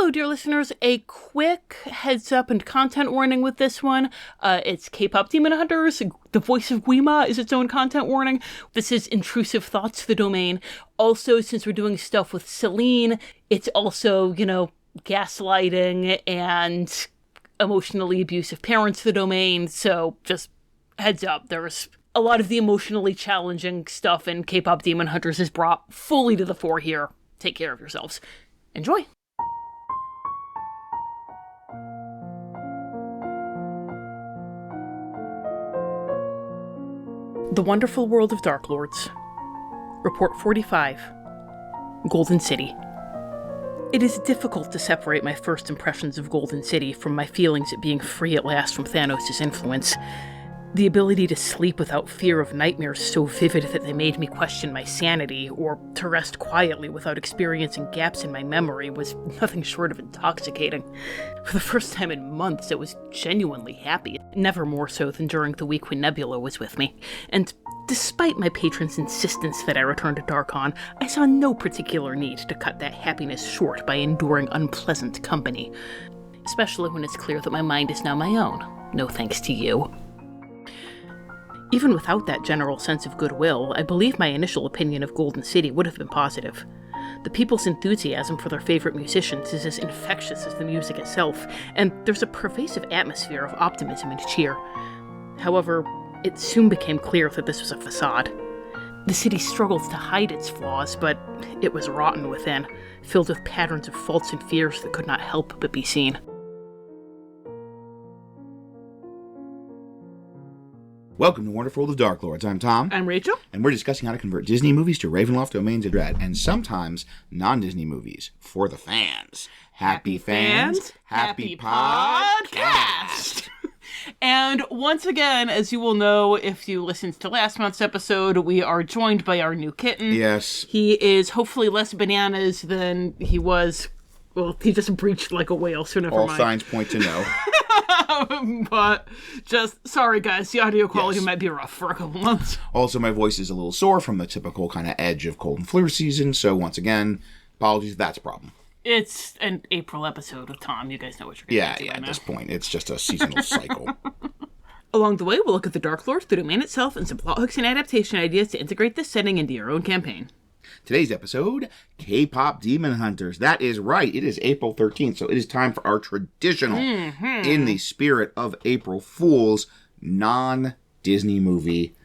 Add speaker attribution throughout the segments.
Speaker 1: Hello, dear listeners. A quick heads up and content warning with this one. It's K-Pop Demon Hunters. The voice of Gwi-Ma is its own content warning. This is intrusive thoughts to the domain. Also, since we're doing stuff with Celine, it's also, gaslighting and emotionally abusive parents to the domain. So just heads up, there's a lot of the emotionally challenging stuff in K-Pop Demon Hunters is brought fully to the fore here. Take care of yourselves. Enjoy. The Wonderful World of Darklords. Report 45. Golden City. It is difficult to separate my first impressions of Golden City from my feelings at being free at last from Thanos' influence. The ability to sleep without fear of nightmares so vivid that they made me question my sanity, or to rest quietly without experiencing gaps in my memory, was nothing short of intoxicating. For the first time in months, I was genuinely happy, never more so than during the week when Nebula was with me. And despite my patron's insistence that I return to Darkon, I saw no particular need to cut that happiness short by enduring unpleasant company. Especially when it's clear that my mind is now my own, no thanks to you. Even without that general sense of goodwill, I believe my initial opinion of Golden City would have been positive. The people's enthusiasm for their favorite musicians is as infectious as the music itself, and there's a pervasive atmosphere of optimism and cheer. However, it soon became clear that this was a facade. The city struggled to hide its flaws, but it was rotten within, filled with patterns of faults and fears that could not help but be seen.
Speaker 2: Welcome to Wonderful World of Darklords. I'm Tom.
Speaker 1: I'm Rachel.
Speaker 2: And we're discussing how to convert Disney movies to Ravenloft domains of dread, and sometimes non-Disney movies for the fans. Happy fans, happy podcast!
Speaker 1: And once again, as you will know if you listened to last month's episode, we are joined by our new kitten.
Speaker 2: Yes.
Speaker 1: He is hopefully less bananas than he was. Well, he just breached like a whale, so never mind.
Speaker 2: All signs point to no.
Speaker 1: But just, sorry guys, the audio quality might be rough for a couple months.
Speaker 2: Also, my voice is a little sore from the typical kind of edge of cold and flu season, so once again, apologies if that's a problem.
Speaker 1: It's an April episode of Tom. You guys know what you're going to do.
Speaker 2: Yeah, at this point, it's just a seasonal cycle.
Speaker 1: Along the way, we'll look at the Darklord, the domain itself, and some plot hooks and adaptation ideas to integrate this setting into your own campaign.
Speaker 2: Today's episode, K-Pop Demon Hunters. That is right. It is April 13th, so it is time for our traditional, in the spirit of April Fools, non-Disney movie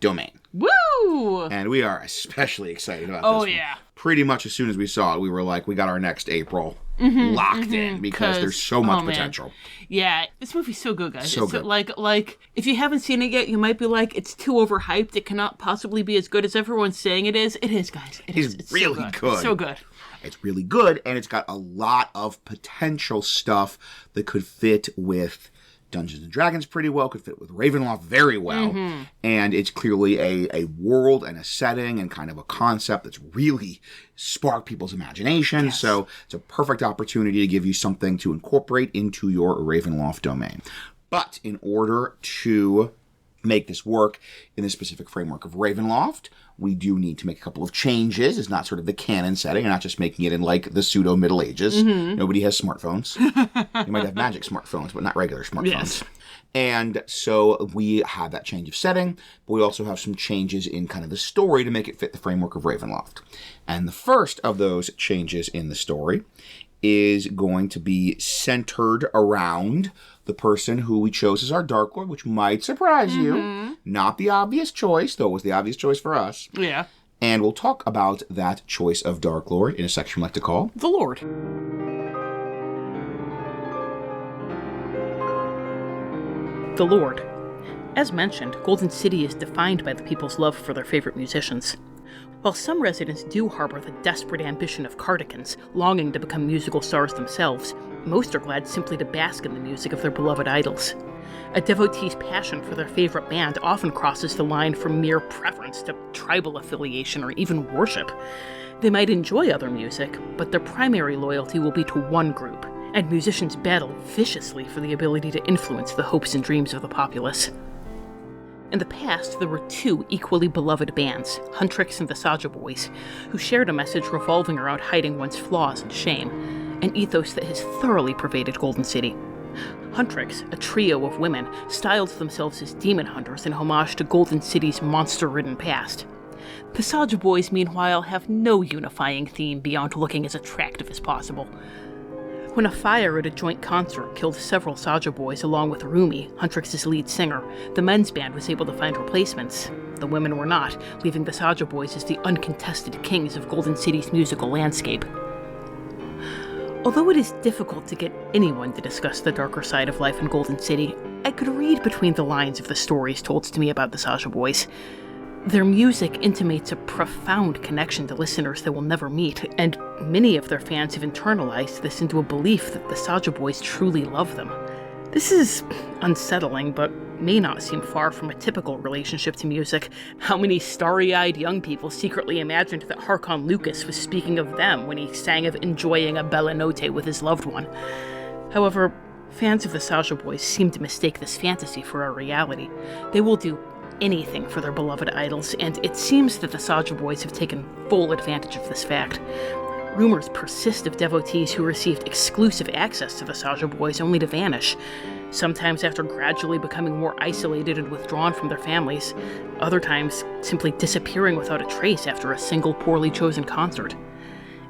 Speaker 2: domain.
Speaker 1: Woo!
Speaker 2: And we are especially excited about this one.
Speaker 1: Yeah.
Speaker 2: Pretty much as soon as we saw it, we were like, we got our next April locked in, because there's so much potential.
Speaker 1: Yeah, this movie's so good, guys.
Speaker 2: So good.
Speaker 1: Like, if you haven't seen it yet, you might be like, it's too overhyped. It cannot possibly be as good as everyone's saying it is. It is, guys. It's
Speaker 2: really
Speaker 1: so
Speaker 2: good.
Speaker 1: It's so good.
Speaker 2: It's really good, and it's got a lot of potential stuff that could fit with Dungeons and Dragons pretty well, could fit with Ravenloft very well, and it's clearly a world and a setting and kind of a concept that's really sparked people's imagination, so it's a perfect opportunity to give you something to incorporate into your Ravenloft domain. But in order to make this work in the specific framework of Ravenloft, we do need to make a couple of changes. It's not sort of the canon setting, and not just making it in like the pseudo Middle Ages. Nobody has smartphones. You might have magic smartphones, but not regular smartphones.
Speaker 1: Yes.
Speaker 2: And so we have that change of setting, but we also have some changes in kind of the story to make it fit the framework of Ravenloft. And the first of those changes in the story is going to be centered around the person who we chose as our Darklord, which might surprise you. Not the obvious choice, though it was the obvious choice for us.
Speaker 1: Yeah.
Speaker 2: And we'll talk about that choice of Darklord in a section we like to call
Speaker 1: The Lord. The Lord. As mentioned, Golden City is defined by the people's love for their favorite musicians. While some residents do harbor the desperate ambition of Cardigans, longing to become musical stars themselves, most are glad simply to bask in the music of their beloved idols. A devotee's passion for their favorite band often crosses the line from mere preference to tribal affiliation or even worship. They might enjoy other music, but their primary loyalty will be to one group, and musicians battle viciously for the ability to influence the hopes and dreams of the populace. In the past, there were two equally beloved bands, Huntr and the Saja Boys, who shared a message revolving around hiding one's flaws and shame. an ethos that has thoroughly pervaded Golden City. Huntrix, a trio of women, styled themselves as demon hunters in homage to Golden City's monster-ridden past. The Saja Boys, meanwhile, have no unifying theme beyond looking as attractive as possible. When a fire at a joint concert killed several Saja Boys along with Rumi, Huntrix's lead singer, the men's band was able to find replacements. The women were not, leaving the Saja Boys as the uncontested kings of Golden City's musical landscape. Although it is difficult to get anyone to discuss the darker side of life in Golden City, I could read between the lines of the stories told to me about the Saja Boys. Their music intimates a profound connection to listeners they will never meet, and many of their fans have internalized this into a belief that the Saja Boys truly love them. This is unsettling, but may not seem far from a typical relationship to music. How many starry-eyed young people secretly imagined that Harkon Lucas was speaking of them when he sang of enjoying a bella notte with his loved one? However, fans of the Saja Boys seem to mistake this fantasy for a reality. They will do anything for their beloved idols, and it seems that the Saja Boys have taken full advantage of this fact. Rumors persist of devotees who received exclusive access to the Saja Boys only to vanish, sometimes after gradually becoming more isolated and withdrawn from their families, other times simply disappearing without a trace after a single poorly chosen concert.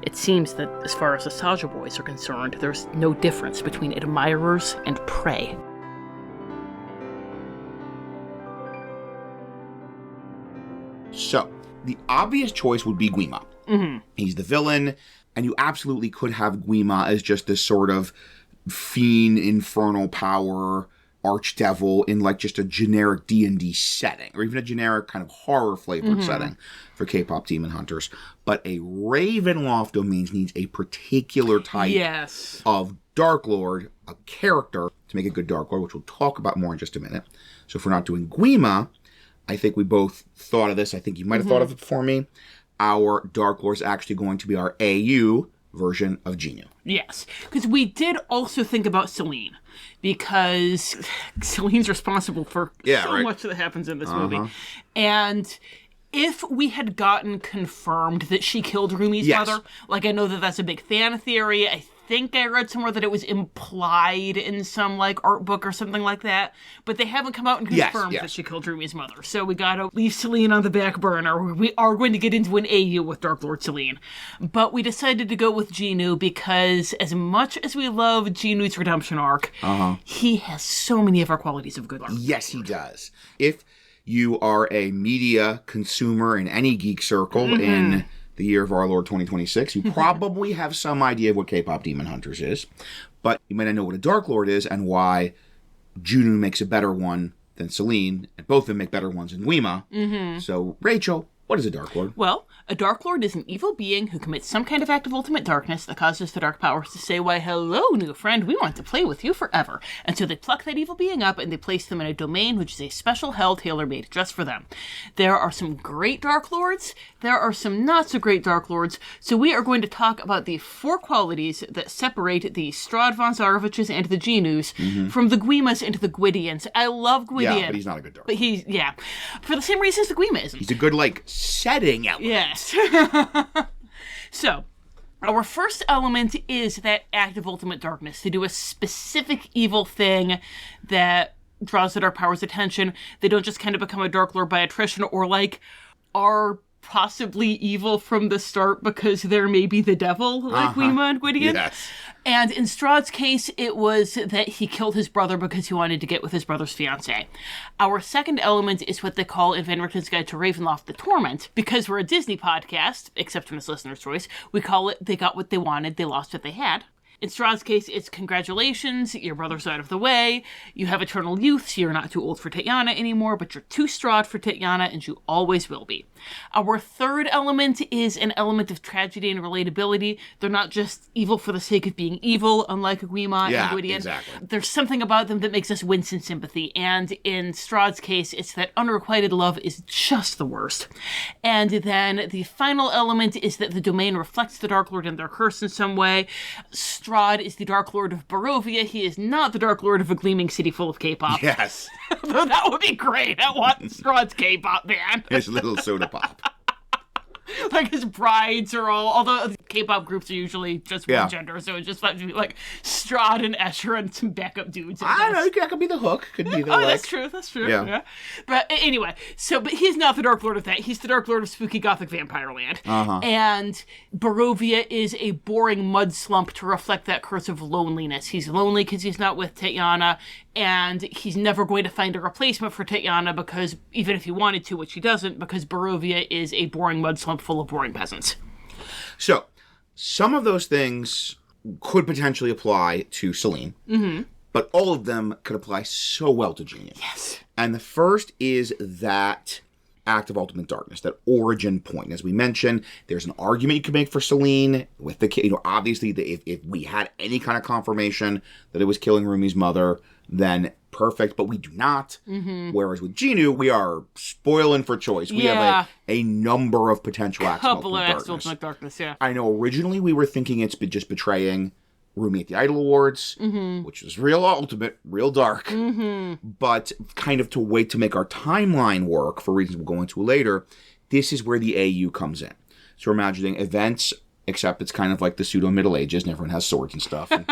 Speaker 1: It seems that, as far as the Saja Boys are concerned, there's no difference between admirers and prey.
Speaker 2: So, the obvious choice would be Gwi-Ma.
Speaker 1: Mm-hmm.
Speaker 2: He's the villain, and you absolutely could have Gwi-Ma as just this sort of fiend, infernal power, archdevil in like just a generic D&D setting, or even a generic kind of horror-flavored setting for K-pop demon hunters. But a Ravenloft domain needs a particular type of darklord, a character, to make a good darklord, which we'll talk about more in just a minute. So if we're not doing Gwi-Ma, I think we both thought of this. I think you might have thought of it before me. Our darklord is actually going to be our AU version of Jinu.
Speaker 1: Yes, because we did also think about Celine, because Celine's responsible for much that happens in this movie. And if we had gotten confirmed that she killed Rumi's mother, like I know that that's a big fan theory, I think I read somewhere that it was implied in some like art book or something like that, but they haven't come out and confirmed that she killed Rumi's mother. So we gotta leave Celine on the back burner. We are going to get into an AU with Darklord Celine. But we decided to go with Jinu because as much as we love Jinu's redemption arc, he has so many of our qualities of good art.
Speaker 2: Yes, he does. If you are a media consumer in any geek circle in the year of our Lord 2026, you probably have some idea of what K-pop Demon Hunters is, but you might not know what a Darklord is and why Jinu makes a better one than Celine, and both of them make better ones than Gwi-Ma. So, Rachel, what is a Darklord?
Speaker 1: Well, a Darklord is an evil being who commits some kind of act of ultimate darkness that causes the dark powers to say, "Why, hello, new friend, we want to play with you forever." And so they pluck that evil being up and they place them in a domain which is a special hell tailor-made just for them. There are some great Darklords, there are some not-so-great Darklords, so we are going to talk about the 4 qualities that separate the Strahd von Zaroviches and the Jinus from the Gwi-Mas and the Gwydians. I love Gwydion.
Speaker 2: Yeah, but he's not a good Darklord.
Speaker 1: But he's, for the same reasons the Gwi-Ma isn't.
Speaker 2: He's a good, setting element.
Speaker 1: Yes. So, our first element is that act of ultimate darkness, to do a specific evil thing that draws the dark power's attention. They don't just kind of become a Darklord by attrition or are possibly evil from the start because they're maybe the devil, like Gwi-Ma and Gwydion.
Speaker 2: Yes.
Speaker 1: And in Strahd's case, it was that he killed his brother because he wanted to get with his brother's fiancée. Our second element is what they call in Van Richten's Guide to Ravenloft, the Torment. Because we're a Disney podcast, except from this listener's choice, we call it They Got What They Wanted, They Lost What They Had. In Strahd's case, it's congratulations, your brother's out of the way, you have eternal youth, so you're not too old for Titania anymore, but you're too Strahd for Titania, and you always will be. Our third element is an element of tragedy and relatability. They're not just evil for the sake of being evil, unlike Gwi-Ma and Gwydion.
Speaker 2: Exactly.
Speaker 1: There's something about them that makes us wince in sympathy, and in Strahd's case, it's that unrequited love is just the worst. And then the final element is that the domain reflects the Darklord and their curse in some way. Strahd is the Darklord of Barovia. He is not the Darklord of a gleaming city full of K-pop.
Speaker 2: Yes.
Speaker 1: That would be great. I want Strahd's K-pop band.
Speaker 2: His little soda pop.
Speaker 1: Like his brides are although K-pop groups are usually just one gender, so it's just fun to be like Strahd and Escher and some backup dudes.
Speaker 2: I don't know, that could be the hook. Could be the
Speaker 1: that's true. Yeah. But anyway, but he's not the Dark Lord of that. He's the Dark Lord of spooky gothic vampire land. And Barovia is a boring mud slump to reflect that curse of loneliness. He's lonely because he's not with Tatiana, and he's never going to find a replacement for Tatiana because, even if he wanted to, which he doesn't, because Barovia is a boring mud slump full of boring peasants.
Speaker 2: So, some of those things could potentially apply to Celine, but all of them could apply so well to Jinu.
Speaker 1: Yes.
Speaker 2: And the first is that act of ultimate darkness, that origin point. As we mentioned, there's an argument you could make for Celine with the kid. Obviously, if we had any kind of confirmation that it was killing Rumi's mother, then perfect, but we do not. Whereas with Jinu, we are spoiling for choice. We have a number of potential acts of ultimate
Speaker 1: darkness.
Speaker 2: I know originally we were thinking it's just betraying Rumi at the Idol Awards, which was real ultimate, real dark. But kind of to wait to make our timeline work, for reasons we'll go into later, this is where the AU comes in. So we're imagining events, except it's kind of like the pseudo-Middle Ages, and everyone has swords and stuff. And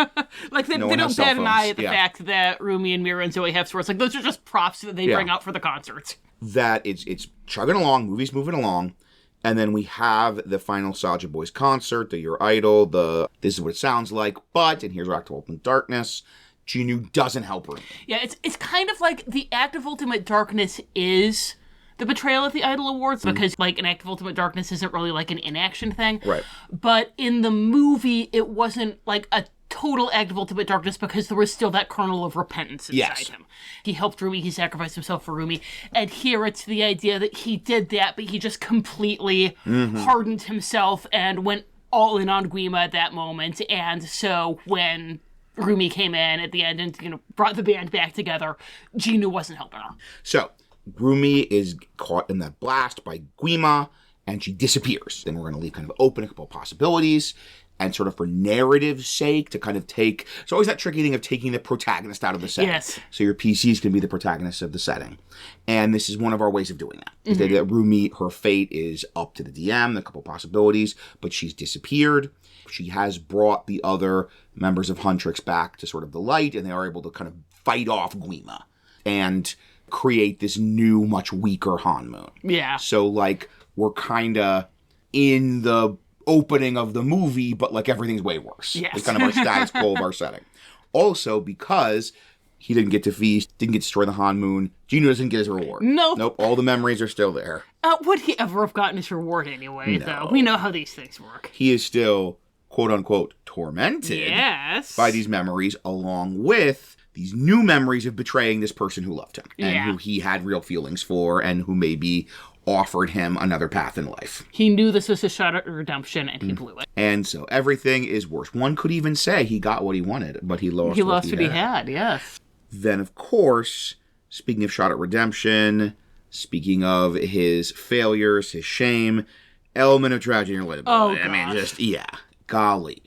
Speaker 1: like they don't bat an eye at the fact that Rumi and Mira and Zoe have swords. Like those are just props that they bring out for the concerts.
Speaker 2: That it's chugging along, movie's moving along, and then we have the final Saja Boys concert, the Your Idol, this is what it sounds like, but, and here's our act of ultimate darkness, Jinu doesn't help her.
Speaker 1: Yeah, it's kind of like the act of ultimate darkness is the betrayal at the Idol Awards, because like an act of ultimate darkness isn't really like an inaction thing.
Speaker 2: Right.
Speaker 1: But in the movie, it wasn't like a total act of ultimate darkness because there was still that kernel of repentance inside him. He helped Rumi, he sacrificed himself for Rumi. And here it's the idea that he did that, but he just completely hardened himself and went all in on Gwi-Ma at that moment. And so when Rumi came in at the end and, brought the band back together, Jinu wasn't helping her.
Speaker 2: So Rumi is caught in that blast by Gwi-Ma, and she disappears. Then we're going to leave kind of open a couple of possibilities, and sort of for narrative's sake, to kind of take... It's always that tricky thing of taking the protagonist out of the setting.
Speaker 1: Yes.
Speaker 2: So your PC is going to be the protagonist of the setting. And this is one of our ways of doing that. Is that Rumi, her fate is up to the DM, a couple of possibilities, but she's disappeared. She has brought the other members of Huntrix back to sort of the light, and they are able to kind of fight off Gwi-Ma and create this new, much weaker Han Moon.
Speaker 1: Yeah.
Speaker 2: So, we're kind of in the opening of the movie, but, everything's way worse.
Speaker 1: Yes.
Speaker 2: It's kind of our status quo of our setting. Also, because he didn't get to feast, didn't get to destroy the Han Moon, Jinu doesn't get his reward. Nope, all the memories are still there.
Speaker 1: Would he ever have gotten his reward anyway, though? We know how these things work.
Speaker 2: He is still, quote-unquote, tormented by these memories, along with these new memories of betraying this person who loved him and who he had real feelings for and who maybe offered him another path in life.
Speaker 1: He knew this was a shot at redemption and he blew it.
Speaker 2: And so everything is worse. One could even say he got what he wanted, but he lost what he had.
Speaker 1: Yes.
Speaker 2: Then, of course, speaking of shot at redemption, speaking of his failures, his shame, element of tragedy and relatability.
Speaker 1: Oh,
Speaker 2: I mean, golly.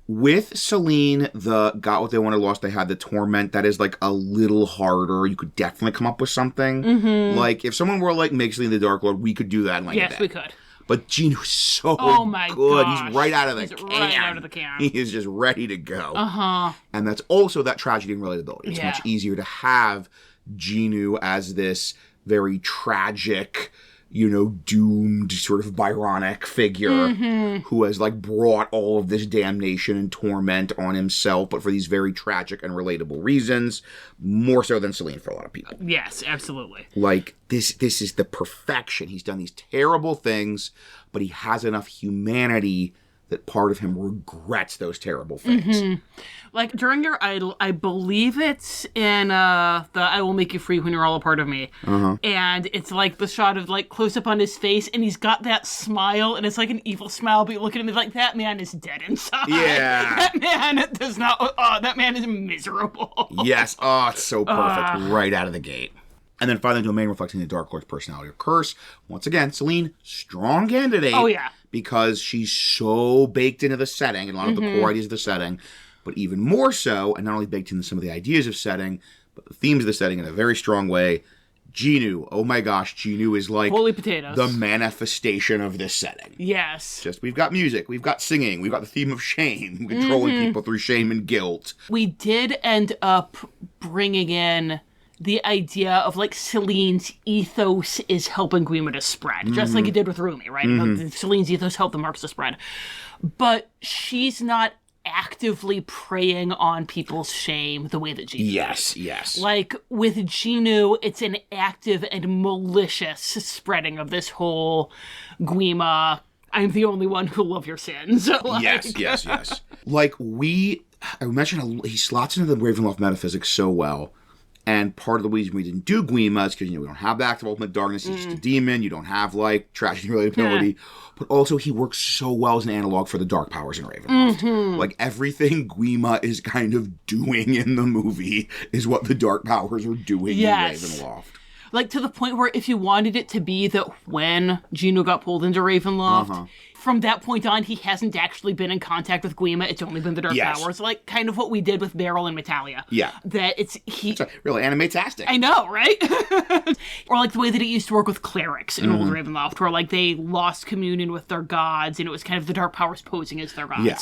Speaker 2: With Celine, the got what they wanted, lost, they had the torment. That is a little harder. You could definitely come up with something. If someone were make Celine the Dark Lord, we could do that in a day.
Speaker 1: Yes, we could.
Speaker 2: But Jinu's so good.
Speaker 1: Gosh.
Speaker 2: He's right out of the can.
Speaker 1: Right out of the can.
Speaker 2: He is just ready to go. And that's also that tragedy and relatability. It's much easier to have Jinu as this very tragic, doomed sort of Byronic figure who has brought all of this damnation and torment on himself, but for these very tragic and relatable reasons, more so than Celine for a lot of people.
Speaker 1: Yes, absolutely.
Speaker 2: This is the perfection. He's done these terrible things, but he has enough humanity that part of him regrets those terrible things.
Speaker 1: During your Idol, I believe it's in the I Will Make You Free When You're All a Part of Me. And it's the shot of close up on his face, and he's got that smile, and it's an evil smile, but you look at him and that man is dead inside.
Speaker 2: Yeah.
Speaker 1: That man does not, that man is miserable.
Speaker 2: Yes. Oh, it's so perfect right out of the gate. And then finally, Domain reflecting the Dark Lord's personality or curse. Once again, Celine, strong candidate.
Speaker 1: Oh, yeah.
Speaker 2: Because she's so baked into the setting and a lot of the core ideas of the setting, but even more so, and not only baked into some of the ideas of setting, but the themes of the setting in a very strong way. Jinu. Oh my gosh, Jinu is like
Speaker 1: holy potatoes.
Speaker 2: The manifestation of this setting.
Speaker 1: Yes.
Speaker 2: Just, we've got music, we've got singing, we've got the theme of shame, controlling people through shame and guilt.
Speaker 1: We did end up bringing in the idea of, like, Celine's ethos is helping Gwi-Ma to spread, just like it did with Rumi, right? Celine's ethos helped the marks to spread. But she's not actively preying on people's shame the way that Jinu is.
Speaker 2: Yes.
Speaker 1: Like, with Jinu, it's an active and malicious spreading of this whole Gwi-Ma, I'm the only one who love your sins. Like,
Speaker 2: Yes. Like, I mentioned how he slots into the Ravenloft metaphysics so well. And part of the reason we didn't do Gwi-Ma is because, we don't have the active ultimate darkness. He's just a demon. You don't have, like, tragedy relatability. But also, he works so well as an analog for the dark powers in Ravenloft. Like, everything Gwi-Ma is kind of doing in the movie is what the dark powers are doing in Ravenloft.
Speaker 1: Like, to the point where if you wanted it to be that when Jinu got pulled into Ravenloft, from that point on, he hasn't actually been in contact with Gwi-Ma. It's only been the dark powers. Like, kind of what we did with Beryl and Metalia.
Speaker 2: Yeah.
Speaker 1: That it's
Speaker 2: really anime-tastic.
Speaker 1: I know, right? Or like the way that it used to work with clerics in old Ravenloft, where like they lost communion with their gods, and it was kind of the dark powers posing as their gods.
Speaker 2: Yeah.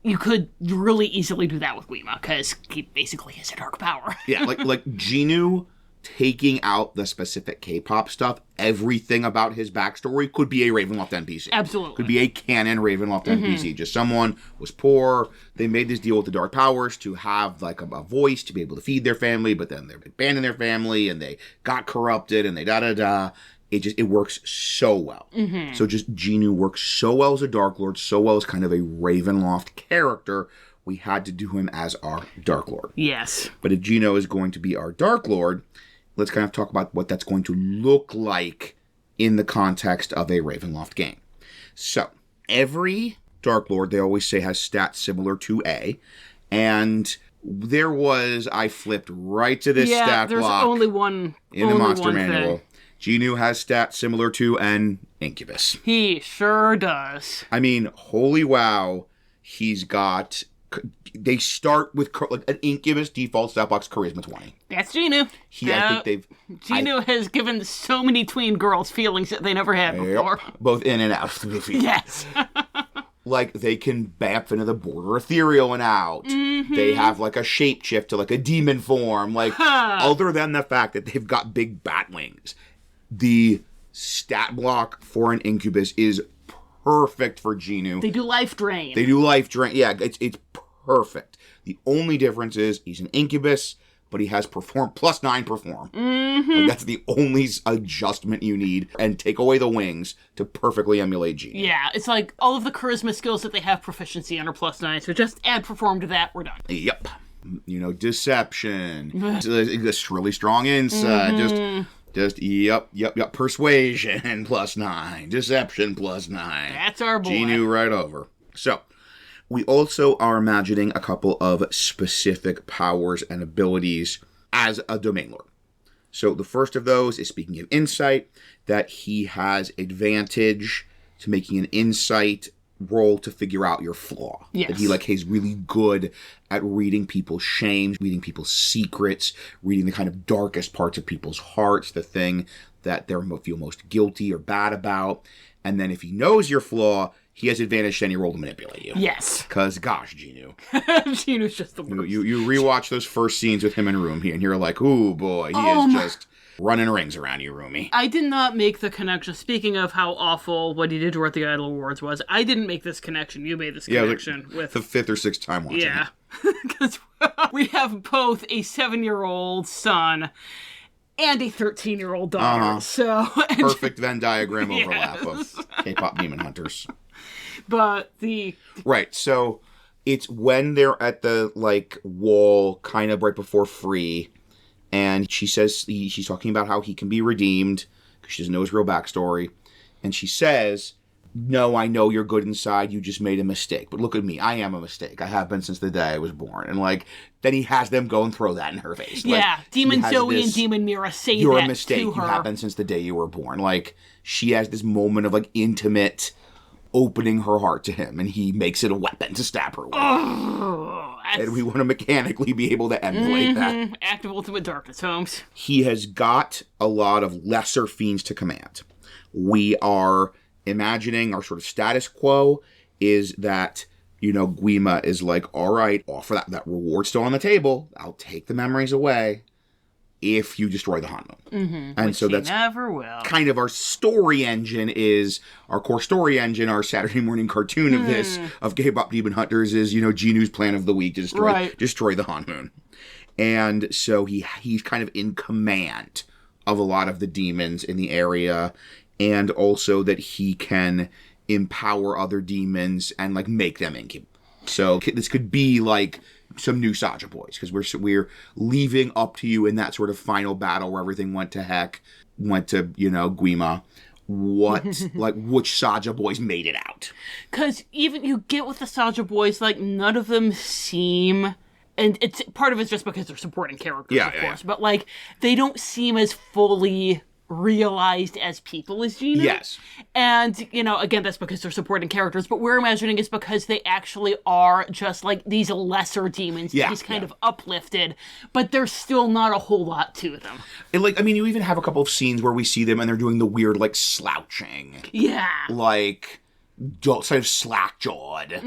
Speaker 1: You could really easily do that with Gwi-Ma, because he basically is a dark power.
Speaker 2: Yeah, like Jinu taking out the specific K-pop stuff, everything about his backstory could be a Ravenloft NPC.
Speaker 1: Absolutely.
Speaker 2: Could be a canon Ravenloft NPC. Just someone was poor, they made this deal with the Dark Powers to have like a voice to be able to feed their family, but then they abandoned their family and they got corrupted and they da-da-da. It works so well. So just Jinu works so well as a Darklord, so well as kind of a Ravenloft character. We had to do him as our Darklord.
Speaker 1: Yes.
Speaker 2: But if Jinu is going to be our Darklord, let's kind of talk about what that's going to look like in the context of a Ravenloft game. So, every Darklord, they always say, has stats similar to A. And I flipped right to this stat
Speaker 1: there's
Speaker 2: block
Speaker 1: only one
Speaker 2: in the monster manual.
Speaker 1: Thing.
Speaker 2: Jinu has stats similar to an Incubus.
Speaker 1: He sure does.
Speaker 2: I mean, holy wow, he's got... They start with like an Incubus default stat box charisma 20.
Speaker 1: That's Jinu.
Speaker 2: I think
Speaker 1: Jinu has given so many tween girls feelings that they never had before.
Speaker 2: Both in and out of the movie.
Speaker 1: Yes.
Speaker 2: Like, they can bamf into the border ethereal and out. They have, like, a shapeshift to, like, a demon form. Like, other than the fact that they've got big bat wings, the stat block for an Incubus is perfect for Jinu.
Speaker 1: They do life drain.
Speaker 2: Yeah, it's perfect. The only difference is he's an Incubus, but he has +9 perform. Like, that's the only adjustment you need, and take away the wings to perfectly emulate Jinu.
Speaker 1: Yeah, it's like all of the charisma skills that they have proficiency on are +9, so just add perform to that, we're done.
Speaker 2: Yep. Deception, this really strong insight, Yep. Persuasion +9. Deception +9.
Speaker 1: That's our boy.
Speaker 2: Jinu right over. So, we also are imagining a couple of specific powers and abilities as a domain lord. So, the first of those is, speaking of insight, that he has advantage to making an insight roll to figure out your flaw.
Speaker 1: Yes.
Speaker 2: That he's really good at reading people's shames, reading people's secrets, reading the kind of darkest parts of people's hearts, the thing that they feel most guilty or bad about. And then if he knows your flaw, he has advantage to any roll to manipulate you.
Speaker 1: Yes.
Speaker 2: Because, gosh, Jinu.
Speaker 1: Jinu's just the worst.
Speaker 2: You rewatch those first scenes with him in Rumi, and you're like, ooh, boy, he is just running rings around you, Rumi.
Speaker 1: I did not make the connection. Speaking of how awful what he did to her at the Idol Awards was, I didn't make this connection. You made this connection with...
Speaker 2: the 5th or 6th time watching it.
Speaker 1: Because we have both a 7-year-old son and a 13-year-old daughter. So
Speaker 2: perfect Venn diagram overlap of K-pop demon hunters.
Speaker 1: But
Speaker 2: right, so it's when they're at the, like, wall, kind of right before Free, and she says, she's talking about how he can be redeemed, because she doesn't know his real backstory, and she says, no, I know you're good inside, you just made a mistake, but look at me, I am a mistake, I have been since the day I was born, and, like, then he has them go and throw that in her face.
Speaker 1: Yeah,
Speaker 2: like,
Speaker 1: Demon Zoe and Demon Mira say that to her.
Speaker 2: You're a mistake, you have been since the day you were born. Like, she has this moment of, like, intimate opening her heart to him, and he makes it a weapon to stab her with.
Speaker 1: Oh,
Speaker 2: And we want to mechanically be able to emulate that.
Speaker 1: Active Ultimate Darkness, Holmes.
Speaker 2: He has got a lot of lesser fiends to command. We are imagining our sort of status quo is that, Gwi-Ma is like, all right, offer that reward's still on the table. I'll take the memories away if you destroy the Huntr. And
Speaker 1: which
Speaker 2: so that's
Speaker 1: never will.
Speaker 2: kind of our story engine is, our core story engine, our Saturday morning cartoon of this, of K-pop Demon Hunters is, Jinu's plan of the week to destroy the Huntr. And so he's kind of in command of a lot of the demons in the area, and also that he can empower other demons and like make them incubate. So this could be like some new Saja boys, because we're leaving up to you in that sort of final battle where everything went to Gwi-Ma. Which Saja boys made it out?
Speaker 1: Because even you get with the Saja boys, like none of them seem. And it's part of it's just because they're supporting characters, of course. But, like, they don't seem as fully realized as people as Jinu.
Speaker 2: Yes.
Speaker 1: And, again, that's because they're supporting characters. But we're imagining it's because they actually are just, like, these lesser demons.
Speaker 2: Yeah.
Speaker 1: He's kind of uplifted. But there's still not a whole lot to them.
Speaker 2: And, you even have a couple of scenes where we see them and they're doing the weird, slouching.
Speaker 1: Yeah.
Speaker 2: Sort of slack-jawed,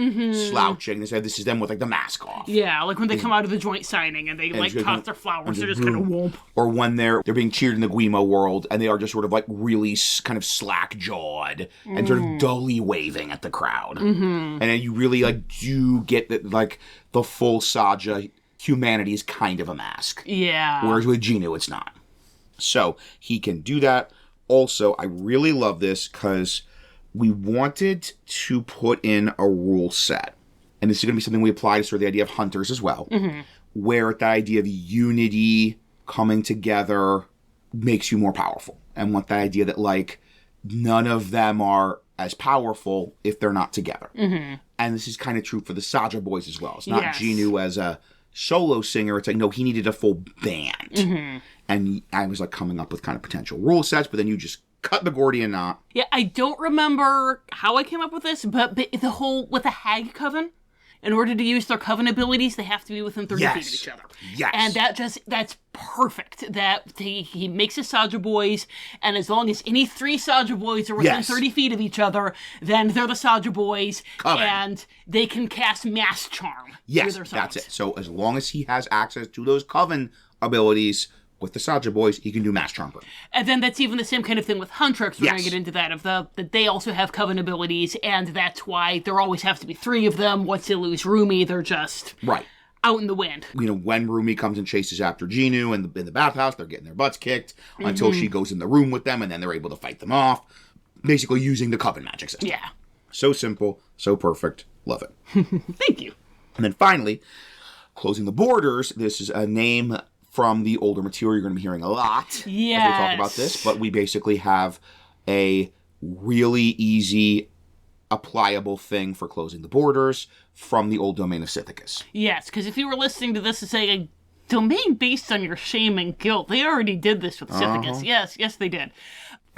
Speaker 2: slouching. This is them with, the mask off.
Speaker 1: Yeah, like when they come out of the joint signing and they, toss their flowers, they're just kind of whoomp.
Speaker 2: Or when they're being cheered in the Gwi-Ma world, and they are just sort of, really kind of slack-jawed and sort of dully waving at the crowd. And then you really, do get that, the full Saja humanity is kind of a mask.
Speaker 1: Yeah.
Speaker 2: Whereas with Jinu, it's not. So, he can do that. Also, I really love this, because we wanted to put in a rule set, and this is going to be something we apply to sort of the idea of hunters as well, where the idea of unity coming together makes you more powerful, and want the idea that, none of them are as powerful if they're not together. And this is kind of true for the Saja boys as well. It's not Jinu as a solo singer. It's no, he needed a full band. And I was, coming up with kind of potential rule sets, but then you just cut the Gordian knot.
Speaker 1: Yeah, I don't remember how I came up with this, but the whole, with the Hag Coven, in order to use their Coven abilities, they have to be within 30 feet of each other.
Speaker 2: Yes.
Speaker 1: And that's perfect. That he makes his Saja boys, and as long as any 3 Saja boys are within 30 feet of each other, then they're the Saja boys,
Speaker 2: Coven.
Speaker 1: And they can cast Mass Charm.
Speaker 2: Yes, that's it. So as long as he has access to those Coven abilities, with the Saja boys, he can do Mass Charm.
Speaker 1: And then that's even the same kind of thing with Huntr, because we're going to get into that, that they also have Coven abilities, and that's why there always have to be 3 of them. Once they lose Rumi, they're just out in the wind.
Speaker 2: When Rumi comes and chases after Jinu in the bathhouse, they're getting their butts kicked until she goes in the room with them, and then they're able to fight them off, basically using the Coven magic system.
Speaker 1: Yeah.
Speaker 2: So simple, so perfect. Love it.
Speaker 1: Thank you.
Speaker 2: And then finally, Closing the Borders. This is a name from the older material you're going to be hearing a lot as we talk about this, but we basically have a really easy, applicable thing for Closing the Borders from the old domain of Sithicus.
Speaker 1: Yes, because if you were listening to this and saying a domain based on your shame and guilt, they already did this with Sithicus. Yes, they did.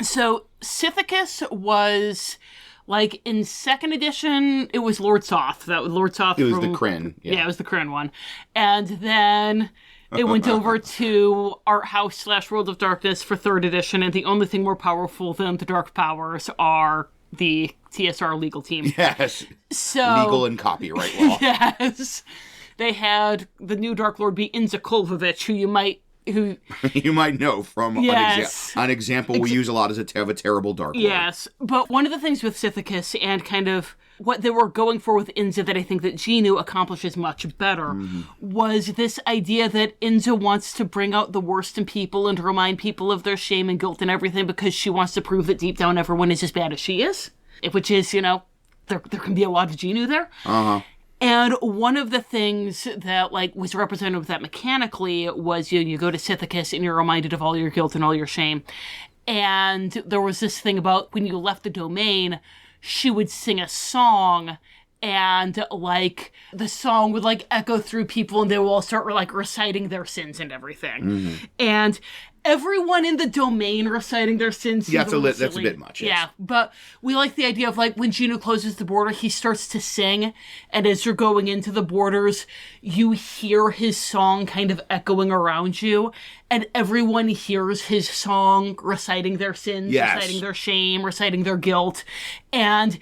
Speaker 1: So Sithicus was, in 2nd edition, it was Lord Soth. That was Lord Soth.
Speaker 2: It was the Kryn.
Speaker 1: Yeah, it was the Kryn one. And then it went over to Art House / World of Darkness for 3rd edition, and the only thing more powerful than the Dark Powers are the TSR legal team.
Speaker 2: Yes.
Speaker 1: So,
Speaker 2: legal and copyright law.
Speaker 1: Yes. They had the new Dark Lord be Inza Kolvovich, who you might know from an example we use a lot as a terrible Dark Lord. Yes, but one of the things with Sithicus and kind of what they were going for with Inza that I think that Jinu accomplishes much better was this idea that Inza wants to bring out the worst in people and remind people of their shame and guilt and everything because she wants to prove that deep down everyone is as bad as she is, which is, there can be a lot of Jinu there. And one of the things that was represented with that mechanically was you go to Sithicus and you're reminded of all your guilt and all your shame. And there was this thing about when you left the domain, she would sing a song and like the song would like echo through people and they will all start like reciting their sins and everything. And everyone in the domain reciting their sins.
Speaker 2: Yeah, that's a bit much. Yes.
Speaker 1: Yeah, but we like the idea of like when Jinu closes the border, he starts to sing, and as you're going into the borders, you hear his song kind of echoing around you, and everyone hears his song reciting their sins, reciting their shame, reciting their guilt, and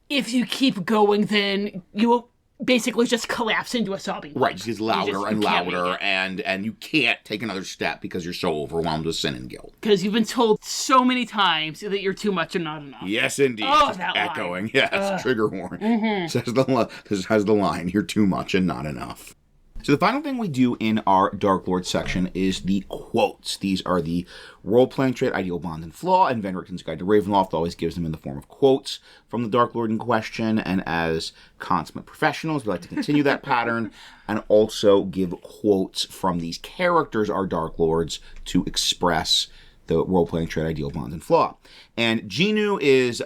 Speaker 1: if you keep going, then you will basically just collapse into a sobbing.
Speaker 2: Right, it gets louder and louder, and you can't take another step because you're so overwhelmed with sin and guilt.
Speaker 1: Because you've been told so many times that you're too much and not enough.
Speaker 2: Yes, indeed.
Speaker 1: Oh,
Speaker 2: just
Speaker 1: that
Speaker 2: echoing.
Speaker 1: line.
Speaker 2: Yes, trigger warning. Says the line, you're too much and not enough. So the final thing we do in our Darklord section is the quotes. These are the role-playing trait, ideal bond and flaw, and Van Richten's Guide to Ravenloft always gives them in the form of quotes from the Darklord in question, and as consummate professionals, we like to continue that pattern and also give quotes from these characters, our Darklords, to express the role-playing trait, ideal bond and flaw. And Jinu is...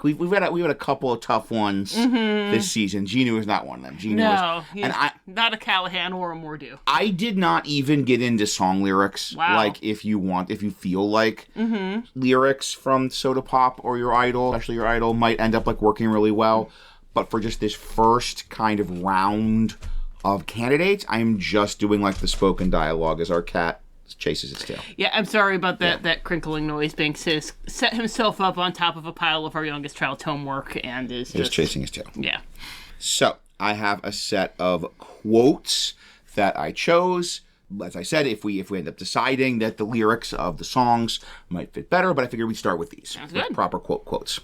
Speaker 2: We've had a couple of tough ones this season. Jinu is not one of them.
Speaker 1: Not a Callahan or a Mordu.
Speaker 2: I did not even get into song lyrics.
Speaker 1: Wow.
Speaker 2: Like if you feel like lyrics from Soda Pop or your idol, especially your idol, might end up like working really well. But for just this first kind of round of candidates, I'm just doing like the spoken dialogue as our cat chases its tail.
Speaker 1: Yeah, I'm sorry about that crinkling noise. Banks has set himself up on top of a pile of our youngest child's homework and is just
Speaker 2: chasing his tail.
Speaker 1: Yeah.
Speaker 2: So, I have a set of quotes that I chose. As I said, if we end up deciding that the lyrics of the songs might fit better, but I figured we'd start with these.
Speaker 1: Sounds good.
Speaker 2: Proper quotes.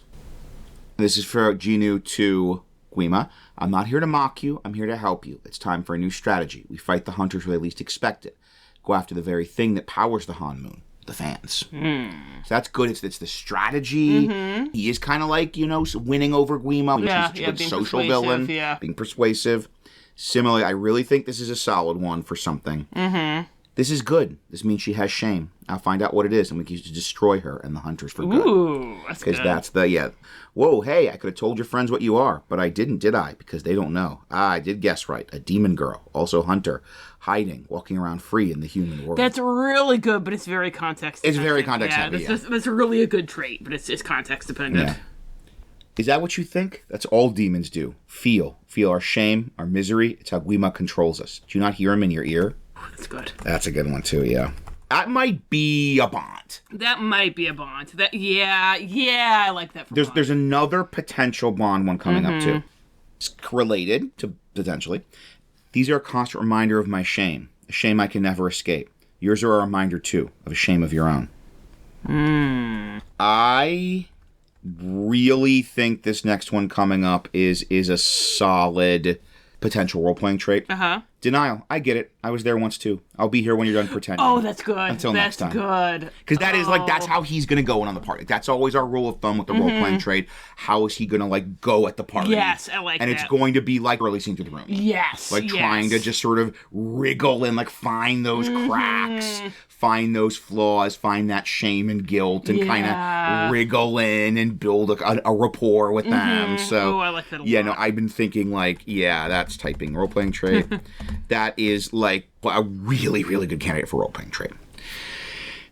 Speaker 2: This is for Jinu to Gwi-Ma. I'm not here to mock you. I'm here to help you. It's time for a new strategy. We fight the hunters where they least expect it. Go after the very thing that powers the Han Moon, the fans. So that's good. It's the strategy. He is kind of like, winning over Gwi-Ma. He's a good social villain, being persuasive. Similarly, I really think this is a solid one for something. This is good. This means she has shame. I'll find out what it is, and we can use it to destroy her and the hunters for good.
Speaker 1: Ooh, that's good.
Speaker 2: Because that's whoa, hey, I could have told your friends what you are, but I didn't, did I? Because they don't know. I did guess right. A demon girl, also Huntr, hiding, walking around free in the human world.
Speaker 1: That's really good, but it's very context dependent.
Speaker 2: It's very context heavy,
Speaker 1: That's really a good trait, but it's context dependent.
Speaker 2: Yeah. Is that what you think? That's all demons do. Feel our shame, our misery. It's how Gwi-Ma controls us. Do you not hear him in your ear?
Speaker 1: That's good.
Speaker 2: That's a good one, too, yeah. That might be a bond.
Speaker 1: I like that for bond.
Speaker 2: There's another potential bond one coming up, too. It's related to, potentially. These are a constant reminder of my shame. A shame I can never escape. Yours are a reminder, too, of a shame of your own. I really think this next one coming up is a solid potential role-playing trait. Denial. I get it. I was there once too. I'll be here when you're done pretending.
Speaker 1: Oh, that's good.
Speaker 2: Until next time.
Speaker 1: That's good.
Speaker 2: Because that is that's how he's going to go in on the party. That's always our rule of thumb with the role-playing trait. How is he going to go at the party?
Speaker 1: Yes, I like that.
Speaker 2: And it's going to be like releasing through the room.
Speaker 1: Yes.
Speaker 2: Trying to just sort of wriggle and find those cracks, find those flaws, find that shame and guilt, and kind of wriggle in and build a rapport with them. So,
Speaker 1: I like that a lot.
Speaker 2: Yeah, no, I've been thinking that's typing role-playing trait. That is a really, really good candidate for role-playing trait.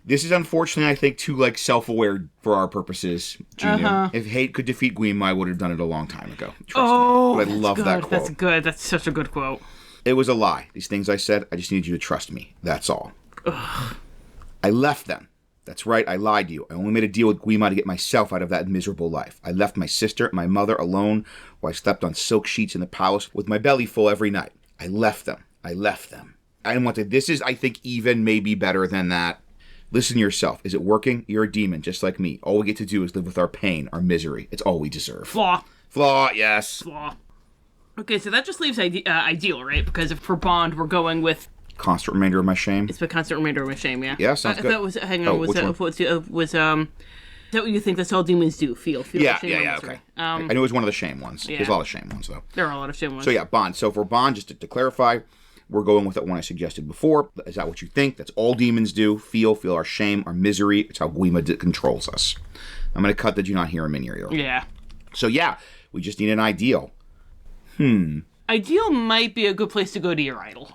Speaker 2: This is unfortunately, I think, too self-aware for our purposes, Jinu. If hate could defeat Gwi-Ma, I would have done it a long time ago. Trust me. But I love that quote.
Speaker 1: That's good. That's such a good quote.
Speaker 2: It was a lie. These things I said, I just need you to trust me. That's all. I left them. That's right, I lied to you. I only made a deal with Gwi-Ma to get myself out of that miserable life. I left my sister and my mother alone while I slept on silk sheets in the palace with my belly full every night. I left them. I didn't want to. This is, I think, even maybe better than that. Listen to yourself. Is it working? You're a demon, just like me. All we get to do is live with our pain, our misery. It's all we deserve.
Speaker 1: Flaw,
Speaker 2: yes.
Speaker 1: Flaw. Okay, so that just leaves ideal, right? Because if for bond, we're going with
Speaker 2: constant remainder of my shame.
Speaker 1: It's the constant remainder of my shame. Yeah.
Speaker 2: Yeah, sounds good.
Speaker 1: That was. Hang on. Is that what you think that's all demons do? Feel.
Speaker 2: Yeah,
Speaker 1: shame
Speaker 2: okay. I knew it was one of the shame ones. There's a lot of shame ones, though.
Speaker 1: There are a lot of shame ones.
Speaker 2: So, bond. So, for bond, just to clarify, we're going with that one I suggested before. Is that what you think? That's all demons do. Feel our shame, our misery. It's how Gwi-Ma controls us. I'm going to cut the do not hear him in your ear.
Speaker 1: Yeah.
Speaker 2: So, we just need an ideal.
Speaker 1: Ideal might be a good place to go to your idol.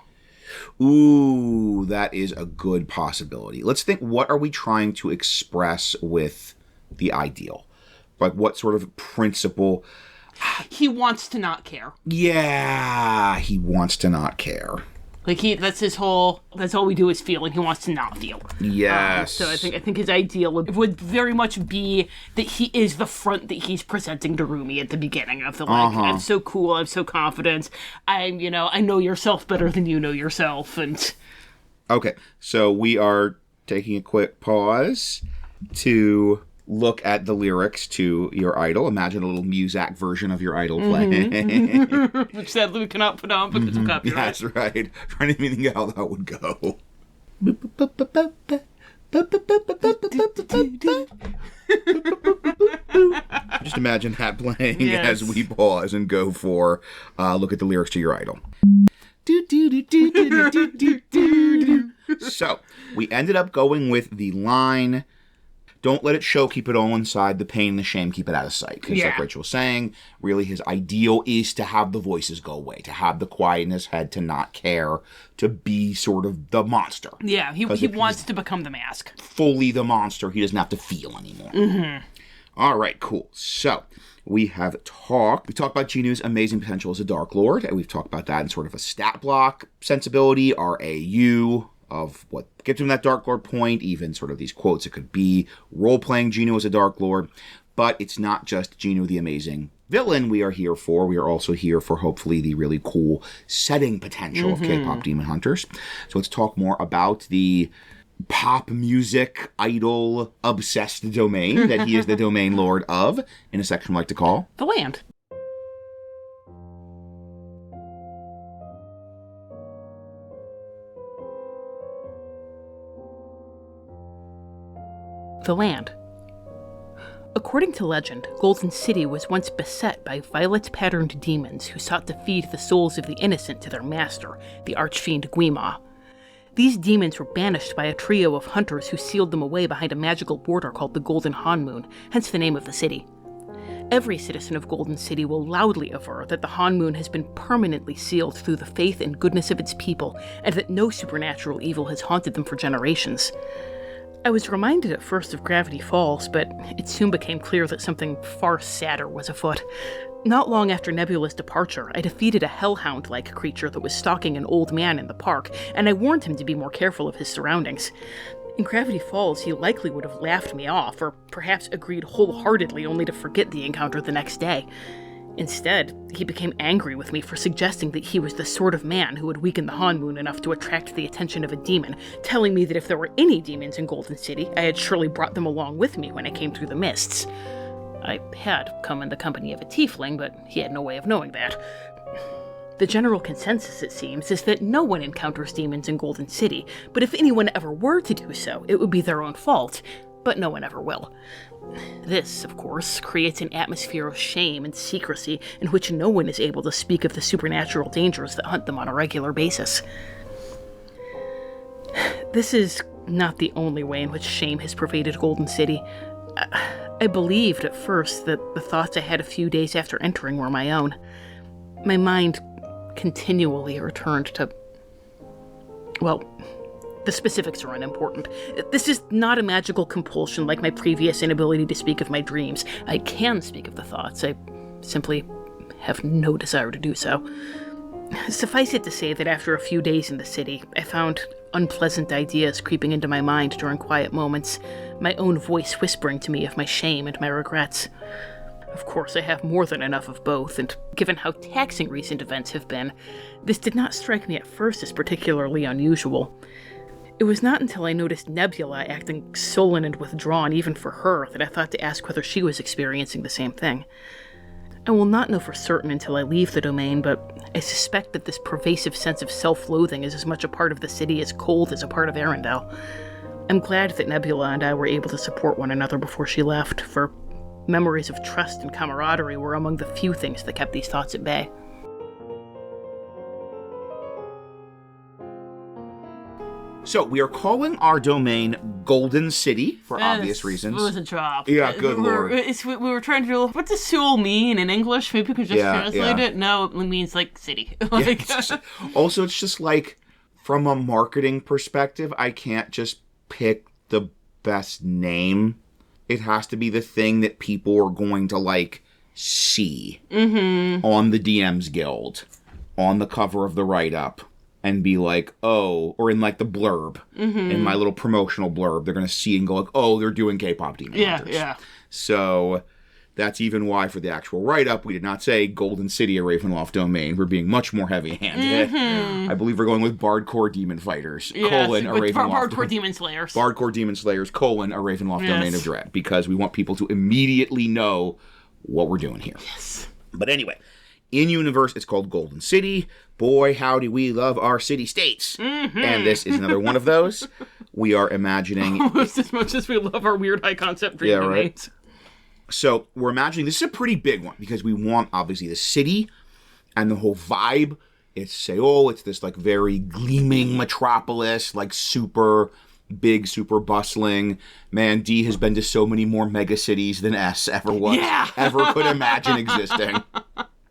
Speaker 2: Ooh, that is a good possibility. Let's think, what are we trying to express with the ideal? Like, what sort of principle?
Speaker 1: He wants to not care.
Speaker 2: Yeah, he wants to not care.
Speaker 1: Like, that's all we do is feel, and he wants to not feel.
Speaker 2: Yes.
Speaker 1: So I think his ideal would very much be that he is the front that he's presenting to Rumi at the beginning of the, like, I'm so cool, I'm so confident, I know yourself better than you know yourself, and...
Speaker 2: Okay, so we are taking a quick pause to look at the lyrics to your idol. Imagine a little Muzak version of your idol playing.
Speaker 1: Which sadly we cannot put on because of copyright.
Speaker 2: That's right. Trying to think how that would go. Just imagine that playing as we pause and go for look at the lyrics to your idol. So, we ended up going with the line, don't let it show, keep it all inside, the pain and the shame, keep it out of sight. Because like Rachel was saying, really his ideal is to have the voices go away, to have the quiet in his head, to not care, to be sort of the monster.
Speaker 1: Yeah, he wants to become the mask.
Speaker 2: Fully the monster, he doesn't have to feel anymore. All right, cool. So, we talked about Jinu's amazing potential as a Dark Lord, and we've talked about that in sort of a stat block sensibility, RAU, of what gets him that Dark Lord point, even sort of these quotes. It could be role-playing Jinu as a Dark Lord, but it's not just Jinu the amazing villain we are here for. We are also here for, hopefully, the really cool setting potential of K-pop Demon Hunters. So let's talk more about the pop music idol obsessed domain that he is the domain lord of, in a section we like to call
Speaker 1: The Land. The Land. According to legend, Golden City was once beset by violet-patterned demons who sought to feed the souls of the innocent to their master, the archfiend Gwi-Ma. These demons were banished by a trio of hunters who sealed them away behind a magical border called the Golden Hanmoon, hence the name of the city. Every citizen of Golden City will loudly aver that the Hanmoon has been permanently sealed through the faith and goodness of its people, and that no supernatural evil has haunted them for generations. I was reminded at first of Gravity Falls, but it soon became clear that something far sadder was afoot. Not long after Nebula's departure, I defeated a hellhound-like creature that was stalking an old man in the park, and I warned him to be more careful of his surroundings. In Gravity Falls, he likely would have laughed me off, or perhaps agreed wholeheartedly only to forget the encounter the next day. Instead, he became angry with me for suggesting that he was the sort of man who would weaken the Hanmoon enough to attract the attention of a demon, telling me that if there were any demons in Golden City, I had surely brought them along with me when I came through the mists. I had come in the company of a tiefling, but he had no way of knowing that. The general consensus, it seems, is that no one encounters demons in Golden City, but if anyone ever were to do so, it would be their own fault, but no one ever will. This, of course, creates an atmosphere of shame and secrecy in which no one is able to speak of the supernatural dangers that hunt them on a regular basis. This is not the only way in which shame has pervaded Golden City. I believed at first that the thoughts I had a few days after entering were my own. My mind continually returned to... well, the specifics are unimportant. This is not a magical compulsion like my previous inability to speak of my dreams. I can speak of the thoughts. I simply have no desire to do so. Suffice it to say that after a few days in the city, I found unpleasant ideas creeping into my mind during quiet moments, my own voice whispering to me of my shame and my regrets. Of course, I have more than enough of both, and given how taxing recent events have been, this did not strike me at first as particularly unusual. It was not until I noticed Nebula acting sullen and withdrawn even for her that I thought to ask whether she was experiencing the same thing. I will not know for certain until I leave the domain, but I suspect that this pervasive sense of self-loathing is as much a part of the city as cold is a part of Arendelle. I'm glad that Nebula and I were able to support one another before she left, for memories of trust and camaraderie were among the few things that kept these thoughts at bay.
Speaker 2: So we are calling our domain Golden City for obvious reasons.
Speaker 1: It was a drop.
Speaker 2: Yeah, good lord.
Speaker 1: We were trying to do, what does Seoul mean in English? Maybe we could just translate it. No, it means like city.
Speaker 2: Also, it's just like, from a marketing perspective, I can't just pick the best name. It has to be the thing that people are going to like see on the DMs Guild, on the cover of the write-up. And be like, oh, or in like the blurb, in my little promotional blurb, they're going to see and go like, oh, they're doing K-pop Demon Hunters. Yeah. So that's even why for the actual write-up, we did not say Golden City, a Ravenloft domain. We're being much more heavy-handed. I believe we're going with Bardcore Demon Fighters, colon, a Ravenloft.
Speaker 1: Bardcore Demon Slayers.
Speaker 2: Bardcore Demon Slayers, colon, a Ravenloft domain of dread. Because we want people to immediately know what we're doing here.
Speaker 1: Yes.
Speaker 2: But anyway, in universe, it's called Golden City. Boy, howdy, we love our city-states. And this is another one of those. We are imagining...
Speaker 1: Almost as much as we love our weird high-concept dream domains.
Speaker 2: So we're imagining... This is a pretty big one, because we want, obviously, the city and the whole vibe. It's Seoul. It's this, like, very gleaming metropolis, like, super big, super bustling. Man, D has been to so many more megacities than S ever was.
Speaker 1: Yeah.
Speaker 2: Ever could imagine existing.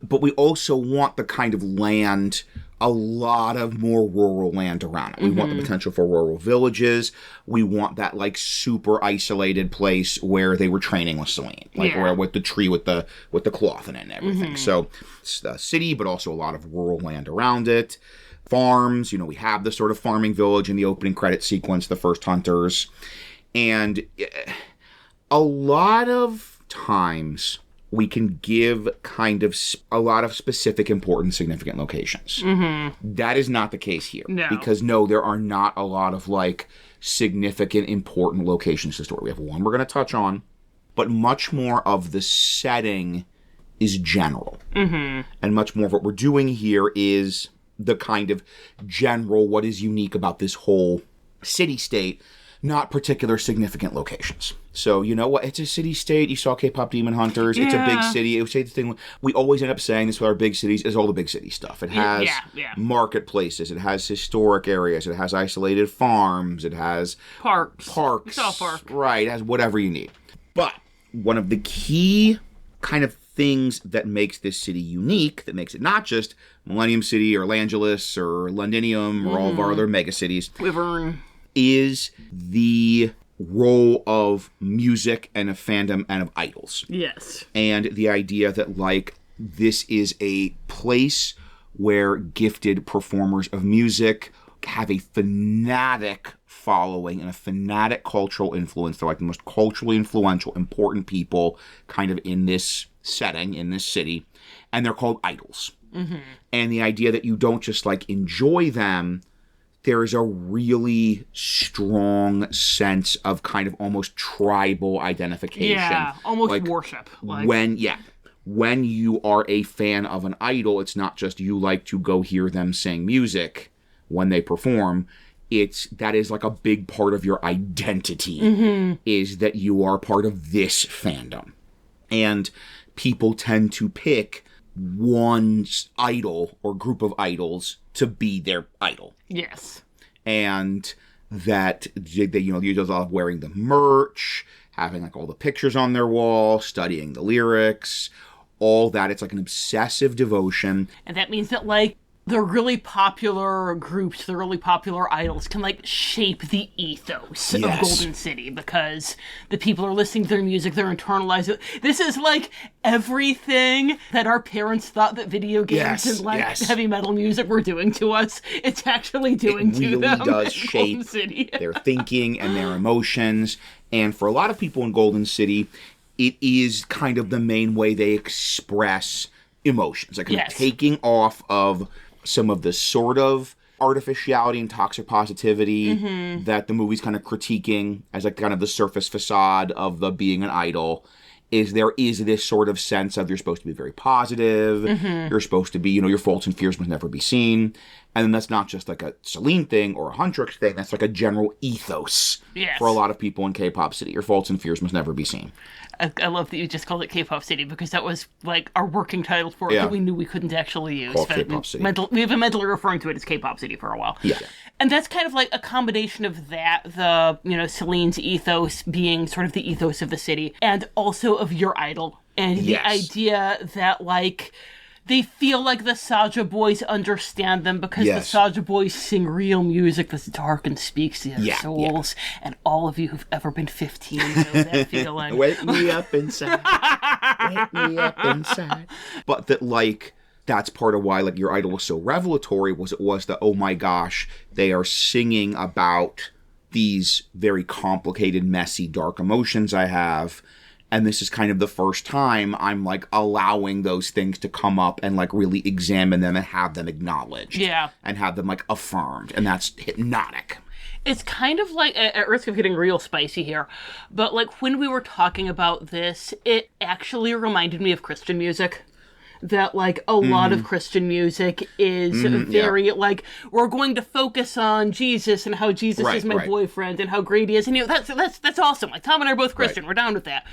Speaker 2: But we also want the kind of land, a lot of more rural land around it. We want the potential for rural villages. We want that, like, super isolated place where they were training with Celine. Like, where with the tree with the cloth in it and everything. So, it's the city, but also a lot of rural land around it. Farms, we have the sort of farming village in the opening credit sequence, the first Hunters. And a lot of times... we can give kind of a lot of specific, important, significant locations. That is not the case here.
Speaker 1: No.
Speaker 2: Because, there are not a lot of, like, significant, important locations to the story. We have one we're going to touch on, but much more of the setting is general. And much more of what we're doing here is the kind of general, what is unique about this whole city-state, not particular significant locations. So, you know what? It's a city-state. You saw K-pop Demon Hunters. Yeah. It's a big city. It would say the thing. We always end up saying this with our big cities is all the big city stuff. It has marketplaces. It has historic areas. It has isolated farms. It has parks.
Speaker 1: It's all park.
Speaker 2: Right. It has whatever you need. But one of the key kind of things that makes this city unique, that makes it not just Millennium City or Langelis or Londinium or all of our other megacities,
Speaker 1: Wyvern,
Speaker 2: is the role of music and of fandom and of idols.
Speaker 1: Yes.
Speaker 2: And the idea that, like, this is a place where gifted performers of music have a fanatic following and a fanatic cultural influence. They're like the most culturally influential, important people kind of in this setting, in this city. And they're called idols. And the idea that you don't just, like, enjoy them, there is a really strong sense of kind of almost tribal identification.
Speaker 1: Yeah, almost like worship. Like.
Speaker 2: When you are a fan of an idol, it's not just you like to go hear them sing music when they perform. That is like a big part of your identity, is that you are part of this fandom. And people tend to pick one idol or group of idols to be their idol.
Speaker 1: Yes.
Speaker 2: And that they, you just love wearing the merch, having like all the pictures on their wall, studying the lyrics, all that. It's like an obsessive devotion.
Speaker 1: And that means that, like, the really popular groups, the really popular idols can, like, shape the ethos of Golden City, because the people are listening to their music, they're internalizing it. This is, like, everything that our parents thought that video games and, like, heavy metal music were doing to us. It's actually doing to them.
Speaker 2: It really does shape their thinking and their emotions. And for a lot of people in Golden City, it is kind of the main way they express emotions. Like, kind of taking off of some of the sort of artificiality and toxic positivity that the movie's kind of critiquing as like kind of the surface facade of the being an idol, is there is this sort of sense of you're supposed to be very positive, you're supposed to be, your faults and fears must never be seen, And then that's not just like a Celine thing or a Huntr thing. That's like a general ethos for a lot of people in K-pop City. Your faults and fears must never be seen.
Speaker 1: I love that you just called it K-pop City, because that was like our working title for it that we knew we couldn't actually use.
Speaker 2: Called K-pop City.
Speaker 1: We've been mentally referring to it as K-pop City for a while.
Speaker 2: Yeah.
Speaker 1: And that's kind of like a combination of that, the, Celine's ethos being sort of the ethos of the city, and also of your idol. And the idea that, like, they feel like the Saja boys understand them because the Saja boys sing real music that's dark and speaks to their souls. And all of you who've ever been 15 know that feeling.
Speaker 2: Wake me up inside. Wake me up inside. But that, like, that's part of why, like, your idol was so revelatory, was that, oh my gosh, they are singing about these very complicated, messy, dark emotions I have. And this is kind of the first time I'm, like, allowing those things to come up and, like, really examine them and have them acknowledged.
Speaker 1: Yeah.
Speaker 2: And have them, like, affirmed. And that's hypnotic.
Speaker 1: It's kind of like, at risk of getting real spicy here, but, like, when we were talking about this, it actually reminded me of Christian music. That, like, a lot of Christian music is very, like, we're going to focus on Jesus and how Jesus is my boyfriend and how great he is. And, that's awesome. Like, Tom and I are both Christian. We're down with that.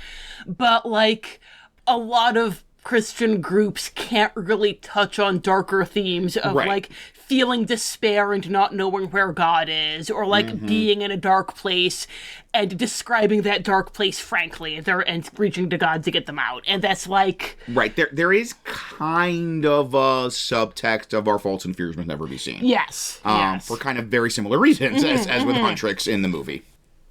Speaker 1: But, like, a lot of Christian groups can't really touch on darker themes of, like, feeling despair and not knowing where God is, or, like, being in a dark place and describing that dark place frankly and reaching to God to get them out. And that's, like...
Speaker 2: Right. There is kind of a subtext of our faults and fears must never be seen.
Speaker 1: Yes.
Speaker 2: For kind of very similar reasons as with Huntr in the movie.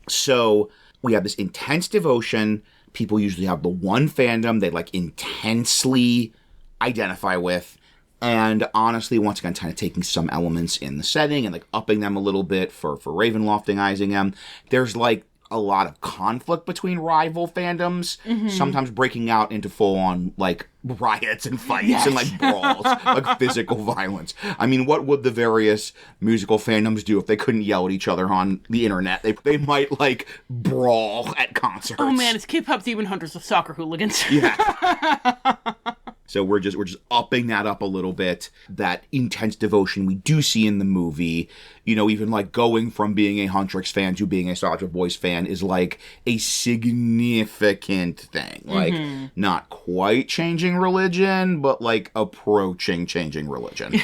Speaker 2: So we have this intense devotion. People usually have the one fandom they, like, intensely identify with. And honestly, once again, kind of taking some elements in the setting and, like, upping them a little bit for Ravenloftingizing them. There's, like, a lot of conflict between rival fandoms, sometimes breaking out into full-on, like, riots and fights and, like, brawls, like, physical violence. I mean, what would the various musical fandoms do if they couldn't yell at each other on the internet? They might, like, brawl at concerts.
Speaker 1: Oh, man, it's K-pop demon hunters with soccer hooligans.
Speaker 2: Yeah. So we're just upping that up a little bit. That intense devotion we do see in the movie, even, like, going from being a Huntr fan to being a Saja Boys fan is, like, a significant thing. Like, not quite changing religion, but, like, approaching changing religion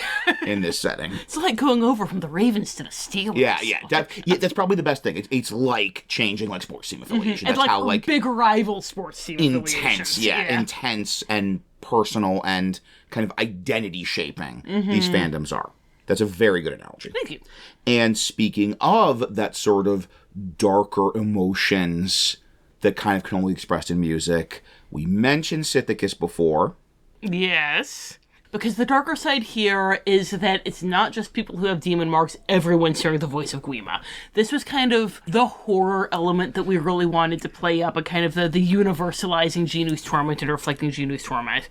Speaker 2: in this setting.
Speaker 1: It's like going over from the Ravens to the Steelers.
Speaker 2: Yeah. That's probably the best thing. It's like changing, like, sports team affiliation. That's
Speaker 1: and, like,
Speaker 2: how, like,
Speaker 1: big rival sports team
Speaker 2: intense, intense and personal and kind of identity shaping these fandoms are. That's a very good analogy.
Speaker 1: Thank you.
Speaker 2: And speaking of that sort of darker emotions that kind of can only be expressed in music, we mentioned Sithicus before.
Speaker 1: Yes. Because the darker side here is that it's not just people who have demon marks, everyone's hearing the voice of Gwi-Ma. This was kind of the horror element that we really wanted to play up, and kind of the universalizing Jinu's torment and reflecting Jinu's torment.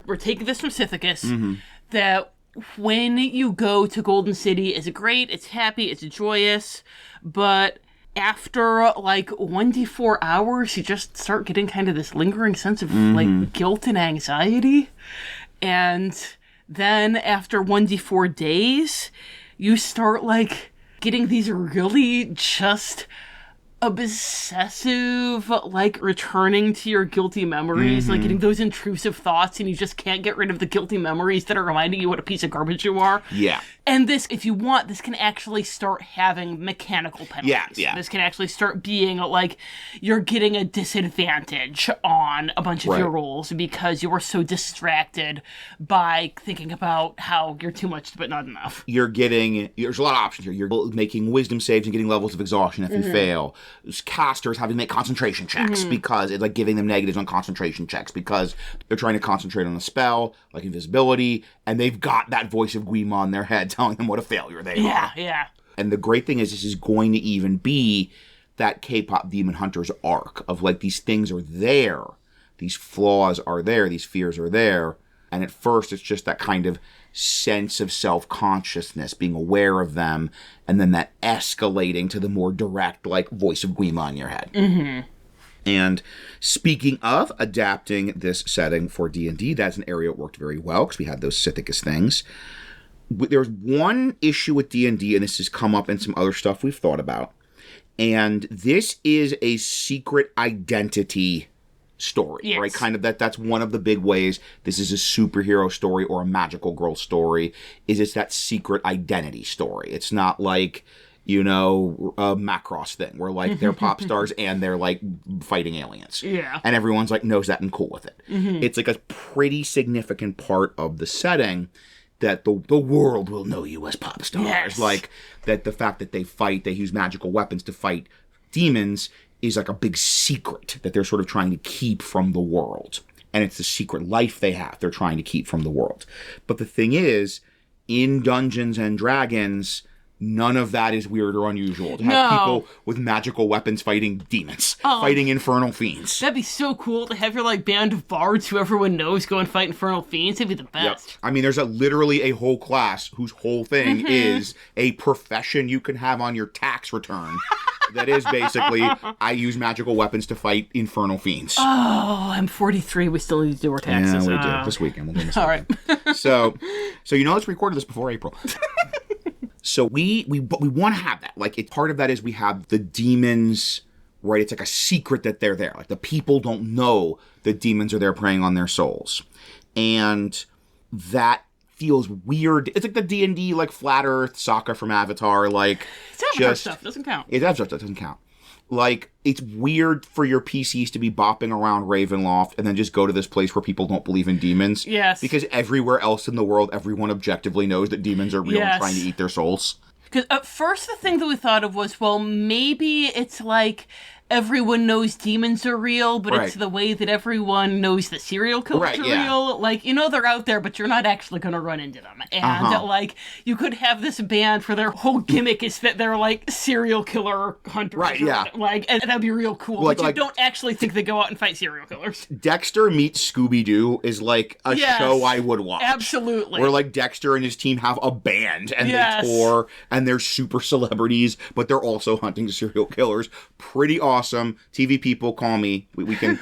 Speaker 1: We're taking this from Sithicus, that when you go to Golden City, it's great, it's happy, it's joyous, but after, like, 1d4 hours, you just start getting kind of this lingering sense of, like, guilt and anxiety. And then after 1d4 days, you start, like, getting these really just obsessive, like, returning to your guilty memories, like, getting those intrusive thoughts, and you just can't get rid of the guilty memories that are reminding you what a piece of garbage you are.
Speaker 2: Yeah.
Speaker 1: And this, if you want, this can actually start having mechanical penalties.
Speaker 2: Yeah.
Speaker 1: This can actually start being, like, you're getting a disadvantage on a bunch of your rolls because you were so distracted by thinking about how you're too much but not enough.
Speaker 2: There's a lot of options here. You're making wisdom saves and getting levels of exhaustion if you fail. Casters having to make concentration checks because it's, like, giving them negatives on concentration checks because they're trying to concentrate on a spell, like invisibility, and they've got that voice of Gwi-Ma in their head telling them what a failure they are.
Speaker 1: Yeah.
Speaker 2: And the great thing is this is going to even be that K-pop demon hunter's arc of, like, these things are there, these flaws are there, these fears are there, and at first it's just that kind of sense of self-consciousness, being aware of them, and then that escalating to the more direct, like, voice of Gwi-Ma in your head. And speaking of adapting this setting for D&D, that's an area that worked very well because we had those Sithicus things. there's one issue with D&D, and this has come up in some other stuff we've thought about, and this is a secret identity story, right? Kind of that's one of the big ways this is a superhero story or a magical girl story, is it's that secret identity story. It's not like, you know, a Macross thing where like they're pop stars and they're like fighting aliens.
Speaker 1: Yeah.
Speaker 2: And everyone's like knows that and cool with it. It's like a pretty significant part of the setting that the world will know you as pop stars.
Speaker 1: Yes.
Speaker 2: Like that the fact that they use magical weapons to fight demons is like a big secret that they're sort of trying to keep from the world. And it's the secret life they have they're trying to keep from the world. But the thing is, in Dungeons and Dragons, none of that is weird or unusual. To have people with magical weapons fighting demons, fighting infernal fiends.
Speaker 1: That'd be so cool to have your like band of bards who everyone knows go and fight infernal fiends. That'd be the best.
Speaker 2: Yep. I mean, there's literally a whole class whose whole thing is a profession you can have on your tax return. That is basically, I use magical weapons to fight infernal fiends.
Speaker 1: Oh, I'm 43. We still need to do our taxes.
Speaker 2: Yeah, we do. This weekend. We'll do this
Speaker 1: all right.
Speaker 2: So you know, let's record this before April. So we want to have that. Like, it's part of that is we have the demons, right? It's like a secret that they're there. Like, the people don't know the demons are there preying on their souls. And that feels weird. It's like the D&D, like, Flat Earth, Sokka from Avatar, like...
Speaker 1: It's Avatar stuff. Doesn't count.
Speaker 2: It's Avatar stuff. Doesn't count. Like, it's weird for your PCs to be bopping around Ravenloft and then just go to this place where people don't believe in demons.
Speaker 1: Yes.
Speaker 2: Because everywhere else in the world, everyone objectively knows that demons are real and trying to eat their souls.
Speaker 1: Because at first the thing that we thought of was, well, maybe it's like everyone knows demons are real, but it's the way that everyone knows that serial killers are real. Like, you know they're out there, but you're not actually going to run into them. And, like, you could have this band for their whole gimmick is that they're, like, serial killer hunters.
Speaker 2: Right, yeah.
Speaker 1: Like, and that'd be real cool.
Speaker 2: Like,
Speaker 1: but you don't actually think they go out and fight serial killers.
Speaker 2: Dexter meets Scooby-Doo is, like, a show I would watch.
Speaker 1: Absolutely.
Speaker 2: Where, like, Dexter and his team have a band, and they tour, and they're super celebrities, but they're also hunting serial killers. Pretty awesome. TV people, call me. We can.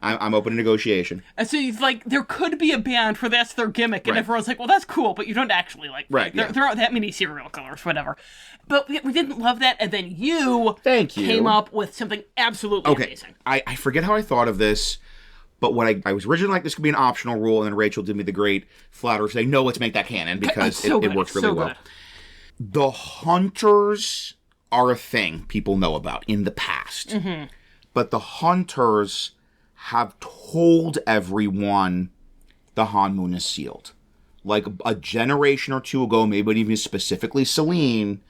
Speaker 2: I'm open to negotiation.
Speaker 1: And so it's like there could be a band where that's their gimmick, and everyone's like, "Well, that's cool," but you don't actually like. There aren't that many serial killers, whatever. But we didn't love that, and then you came up with something absolutely amazing.
Speaker 2: I forget how I thought of this, but what I was originally like, this could be an optional rule, and then Rachel did me the great flatter say, "No, let's make that canon because it works really well." The hunters are a thing people know about in the past. But the hunters have told everyone the Han Moon is sealed. Like a generation or two ago, maybe even specifically Celine,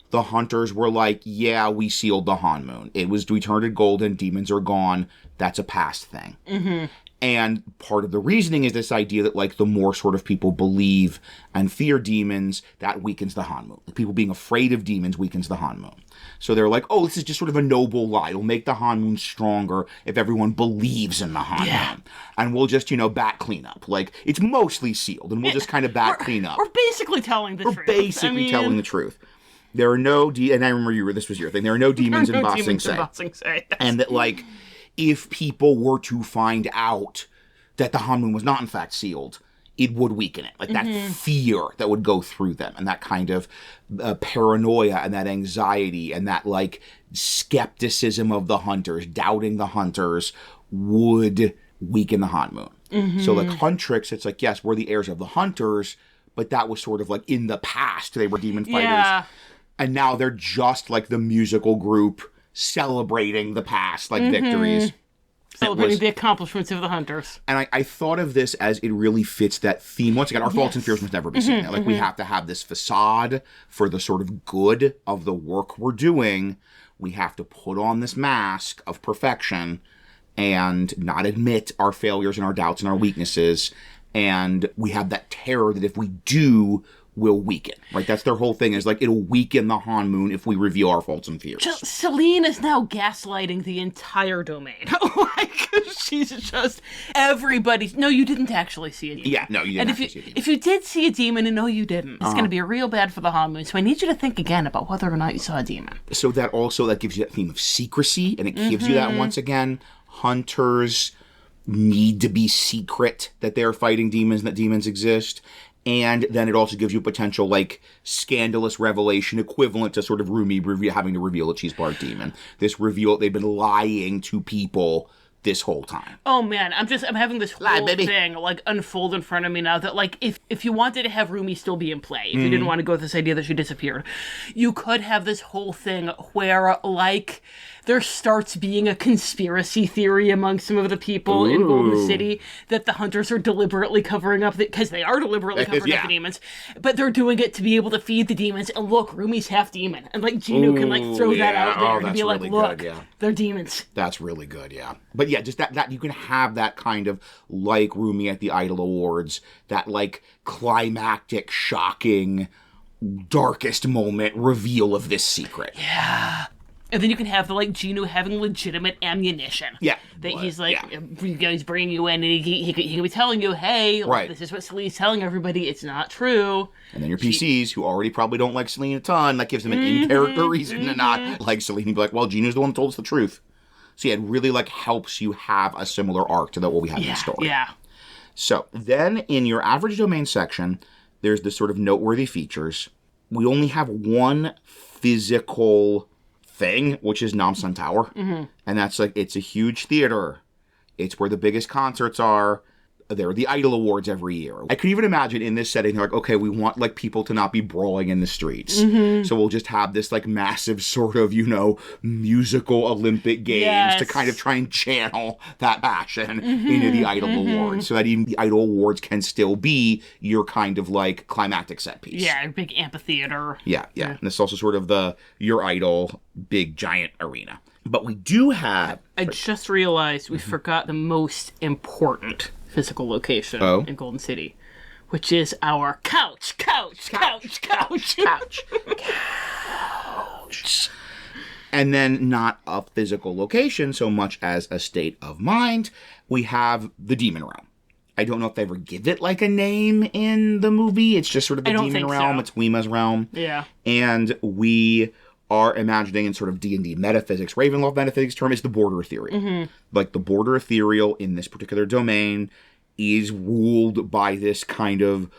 Speaker 2: the hunters were like, yeah, we sealed the Han Moon. It was returned to golden, demons are gone. That's a past thing. And part of the reasoning is this idea that, like, the more sort of people believe and fear demons, that weakens the Han Moon. Like, people being afraid of demons weakens the Han Moon. So they're like, oh, this is just sort of a noble lie. It'll make the Han Moon stronger if everyone believes in the Han Moon. And we'll just, bat clean up. Like, it's mostly sealed, and we'll just kind of clean up.
Speaker 1: We're basically telling the truth.
Speaker 2: We're basically telling the truth. There are no, and I remember this was your thing, there are no demons in Ba Sing Se. And that, like, if people were to find out that the Han Moon was not in fact sealed, it would weaken it. Like that fear that would go through them, and that kind of paranoia and that anxiety and that like skepticism of the hunters, doubting the hunters, would weaken the Han Moon. So like Huntrix, it's like, yes, we're the heirs of the hunters, but that was sort of like in the past, they were demon fighters. And now they're just like the musical group celebrating the past, like victories.
Speaker 1: Celebrating the accomplishments of the hunters.
Speaker 2: And I thought of this as it really fits that theme. Once again, our faults and fears must never be seen. Like, we have to have this facade for the sort of good of the work we're doing. We have to put on this mask of perfection and not admit our failures and our doubts and our weaknesses. And we have that terror that if we do, will weaken, right? That's their whole thing, is like, it'll weaken the Han Moon if we reveal our faults and fears.
Speaker 1: Celine is now gaslighting the entire domain. Like, she's just everybody's, no, you didn't actually see a demon.
Speaker 2: Yeah, no, you didn't actually see a demon.
Speaker 1: If you did see a demon and no, you didn't, it's going to be real bad for the Han Moon, so I need you to think again about whether or not you saw a demon.
Speaker 2: So that gives you that theme of secrecy, and it gives you that, once again, hunters need to be secret that they're fighting demons and that demons exist. And then it also gives you potential, like, scandalous revelation equivalent to sort of Rumi having to reveal that she's part demon. This reveal, they've been lying to people this whole time.
Speaker 1: Oh man, I'm having this whole thing like unfold in front of me now that like if you wanted to have Rumi still be in play, if you didn't want to go with this idea that she disappeared, you could have this whole thing where like there starts being a conspiracy theory among some of the people in Golden City that the Hunters are deliberately covering up, because they are deliberately covering up the demons, but they're doing it to be able to feed the demons. And look, Rumi's half demon, and like Jinu can like throw that out there and be like, look, they're demons.
Speaker 2: That's really good, yeah. But yeah, just that you can have that kind of, like Rumi at the Idol Awards, that like climactic, shocking, darkest moment reveal of this secret.
Speaker 1: Yeah. And then you can have the like Jinu having legitimate ammunition.
Speaker 2: Yeah.
Speaker 1: That he's like, he's bringing you in, and he can be telling you, hey, like, this is what Celine's telling everybody, it's not true.
Speaker 2: And then your PCs, who already probably don't like Celine a ton, that gives them an in-character reason to not like Celine, and be like, well, Jinu's the one that told us the truth. So yeah, it really like helps you have a similar arc to what we have in the story.
Speaker 1: Yeah.
Speaker 2: So then in your average domain section, there's this sort of noteworthy features. We only have one physical thing, which is Namsan Tower. And that's like, it's a huge theater. It's where the biggest concerts are. There are the Idol Awards every year. I could even imagine in this setting, they're like, okay, we want like people to not be brawling in the streets. So we'll just have this like massive sort of, you know, musical Olympic Games to kind of try and channel that passion into the Idol Awards. So that even the Idol Awards can still be your kind of like climactic set piece.
Speaker 1: Yeah, big amphitheater.
Speaker 2: Yeah. And this is also sort of your Idol big giant arena. But we do have...
Speaker 1: I just realized we forgot the most important physical location in Golden City, which is our couch.
Speaker 2: And then not a physical location so much as a state of mind. We have the demon realm. I don't know if they ever give it like a name in the movie. It's just sort of the demon realm. So. It's Gwi-Ma's realm.
Speaker 1: Yeah.
Speaker 2: And we are imagining in sort of D&D metaphysics, Ravenloft metaphysics term, is the border ethereal. Like the border ethereal in this particular domain is ruled by this kind of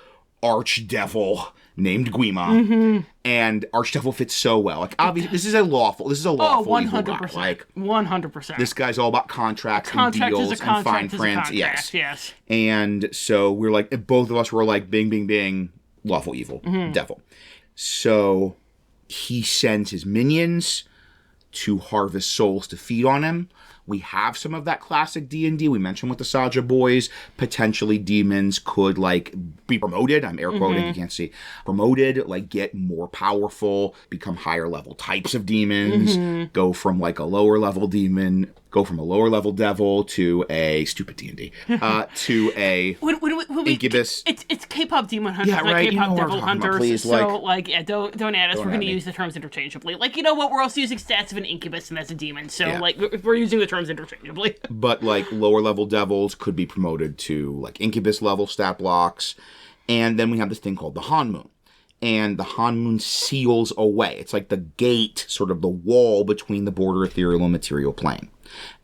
Speaker 2: archdevil named Gwi-Ma. And archdevil fits so well. Like obviously this is a lawful
Speaker 1: 100%.
Speaker 2: evil guy. Like
Speaker 1: 100%.
Speaker 2: This guy's all about contracts and deals and fine print.
Speaker 1: Yes.
Speaker 2: And so we're like, both of us were like, bing, bing, bing, lawful evil, devil. So he sends his minions to harvest souls to feed on him. We have some of that classic D&D. We mentioned with the Saja boys, potentially demons could, like, be promoted. I'm air quoting, you can't see. Promoted, like, get more powerful, become higher level types of demons, go from, like, a lower level demon, go from a lower level devil to a stupid D&D, to a incubus.
Speaker 1: It's K-pop demon hunter,
Speaker 2: right.
Speaker 1: K-pop devil hunters.
Speaker 2: Please,
Speaker 1: don't add us. We're going to use the terms interchangeably. Like, you know what? We're also using stats of an incubus, and that's a demon. So, like, we're using the terms interchangeably.
Speaker 2: But, like, lower level devils could be promoted to, like, incubus level stat blocks. And then we have this thing called the Han Moon. And the Han Moon seals away. It's like the gate, sort of the wall between the border ethereal and material plane.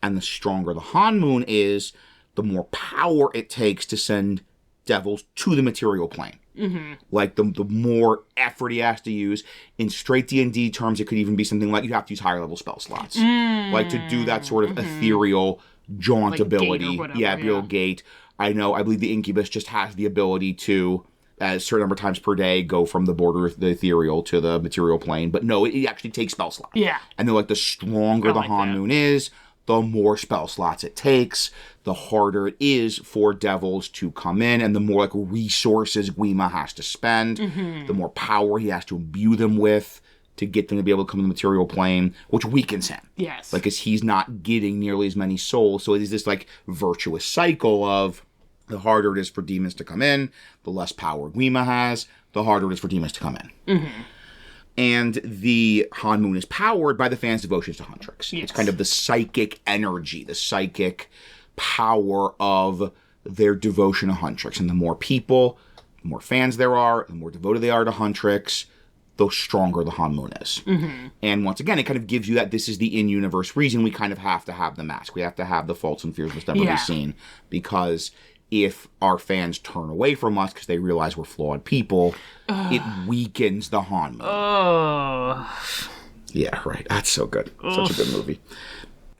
Speaker 2: And the stronger the Han Moon is, the more power it takes to send devils to the material plane. Like, the more effort he has to use. In straight D&D terms, it could even be something like you have to use higher level spell slots. Like, to do that sort of ethereal jaunt like ability. Gate. I believe the incubus just has the ability to, a certain number of times per day, go from the border of the ethereal to the material plane. But no, it actually takes spell slots.
Speaker 1: Yeah.
Speaker 2: And they're like, the stronger the Han Moon is, the more spell slots it takes, the harder it is for devils to come in, and the more like resources Gwi-Ma has to spend, the more power he has to imbue them with to get them to be able to come to the material plane, which weakens him.
Speaker 1: Yes.
Speaker 2: Like, 'cause he's not getting nearly as many souls. So it is this like virtuous cycle of the harder it is for demons to come in, the less power Gwi-Ma has, the harder it is for demons to come in. And the Han Moon is powered by the fans' devotions to Huntrix. Yes. It's kind of the psychic energy, the psychic power of their devotion to Huntrix. And the more people, the more fans there are, the more devoted they are to Huntrix, the stronger the Han Moon is. And once again, it kind of gives you that this is the in-universe reason we kind of have to have the mask. We have to have the faults and fears must never be seen. Because if our fans turn away from us because they realize we're flawed people, it weakens the Han moon.
Speaker 1: Oh.
Speaker 2: Yeah, right. That's so good. Such a good movie.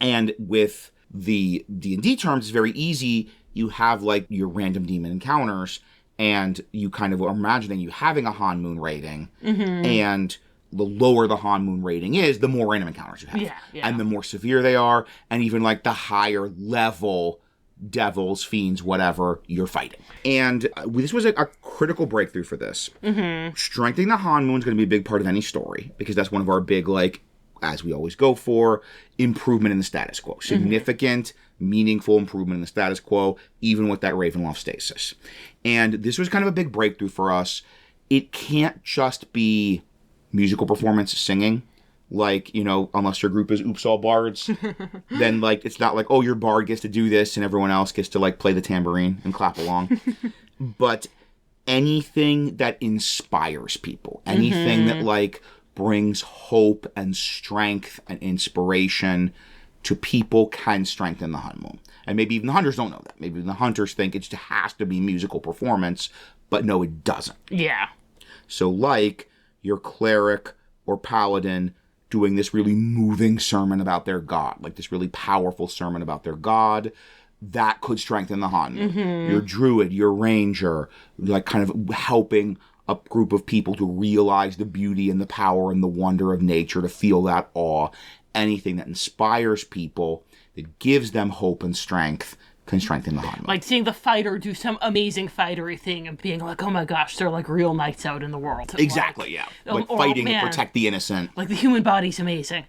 Speaker 2: And with the D&D terms, it's very easy. You have, like, your random demon encounters, and you kind of are imagining you having a Han moon rating, and the lower the Han moon rating is, the more random encounters you have.
Speaker 1: Yeah.
Speaker 2: And the more severe they are, and even, like, the higher level devils, fiends, whatever, you're fighting. And this was a critical breakthrough for this. Strengthening the Han moon is going to be a big part of any story, because that's one of our big, like, as we always go for, improvement in the status quo. Significant, meaningful improvement in the status quo, even with that Ravenloft stasis. And this was kind of a big breakthrough for us. It can't just be musical performance, singing. Like, you know, unless your group is Oops All Bards, then, like, it's not like, oh, your bard gets to do this and everyone else gets to, like, play the tambourine and clap along. But anything that inspires people, anything that, like, brings hope and strength and inspiration to people can strengthen the Han moon. And maybe even the hunters don't know that. Maybe the hunters think it just has to be musical performance, but no, it doesn't.
Speaker 1: Yeah.
Speaker 2: So, like, your cleric or paladin doing this really moving sermon about their god, like this really powerful sermon about their god, that could strengthen the Han moon. Your druid, your ranger, like, kind of helping a group of people to realize the beauty and the power and the wonder of nature, to feel that awe. Anything that inspires people, that gives them hope and strength, can strengthen the Han moon.
Speaker 1: Like seeing the fighter do some amazing fightery thing and being like, oh my gosh, they're like real knights out in the world.
Speaker 2: Exactly,
Speaker 1: like,
Speaker 2: yeah. Like fighting to protect the innocent.
Speaker 1: Like the human body's amazing.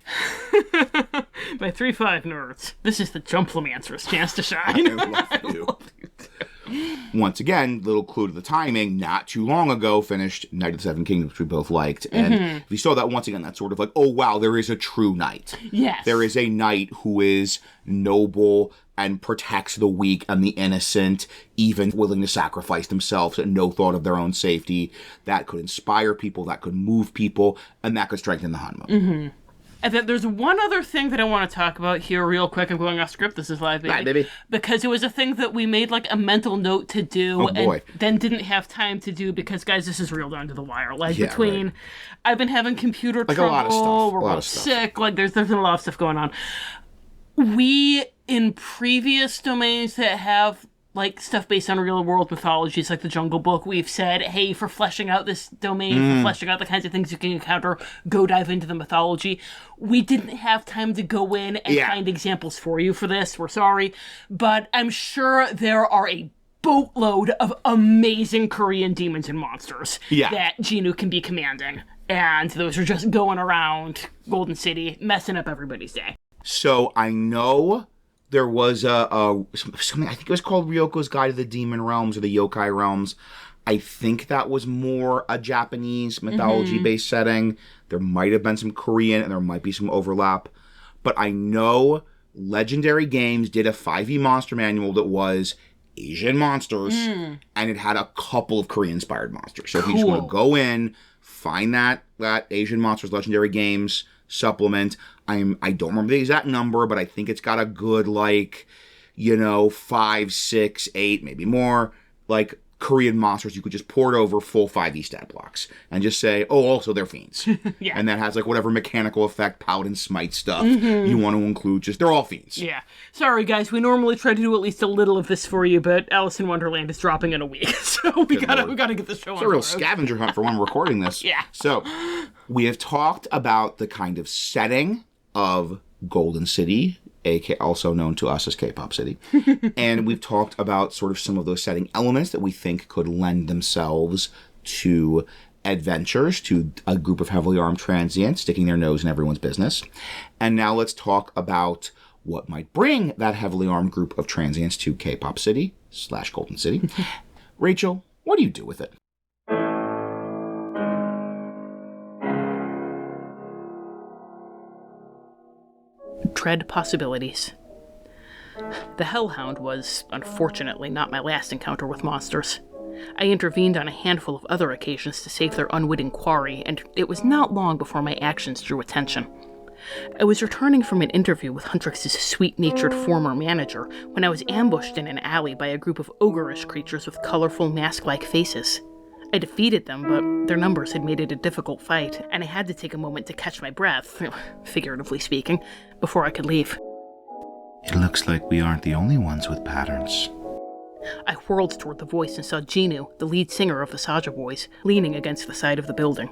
Speaker 1: By 3-5 nerds. This is the Jumplamancer's chance to shine.
Speaker 2: I love you. Once again, little clue to the timing, not too long ago finished Knight of the Seven Kingdoms, which we both liked. And if you saw that, once again, that's sort of like, oh wow, there is a true knight.
Speaker 1: Yes.
Speaker 2: There is a knight who is noble and protects the weak and the innocent, even willing to sacrifice themselves at no thought of their own safety. That could inspire people, that could move people, and that could strengthen the Han moon.
Speaker 1: And then there's one other thing that I want to talk about here real quick. I'm going off script. This is live, baby.
Speaker 2: Right, baby.
Speaker 1: Because it was a thing that we made like a mental note to do and then didn't have time to do because, guys, this is real down to the wire. Like, between I've been having computer trouble,
Speaker 2: a lot of stuff.
Speaker 1: we're both sick, like there's been a lot of stuff going on. We, in previous domains that have like stuff based on real world mythologies like the Jungle Book, we've said, hey, for fleshing out this domain, for fleshing out the kinds of things you can encounter, go dive into the mythology. We didn't have time to go in and find examples for you for this. We're sorry. But I'm sure there are a boatload of amazing Korean demons and monsters that Jinu can be commanding. And those are just going around Golden City, messing up everybody's day.
Speaker 2: So I know there was something, I think it was called Ryoko's Guide to the Demon Realms or the Yokai Realms. I think that was more a Japanese mythology-based setting. There might have been some Korean, and there might be some overlap. But I know Legendary Games did a 5e monster manual that was Asian monsters, and it had a couple of Korean-inspired monsters. So if you just want to go in, find that Asian Monsters Legendary Games supplement. I don't remember the exact number, but I think it's got a good, 5, 6, 8, maybe more, Korean monsters you could just port over full 5e stat blocks and just say, oh, also they're fiends. And that has whatever mechanical effect, Paladin Smite stuff you want to include. Just, they're all fiends.
Speaker 1: Yeah. Sorry, guys. We normally try to do at least a little of this for you, but Alice in Wonderland is dropping in a week. So we gotta get the show on.
Speaker 2: It's a real scavenger hunt for when we're recording this.
Speaker 1: Yeah.
Speaker 2: So we have talked about the kind of setting of Golden City, also known to us as K-Pop City. And we've talked about sort of some of those setting elements that we think could lend themselves to adventures, to a group of heavily armed transients sticking their nose in everyone's business. And now let's talk about what might bring that heavily armed group of transients to K-Pop City / Golden City. Rachel, what do you do with it?
Speaker 1: Tread possibilities. The Hellhound was, unfortunately, not my last encounter with monsters. I intervened on a handful of other occasions to save their unwitting quarry, and it was not long before my actions drew attention. I was returning from an interview with Huntrix's sweet-natured former manager when I was ambushed in an alley by a group of ogreish creatures with colorful mask-like faces. I defeated them, but their numbers had made it a difficult fight, and I had to take a moment to catch my breath, figuratively speaking, before I could leave.
Speaker 2: It looks like we aren't the only ones with patterns.
Speaker 1: I whirled toward the voice and saw Jinu, the lead singer of the Saja Boys, leaning against the side of the building.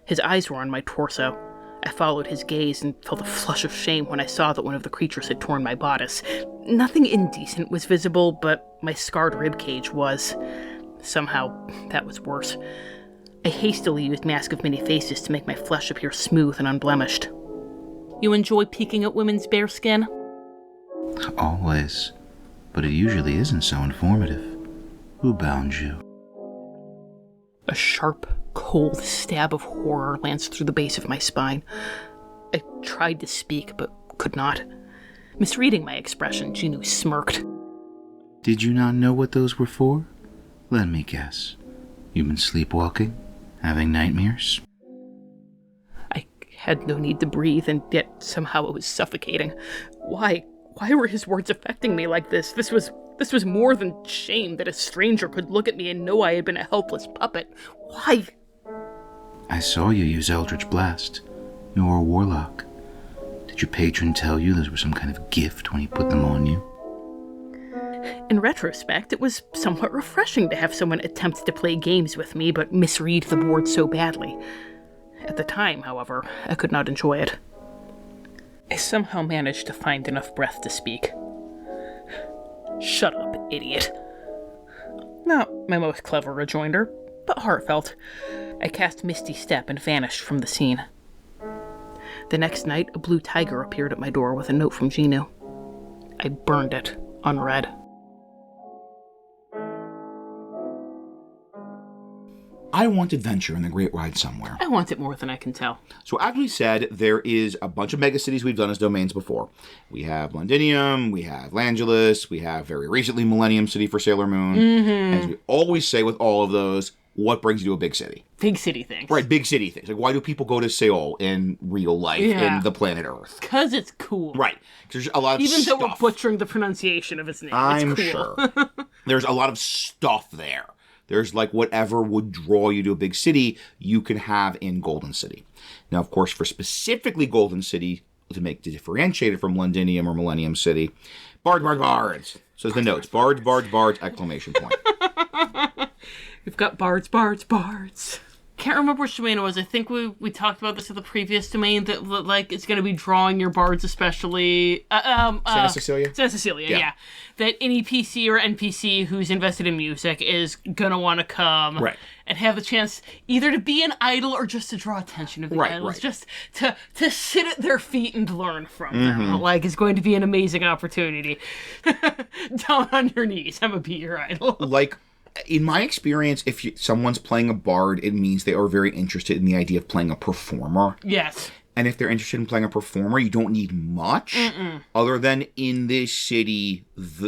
Speaker 1: His eyes were on my torso. I followed his gaze and felt a flush of shame when I saw that one of the creatures had torn my bodice. Nothing indecent was visible, but my scarred ribcage was. Somehow, that was worse. I hastily used Mask of Many Faces to make my flesh appear smooth and unblemished. You enjoy peeking at women's bare skin?
Speaker 2: Always. But it usually isn't so informative. Who bound you?
Speaker 1: A sharp, cold stab of horror lanced through the base of my spine. I tried to speak, but could not. Misreading my expression, Jinu smirked.
Speaker 2: Did you not know what those were for? Let me guess. You've been sleepwalking? Having nightmares?
Speaker 1: I had no need to breathe, and yet somehow it was suffocating. Why were his words affecting me like this? This was more than shame that a stranger could look at me and know I had been a helpless puppet. Why?
Speaker 2: I saw you use Eldritch Blast. You're a warlock. Did your patron tell you those were some kind of gift when he put them on you?
Speaker 1: In retrospect, it was somewhat refreshing to have someone attempt to play games with me but misread the board so badly. At the time, however, I could not enjoy it. I somehow managed to find enough breath to speak. Shut up, idiot. Not my most clever rejoinder, but heartfelt. I cast Misty Step and vanished from the scene. The next night, a blue tiger appeared at my door with a note from Jinu. I burned it, unread. I want adventure in the Great Ride somewhere. I want it more than I can tell.
Speaker 2: So as we said, there is a bunch of megacities we've done as domains before. We have Londinium, we have Langelis, we have very recently Millennium City for Sailor Moon. Mm-hmm. And as we always say with all of those, what brings you to a big city?
Speaker 1: Big city things.
Speaker 2: Right, big city things. Like, why do people go to Seoul in real life, in the planet Earth?
Speaker 1: Because it's cool.
Speaker 2: Right. There's a lot of
Speaker 1: Even
Speaker 2: stuff.
Speaker 1: though we're butchering the pronunciation of its name,
Speaker 2: I'm
Speaker 1: it's cool.
Speaker 2: sure. There's a lot of stuff there. There's like whatever would draw you to a big city, you can have in Golden City. Now, of course, for specifically Golden City, to differentiate it from Londinium or Millennium City, bards. So the notes, bards, exclamation point.
Speaker 1: We've got bards. Can't remember which domain it was. I think we talked about this at the previous domain that like it's going to be drawing your bards, especially
Speaker 2: Santa Cecilia.
Speaker 1: Santa Cecilia, yeah. That any PC or NPC who's invested in music is gonna want to come and have a chance either to be an idol or just to draw attention of the idols, just to sit at their feet and learn from them. Like, it's going to be an amazing opportunity. Down on your knees, I'm gonna be your idol.
Speaker 2: Like, in my experience, if someone's playing a bard, it means they are very interested in the idea of playing a performer.
Speaker 1: Yes.
Speaker 2: And if they're interested in playing a performer, you don't need much other than in this city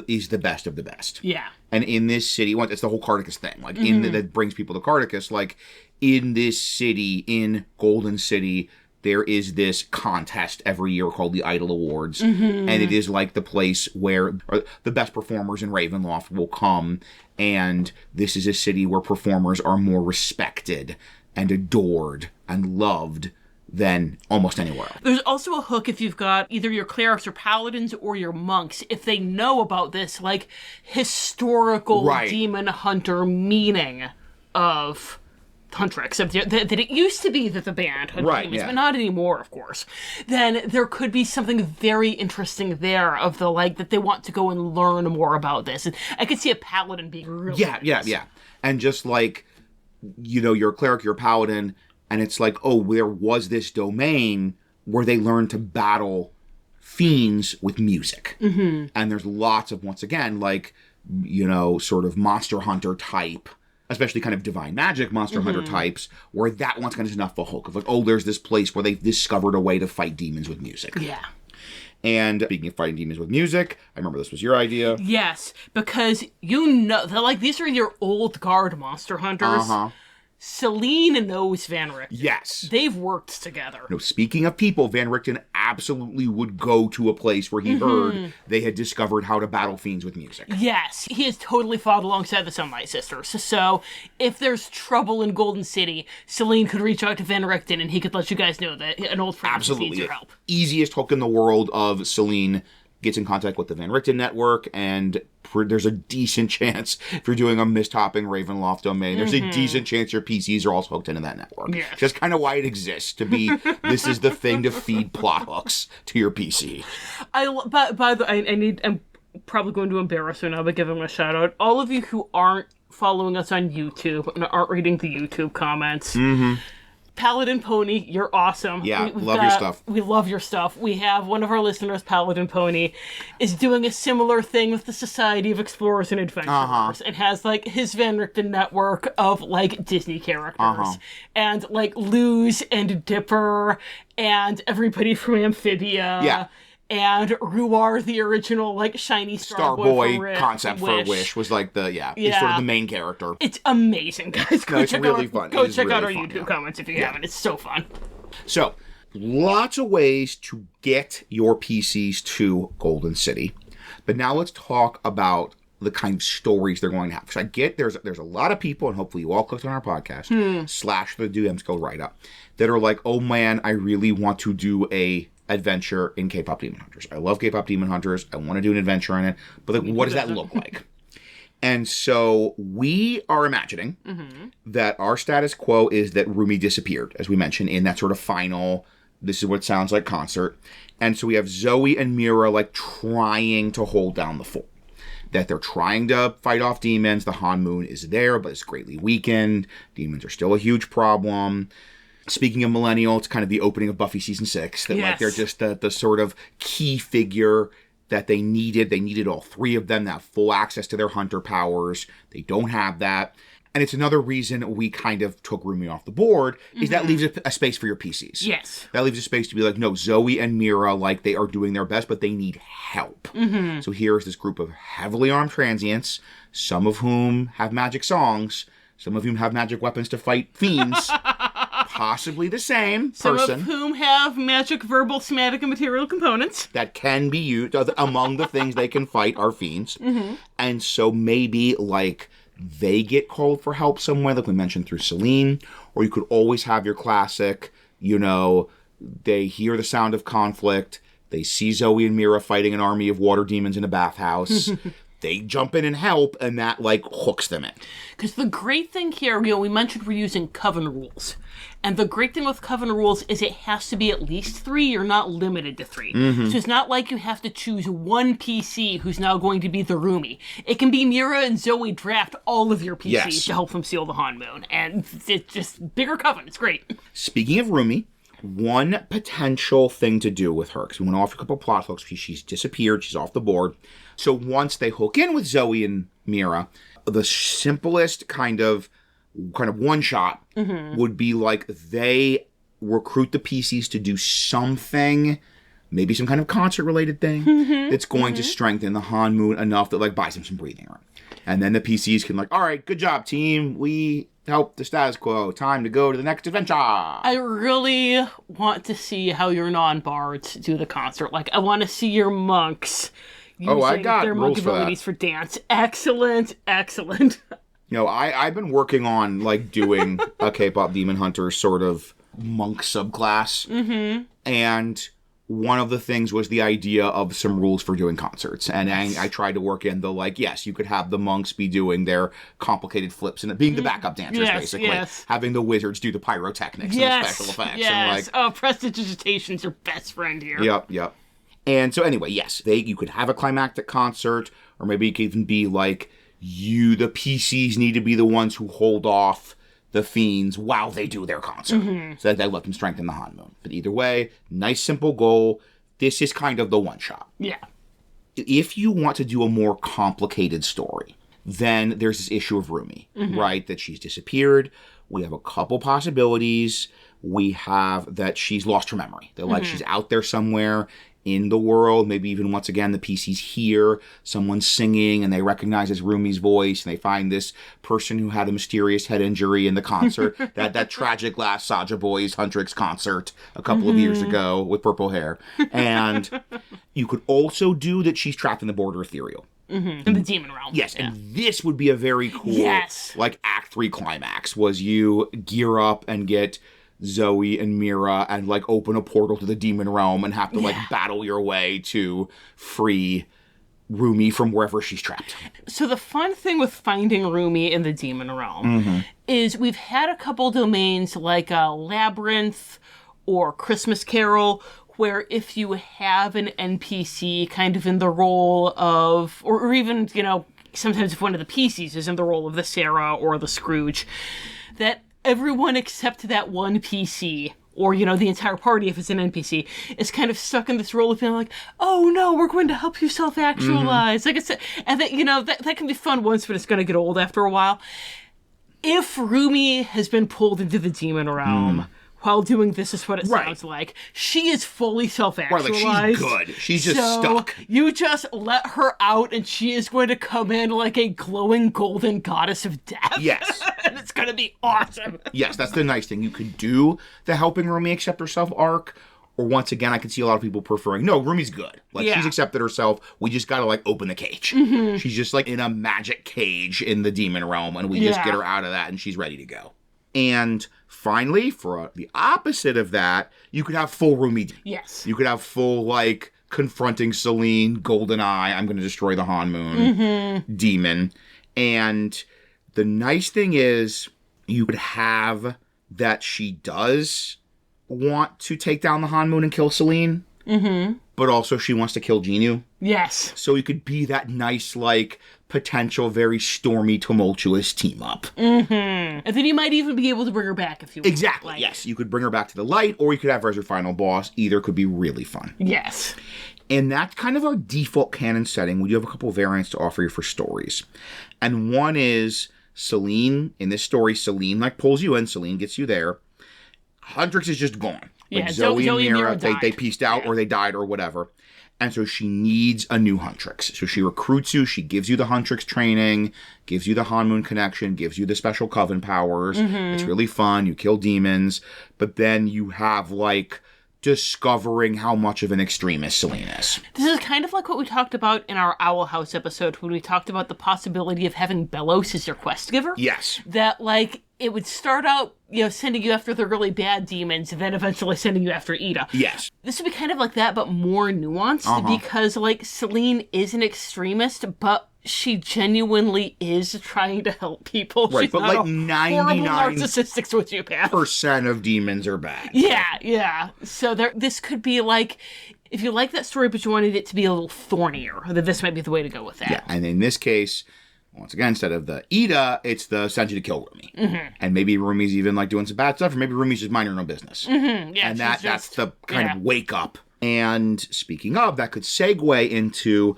Speaker 2: is the best of the best.
Speaker 1: Yeah.
Speaker 2: And in this city, it's the whole Cardicus thing. Like, that brings people to Cardicus. Like, in this city, in Golden City, there is this contest every year called the Idol Awards. And it is like the place where the best performers in Ravenloft will come. And this is a city where performers are more respected and adored and loved than almost anywhere else.
Speaker 1: There's also a hook if you've got either your clerics or paladins or your monks, if they know about this, like, historical demon hunter meaning of Huntr, except that it used to be that the band had demons, but not anymore, of course. Then there could be something very interesting there of the, like, that they want to go and learn more about this. And I could see a paladin being really nice.
Speaker 2: And just like, you're a cleric, you're a paladin, and it's like, oh, there was this domain where they learned to battle fiends with music. And there's lots of, once again, like, sort of Monster Hunter type, especially kind of divine magic Monster Hunter types, where that one's kind of enough of a hook of like, oh, there's this place where they've discovered a way to fight demons with music. Yeah. And speaking of fighting demons with music, I remember this was your idea.
Speaker 1: Yes, because they're like, these are your old guard Monster Hunters. Celine knows Van Richten.
Speaker 2: Yes.
Speaker 1: They've worked together.
Speaker 2: No, speaking of people, Van Richten absolutely would go to a place where he heard they had discovered how to battle fiends with music.
Speaker 1: Yes, he has totally fought alongside the Sunlight Sisters. So if there's trouble in Golden City, Celine could reach out to Van Richten and he could let you guys know that an old friend needs your help.
Speaker 2: Easiest hook in the world of Celine gets in contact with the Van Richten network, and there's a decent chance if you're doing a mist-hopping Ravenloft domain, there's a decent chance your PCs are also hooked into that network.
Speaker 1: Yes.
Speaker 2: Just kind of why it exists, to be, this is the thing to feed plot hooks to your PC.
Speaker 1: I'm probably going to embarrass her now by giving a shout out. All of you who aren't following us on YouTube and aren't reading the YouTube comments, Paladin Pony, you're awesome.
Speaker 2: Yeah, love your stuff.
Speaker 1: We love your stuff. We have one of our listeners, Paladin Pony, is doing a similar thing with the Society of Explorers and Adventurers and has, like, his Van Richten network of, like, Disney characters. And, like, Luz and Dipper and everybody from Amphibia.
Speaker 2: Yeah.
Speaker 1: And Ruar, the original, like, shiny
Speaker 2: Starboy concept for Wish was like he's sort of the main character.
Speaker 1: It's amazing, guys.
Speaker 2: It's really fun.
Speaker 1: Go check out our YouTube comments if you haven't. It's so fun.
Speaker 2: So, lots of ways to get your PCs to Golden City. But now let's talk about the kind of stories they're going to have. So I get there's a lot of people, and hopefully you all clicked on our podcast, / the DMs go right up, that are like, oh man, I really want to do a adventure in K-Pop Demon Hunters. I love K-Pop Demon Hunters. I want to do an adventure in it. But like, what does that look like? And so we are imagining that our status quo is that Rumi disappeared, as we mentioned, in that sort of final, this is what it sounds like concert. And so we have Zoe and Mira like trying to hold down the fort. That they're trying to fight off demons. The Han Moon is there, but it's greatly weakened. Demons are still a huge problem. Speaking of Millennial, it's kind of the opening of Buffy Season 6. That like they're just the sort of key figure that they needed. They needed all three of them to have full access to their Huntr powers. They don't have that. And it's another reason we kind of took Rumi off the board, is that leaves a space for your PCs.
Speaker 1: Yes.
Speaker 2: That leaves a space to be like, no, Zoe and Mira, like, they are doing their best, but they need help. So here's this group of heavily armed transients, some of whom have magic songs, some of whom have magic weapons to fight fiends. Possibly the same person.
Speaker 1: Some of whom have magic, verbal, somatic, and material components.
Speaker 2: That can be used. Among the things they can fight are fiends. And so maybe, like, they get called for help somewhere, like we mentioned through Celine. Or you could always have your classic, you know, they hear the sound of conflict. They see Zoe and Mira fighting an army of water demons in a bathhouse. They jump in and help, and that, like, hooks them in.
Speaker 1: Because the great thing here, you know, we mentioned we're using Coven rules. And the great thing with Coven rules is it has to be at least 3. You're not limited to 3. So it's not like you have to choose one PC who's now going to be the Rumi. It can be Mira and Zoe draft all of your PCs to help them seal the Han Moon. And it's just bigger Coven. It's great.
Speaker 2: Speaking of Rumi, one potential thing to do with her, because we went off a couple plot hooks, she's disappeared, she's off the board. So once they hook in with Zoe and Mira, the simplest kind of one shot would be like they recruit the PCs to do something, maybe some kind of concert related thing that's going to strengthen the Han Moon enough that like buys them some breathing room. And then the PCs can like, all right, good job team. We helped the status quo. Time to go to the next adventure.
Speaker 1: I really want to see how your non-bards do the concert. Like, I want to see your monks using their monk abilities for dance. Excellent.
Speaker 2: You know, I've been working on, like, doing a K-Pop Demon Hunter sort of monk subclass. And one of the things was the idea of some rules for doing concerts. And I tried to work in the, like, yes, you could have the monks be doing their complicated flips and being the backup dancers, basically. Having the wizards do the pyrotechnics and the special effects. And, like,
Speaker 1: prestidigitation's your best friend here.
Speaker 2: Yep. And so anyway, yes, you could have a climactic concert, or maybe it could even be like, the PCs need to be the ones who hold off the fiends while they do their concert. So that they let them strengthen the Han Moon. But either way, nice simple goal. This is kind of the one shot.
Speaker 1: Yeah.
Speaker 2: If you want to do a more complicated story, then there's this issue of Rumi, right? That she's disappeared. We have a couple possibilities. We have that she's lost her memory. That like she's out there somewhere in the world. Maybe even once again, the PCs hear someone singing and they recognize it's Rumi's voice, and they find this person who had a mysterious head injury in the concert, that tragic last Saja Boys Huntrix concert a couple of years ago with purple hair. And you could also do that she's trapped in the border ethereal.
Speaker 1: In the demon realm.
Speaker 2: Yes, and this would be a very cool, like, Act 3 climax, was you gear up and get Zoe and Mira and, like, open a portal to the demon realm and have to, like, battle your way to free Rumi from wherever she's trapped.
Speaker 1: So the fun thing with finding Rumi in the demon realm is we've had a couple domains like Labyrinth or Christmas Carol, where if you have an NPC kind of in the role of, or even, you know, sometimes if one of the PCs is in the role of the Sarah or the Scrooge, that everyone except that one PC, or, you know, the entire party if it's an NPC, is kind of stuck in this role of being like, oh no, we're going to help you self-actualize. Like I said, and that, you know, that can be fun once, but it's going to get old after a while. If Rumi has been pulled into the demon realm, while doing this is what it sounds like, she is fully self-actualized.
Speaker 2: Right, like, she's good. She's just stuck.
Speaker 1: You just let her out, and she is going to come in like a glowing golden goddess of death.
Speaker 2: Yes.
Speaker 1: And it's going to be awesome.
Speaker 2: Yes, that's the nice thing. You could do the helping Rumi accept herself arc, or once again, I could see a lot of people preferring, no, Rumi's good. Like, she's accepted herself. We just got to, like, open the cage. She's just, like, in a magic cage in the demon realm, and we just get her out of that, and she's ready to go. And finally, for the opposite of that, you could have full Rumi.
Speaker 1: Yes.
Speaker 2: You could have full, like, confronting Celine, golden eye, I'm going to destroy the Han Moon demon. And the nice thing is, you could have that she does want to take down the Han Moon and kill Celine, but also she wants to kill Jinu.
Speaker 1: Yes.
Speaker 2: So you could be that nice, like, potential, very stormy, tumultuous team up.
Speaker 1: And then you might even be able to bring her back if you want.
Speaker 2: Exactly, like, yes. You could bring her back to the light, or you could have her as your final boss. Either could be really fun.
Speaker 1: Yes.
Speaker 2: And that's kind of our default canon setting. We do have a couple of variants to offer you for stories. And one is Celine. In this story, Celine, like, pulls you in. Celine gets you there. Huntrix is just gone. Like, Zoe and Mira, they pieced out or they died or whatever. And so she needs a new Huntrix. So she recruits you, she gives you the Huntrix training, gives you the Han Moon connection, gives you the special coven powers. It's really fun, you kill demons, but then you have, like, discovering how much of an extremist Celine is.
Speaker 1: This is kind of like what we talked about in our Owl House episode when we talked about the possibility of having Belos as your quest giver.
Speaker 2: Yes.
Speaker 1: That, like, it would start out, you know, sending you after the really bad demons and then eventually sending you after Ida.
Speaker 2: Yes.
Speaker 1: This would be kind of like that, but more nuanced because, like, Celine is an extremist, but she genuinely is trying to help people.
Speaker 2: Right,
Speaker 1: She's
Speaker 2: but
Speaker 1: not
Speaker 2: like
Speaker 1: 99% narcissistic sociopath.
Speaker 2: of demons are bad.
Speaker 1: Yeah. So this could be like, if you like that story but you wanted it to be a little thornier, then this might be the way to go with that.
Speaker 2: Yeah, and in this case, once again, instead of the Ida, it's the send you to kill Rumi. And maybe Rumi's even, like, doing some bad stuff, or maybe Rumi's just minding her own business.
Speaker 1: Yeah,
Speaker 2: and that's the kind of wake up. And speaking of, that could segue into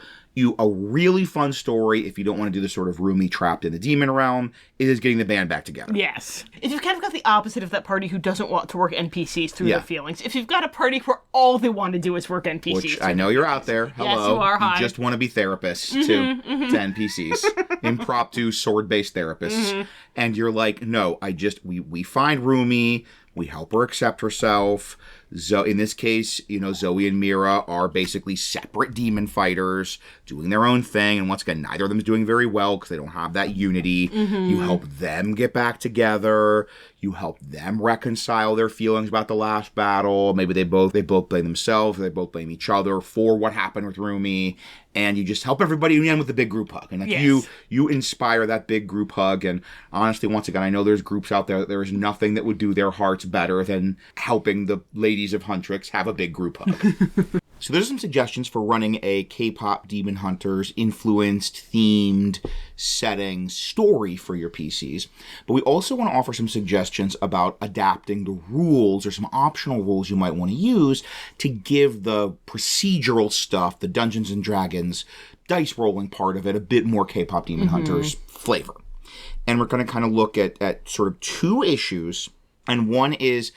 Speaker 2: a really fun story, if you don't want to do the sort of Rumi trapped in the demon realm, is getting the band back together.
Speaker 1: Yes. If you've kind of got the opposite of that party who doesn't want to work NPCs through their feelings, if you've got a party where all they want to do is work NPCs.
Speaker 2: Which I know you're out there. Hello.
Speaker 1: Yes, you are. Hi.
Speaker 2: You just want to be therapists, too, to NPCs. Impromptu, sword-based therapists. And you're like, no, we find Rumi, we help her accept herself. In this case, you know, Zoe and Mira are basically separate demon fighters doing their own thing. And once again, neither of them is doing very well because they don't have that unity. You help them get back together. You help them reconcile their feelings about the last battle. Maybe they both blame themselves. They both blame each other for what happened with Rumi. And you just help everybody in the end with a big group hug. And like you inspire that big group hug. And honestly, once again, I know there's groups out there. There is nothing that would do their hearts better than helping the ladies of Huntrix have a big group hug. So there's some suggestions for running a K-pop Demon Hunters influenced, themed setting story for your PCs. But we also want to offer some suggestions about adapting the rules or some optional rules you might want to use to give the procedural stuff, the Dungeons and Dragons dice rolling part of it, a bit more K-pop Demon Hunters flavor. And we're going to kind of look at sort of two issues. And one is,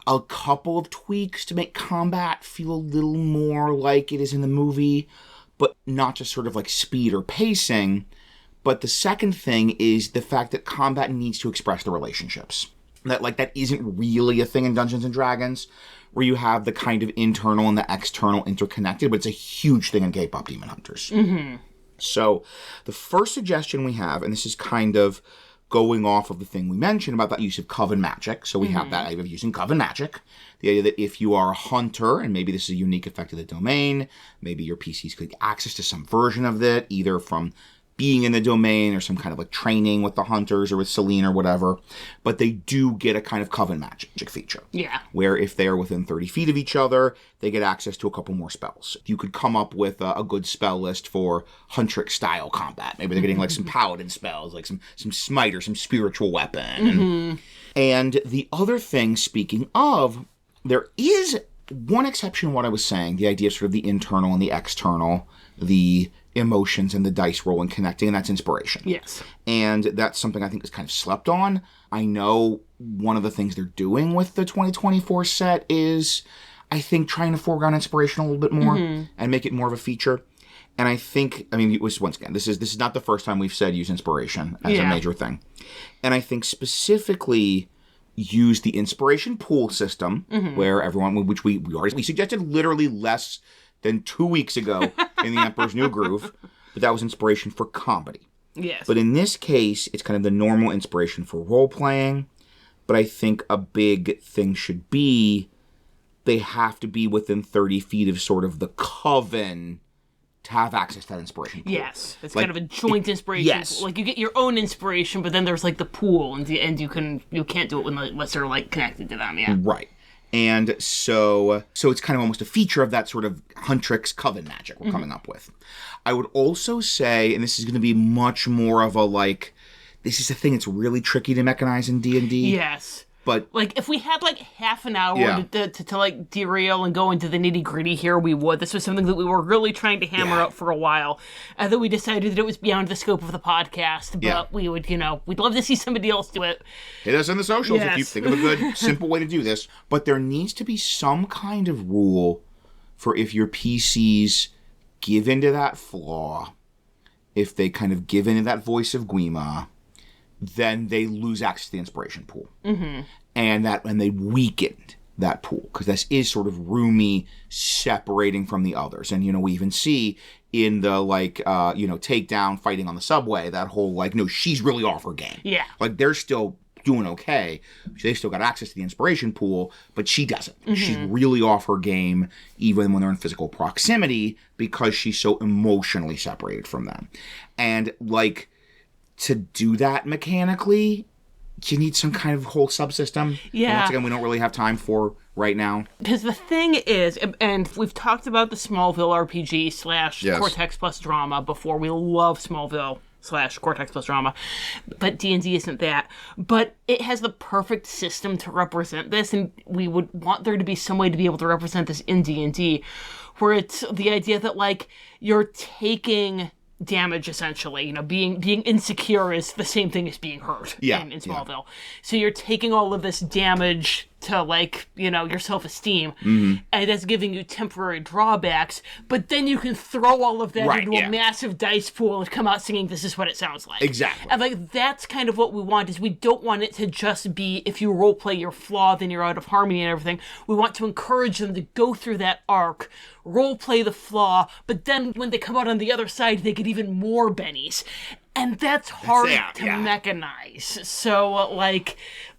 Speaker 2: a couple of tweaks to make combat feel a little more like it is in the movie, but not just sort of like speed or pacing. But the second thing is the fact that combat needs to express the relationships. That isn't really a thing in Dungeons and Dragons, where you have the kind of internal and the external interconnected, but it's a huge thing in K-pop Demon Hunters.
Speaker 1: Mm-hmm.
Speaker 2: So the first suggestion we have, and this is kind of going off of the thing we mentioned about that use of coven magic. So we have that idea of using coven magic. The idea that if you are a hunter, and maybe this is a unique effect of the domain, maybe your PCs could get access to some version of it, either from being in the domain or some kind of like training with the hunters or with Celine or whatever, but they do get a kind of coven magic feature.
Speaker 1: Yeah.
Speaker 2: Where if they are within 30 feet of each other, they get access to a couple more spells. You could come up with a good spell list for Huntr style combat. Maybe they're getting like some paladin spells, like some smite or some spiritual weapon. And the other thing, speaking of, there is one exception to what I was saying, the idea of sort of the internal and the external, the emotions and the dice roll and connecting, and that's inspiration.
Speaker 1: Yes.
Speaker 2: And that's something I think is kind of slept on. I know one of the things they're doing with the 2024 set is, I think, trying to foreground inspiration a little bit more and make it more of a feature. And I think, I mean, it was, once again, this is not the first time we've said use inspiration as a major thing. And I think specifically use the inspiration pool system where everyone, which we suggested literally less than 2 weeks ago in the Emperor's New Groove, but that was inspiration for comedy.
Speaker 1: Yes.
Speaker 2: But in this case, it's kind of the normal inspiration for role-playing, but I think a big thing should be they have to be within 30 feet of sort of the coven to have access to that inspiration pool.
Speaker 1: Yes. It's kind of a joint inspiration.
Speaker 2: Yes.
Speaker 1: Like, you get your own inspiration, but then there's, like, the pool, and you can't do it unless they're, like, connected to them, yeah.
Speaker 2: Right. And so it's kind of almost a feature of that sort of Huntrix coven magic we're coming up with. I would also say, and this is going to be much more of a, like, this is a thing that's really tricky to mechanize in D&D.
Speaker 1: Yes.
Speaker 2: But
Speaker 1: like, if we had like half an hour to like derail and go into the nitty gritty here, we would. This was something that we were really trying to hammer out for a while. And then we decided that it was beyond the scope of the podcast. But we would, we'd love to see somebody else do it.
Speaker 2: Hit us on the socials if you think of a good, simple way to do this. But there needs to be some kind of rule for if your PCs give into that flaw, if they kind of give into that voice of Gwi-Ma, then they lose access to the inspiration pool. Mm-hmm. And they weakened that pool, because this is sort of Rumi separating from the others. And, we even see in the, takedown fighting on the subway, that whole, no, she's really off her game.
Speaker 1: Yeah.
Speaker 2: Like, they're still doing okay. They've still got access to the inspiration pool, but she doesn't. Mm-hmm. She's really off her game, even when they're in physical proximity, because she's so emotionally separated from them. And, to do that mechanically, you need some kind of whole subsystem.
Speaker 1: Yeah.
Speaker 2: Once again, we don't really have time for right now.
Speaker 1: Because the thing is, and we've talked about the Smallville RPG / Cortex Plus drama before. We love Smallville / Cortex Plus drama. But D&D isn't that. But it has the perfect system to represent this, and we would want there to be some way to be able to represent this in D&D, where it's the idea that, you're taking damage, essentially. Being insecure is the same thing as being hurt in Smallville. Yeah. So you're taking all of this damage to, your self-esteem, and that's giving you temporary drawbacks, but then you can throw all of that into a massive dice pool and come out singing "This Is What It Sounds Like."
Speaker 2: Exactly.
Speaker 1: And, that's kind of what we want, is we don't want it to just be, if you roleplay your flaw, then you're out of harmony and everything. We want to encourage them to go through that arc, roleplay the flaw, but then when they come out on the other side, they get even more bennies. And that's hard to mechanize. So,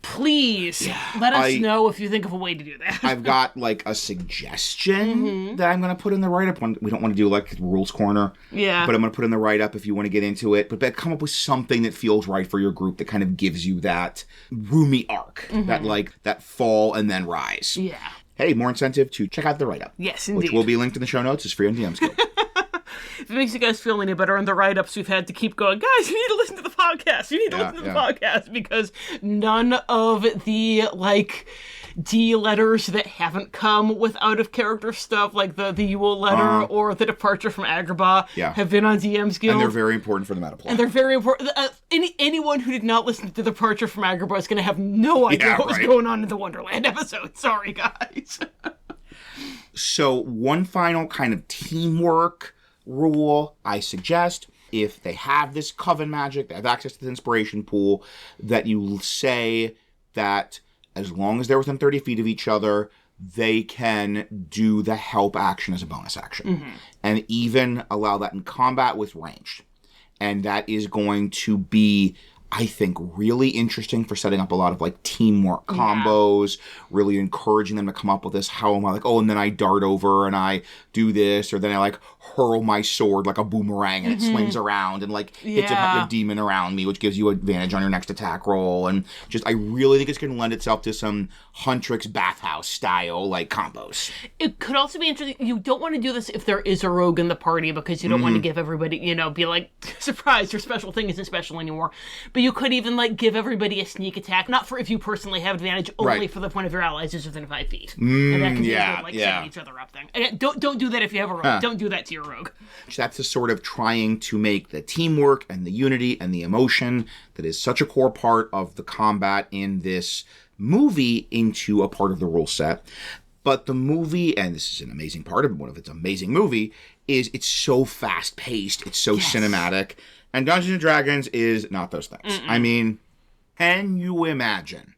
Speaker 1: please let us know if you think of a way to do that.
Speaker 2: I've got, a suggestion that I'm going to put in the write-up. We don't want to do, rules corner.
Speaker 1: Yeah.
Speaker 2: But I'm going to put in the write-up if you want to get into it. But come up with something that feels right for your group that kind of gives you that Rumi arc. That fall and then rise.
Speaker 1: Yeah.
Speaker 2: Hey, more incentive to check out the write-up.
Speaker 1: Yes, indeed.
Speaker 2: Which will be linked in the show notes. It's free on DM Skill.
Speaker 1: If it makes you guys feel any better, in the write-ups we've had to keep going, guys, you need to listen to the podcast. You need to listen to the podcast, because none of the, D letters that haven't come with out-of-character stuff, like the Yule letter or the departure from Agrabah, have been on DM's Guild.
Speaker 2: And they're very important for the meta plot.
Speaker 1: And they're very important. Anyone who did not listen to the departure from Agrabah is going to have no idea what was going on in the Wonderland episode. Sorry, guys.
Speaker 2: So one final kind of teamwork rule I suggest, if they have this coven magic, they have access to the inspiration pool, that you say that as long as they're within 30 feet of each other, they can do the help action as a bonus action. And even allow that in combat with ranged. And that is going to be, I think, really interesting for setting up a lot of like teamwork combos, really encouraging them to come up with this. How am I like, oh, and then I dart over and I do this, or then I like hurl my sword like a boomerang and it swings around and like hits a demon around me, which gives you advantage on your next attack roll. And just, I really think it's going to lend itself to some Huntrix bathhouse style like combos.
Speaker 1: It could also be interesting. You don't want to do this if there is a rogue in the party, because you don't want to give everybody, be like, surprise, your special thing isn't special anymore. But you could even like give everybody a sneak attack, not for if you personally have advantage, only for the point of your allies is within 5 feet. And that can be a good, setting each other up thing. And don't do that if you have a rogue. Don't do that to your rogue.
Speaker 2: That's the sort of trying to make the teamwork and the unity and the emotion that is such a core part of the combat in this movie into a part of the rule set. But the movie, and this is an amazing part of one of its amazing movie, is it's so fast-paced, it's so cinematic, and Dungeons & Dragons is not those things. I mean, can you imagine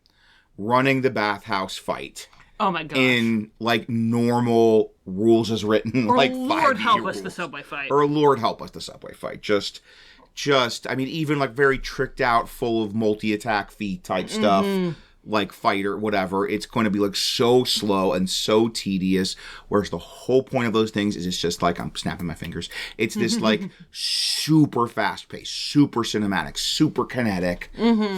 Speaker 2: running the bathhouse fight?
Speaker 1: Oh my gosh.
Speaker 2: In, like, normal rules as written,
Speaker 1: or
Speaker 2: like 5
Speaker 1: Lord help
Speaker 2: rules.
Speaker 1: us, the subway fight.
Speaker 2: Or Lord help us, the subway fight. Just, I mean, even, like, very tricked out, full of multi-attack feat type stuff, like fighter, whatever. It's going to be, like, so slow and so tedious, whereas the whole point of those things is it's just, like, I'm snapping my fingers. It's this, like, super fast-paced, super cinematic, super kinetic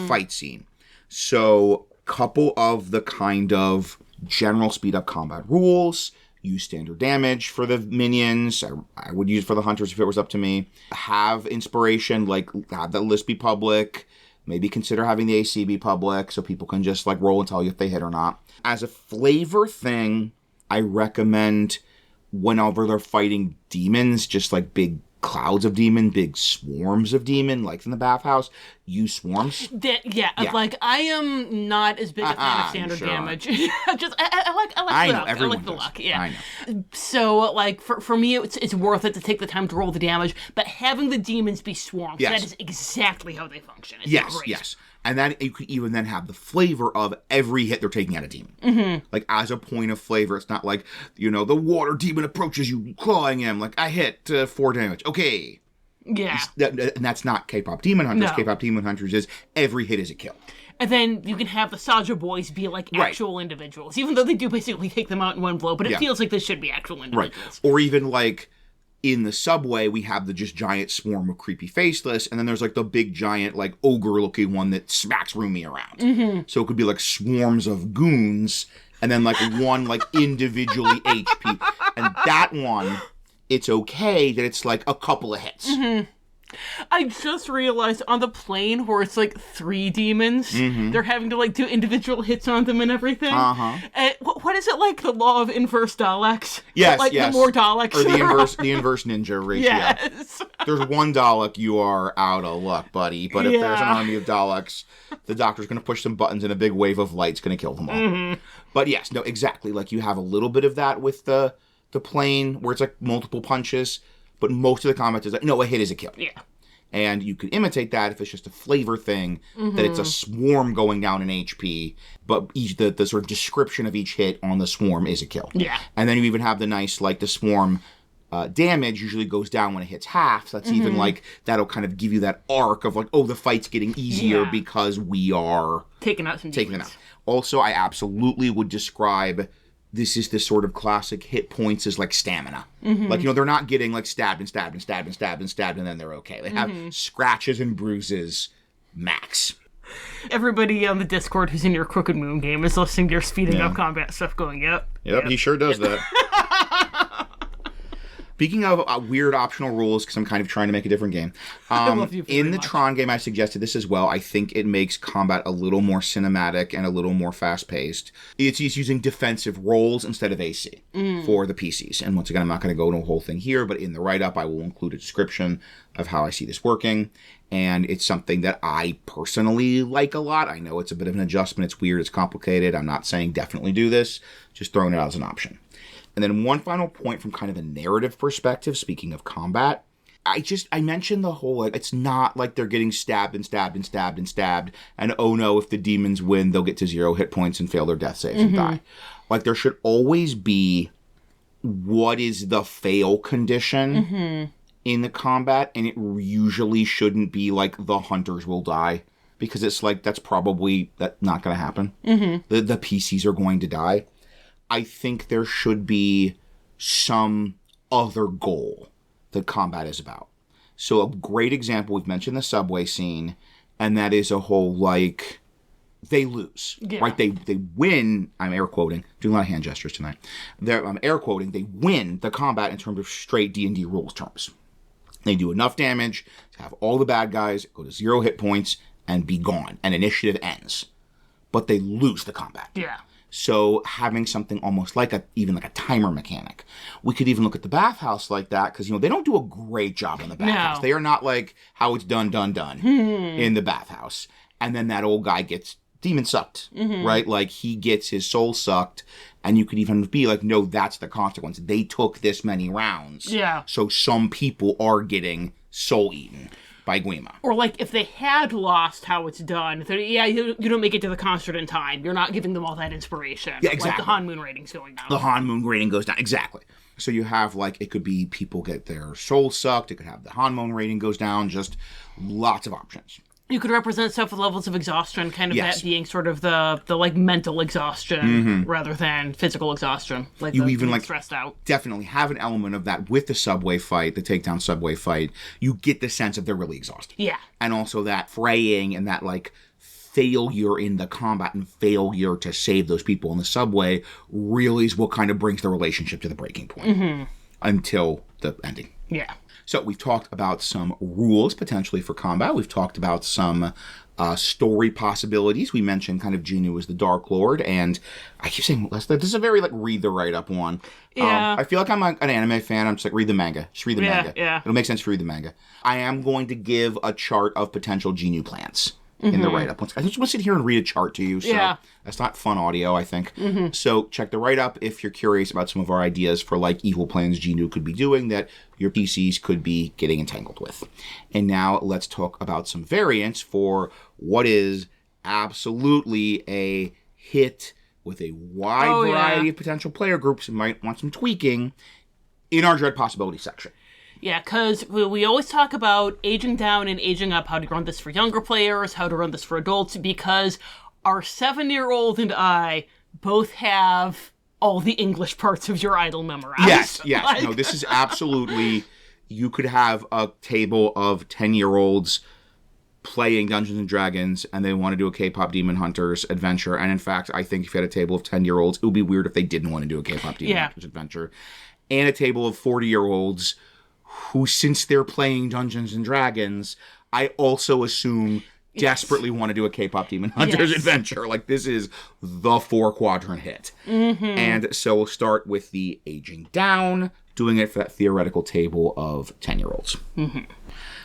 Speaker 2: fight scene. So, couple of the kind of general speed up combat rules. Use standard damage for the minions. I would use it for the hunters if it was up to me. Have inspiration, like have that list be public. Maybe consider having the AC be public so people can just like roll and tell you if they hit or not. As a flavor thing, I recommend whenever they're fighting demons, just like big clouds of demon, big swarms of demon, like in the bathhouse, use swarms.
Speaker 1: Like I am not as big a fan of standard damage. Just I like the luck. Yeah.
Speaker 2: I know.
Speaker 1: So like for me, it's worth it to take the time to roll the damage, but having the demons be swarms, that is exactly how they function. It's great.
Speaker 2: Yes. And then you could even then have the flavor of every hit they're taking at a demon. Like, as a point of flavor, it's not like, the water demon approaches you, clawing him. Like, I hit 4 damage. Okay.
Speaker 1: Yeah.
Speaker 2: And that's not K-pop Demon Hunters. No. K-pop Demon Hunters is every hit is a kill.
Speaker 1: And then you can have the Saja boys be, like, actual individuals. Even though they do basically take them out in one blow. But it feels like this should be actual individuals.
Speaker 2: Right. Or even, like, in the subway, we have the just giant swarm of creepy faceless, and then there's like the big giant like ogre-looking one that smacks Rumi around. So it could be like swarms of goons, and then like one like individually HP. And that one, it's okay that it's like a couple of hits.
Speaker 1: I just realized on the plane where it's like 3 demons, they're having to like do individual hits on them and everything. And what is it, like the law of inverse Daleks?
Speaker 2: Yes,
Speaker 1: like the more Daleks,
Speaker 2: or the inverse ninja ratio.
Speaker 1: Yes.
Speaker 2: There's one Dalek, you are out of luck, buddy. But if there's an army of Daleks, the Doctor's going to push some buttons and a big wave of light's going to kill them all. But yes, no, exactly. Like you have a little bit of that with the plane where it's like multiple punches. But most of the comment is like, no, a hit is a kill.
Speaker 1: Yeah.
Speaker 2: And you can imitate that if it's just a flavor thing, that it's a swarm going down in HP, but the sort of description of each hit on the swarm is a kill.
Speaker 1: Yeah.
Speaker 2: And then you even have the nice, like, the swarm damage usually goes down when it hits half. So that's even, like, that'll kind of give you that arc of, like, oh, the fight's getting easier because we are
Speaker 1: taking out some demons.
Speaker 2: them out. Also, I absolutely would describe this is the sort of classic hit points as like stamina. Like, they're not getting like stabbed and stabbed and stabbed and stabbed and stabbed and then they're okay. They have scratches and bruises max.
Speaker 1: Everybody on the Discord who's in your Crooked Moon game is listening to your speeding up combat stuff going, yep,
Speaker 2: he sure does that. Speaking of weird optional rules, because I'm kind of trying to make a different game. In the Tron game, I suggested this as well. I think it makes combat a little more cinematic and a little more fast-paced. It's using defensive roles instead of AC for the PCs. And once again, I'm not going to go into a whole thing here, but in the write-up, I will include a description of how I see this working. And it's something that I personally like a lot. I know it's a bit of an adjustment. It's weird. It's complicated. I'm not saying definitely do this. Just throwing it out as an option. And then one final point from kind of a narrative perspective, speaking of combat, I mentioned the whole, it's not like they're getting stabbed and stabbed and stabbed and stabbed, and oh no, if the demons win, they'll get to 0 hit points and fail their death saves and die. Like, there should always be what is the fail condition in the combat, and it usually shouldn't be like the hunters will die, because it's like, that's probably not going to happen. The PCs are going to die. I think there should be some other goal that combat is about. So a great example, we've mentioned the subway scene, and that is a whole, like, they lose, right? They win, I'm air quoting, doing a lot of hand gestures tonight. I'm air quoting, they win the combat in terms of straight D&D rules terms. They do enough damage to have all the bad guys go to 0 hit points and be gone, and initiative ends. But they lose the combat.
Speaker 1: Yeah.
Speaker 2: So having something almost like even a timer mechanic. We could even look at the bathhouse like that, because, they don't do a great job in the bathhouse. No. They are not like how it's done in the bathhouse. And then that old guy gets demon sucked, right? Like, he gets his soul sucked, and you could even be like, no, that's the consequence. They took this many rounds.
Speaker 1: Yeah.
Speaker 2: So some people are getting soul eaten by Gwi-Ma.
Speaker 1: Or, like, if they had lost how it's done, you don't make it to the concert in time. You're not giving them all that inspiration.
Speaker 2: Yeah, exactly.
Speaker 1: Like, the Han Moon rating's going down.
Speaker 2: The Han Moon rating goes down. Exactly. So you have, like, it could be people get their soul sucked. It could have the Han Moon rating goes down. Just lots of options.
Speaker 1: You could represent stuff with levels of exhaustion, kind of that being sort of the like mental exhaustion rather than physical exhaustion. Like, you even like stressed out.
Speaker 2: Definitely have an element of that with the subway fight, the takedown subway fight. You get the sense that they're really exhausted.
Speaker 1: Yeah.
Speaker 2: And also that fraying and that, like, failure in the combat and failure to save those people in the subway really is what kind of brings the relationship to the breaking point until the ending.
Speaker 1: Yeah.
Speaker 2: So we've talked about some rules potentially for combat. We've talked about some story possibilities. We mentioned kind of Jinu as the darklord, and I keep saying this is a very, like, read the write-up one.
Speaker 1: Yeah.
Speaker 2: I feel like I'm an anime fan. I'm just like, read the manga. Just read the manga.
Speaker 1: Yeah.
Speaker 2: It'll make sense to read the manga. I am going to give a chart of potential Jinu plans in the write-up. I just want to sit here and read a chart to you, so that's not fun audio, I think. So check the write-up if you're curious about some of our ideas for, like, evil plans Jinu could be doing that your PCs could be getting entangled with. And now let's talk about some variants for what is absolutely a hit with a wide variety of potential player groups who might want some tweaking in our Dread Possibility section.
Speaker 1: Yeah, because we always talk about aging down and aging up, how to run this for younger players, how to run this for adults, because our 7-year-old and I both have all the English parts of your idol memorized.
Speaker 2: Yes. Like... No, this is absolutely... You could have a table of 10-year-olds playing Dungeons & Dragons, and they want to do a K-pop Demon Hunters adventure. And in fact, I think if you had a table of 10-year-olds, it would be weird if they didn't want to do a K-pop Demon Hunters adventure. And a table of 40-year-olds who, since they're playing Dungeons & Dragons, I also assume desperately want to do a K-pop Demon Hunters adventure. Like, this is the 4-quadrant hit. And so we'll start with the aging down, doing it for that theoretical table of 10-year-olds.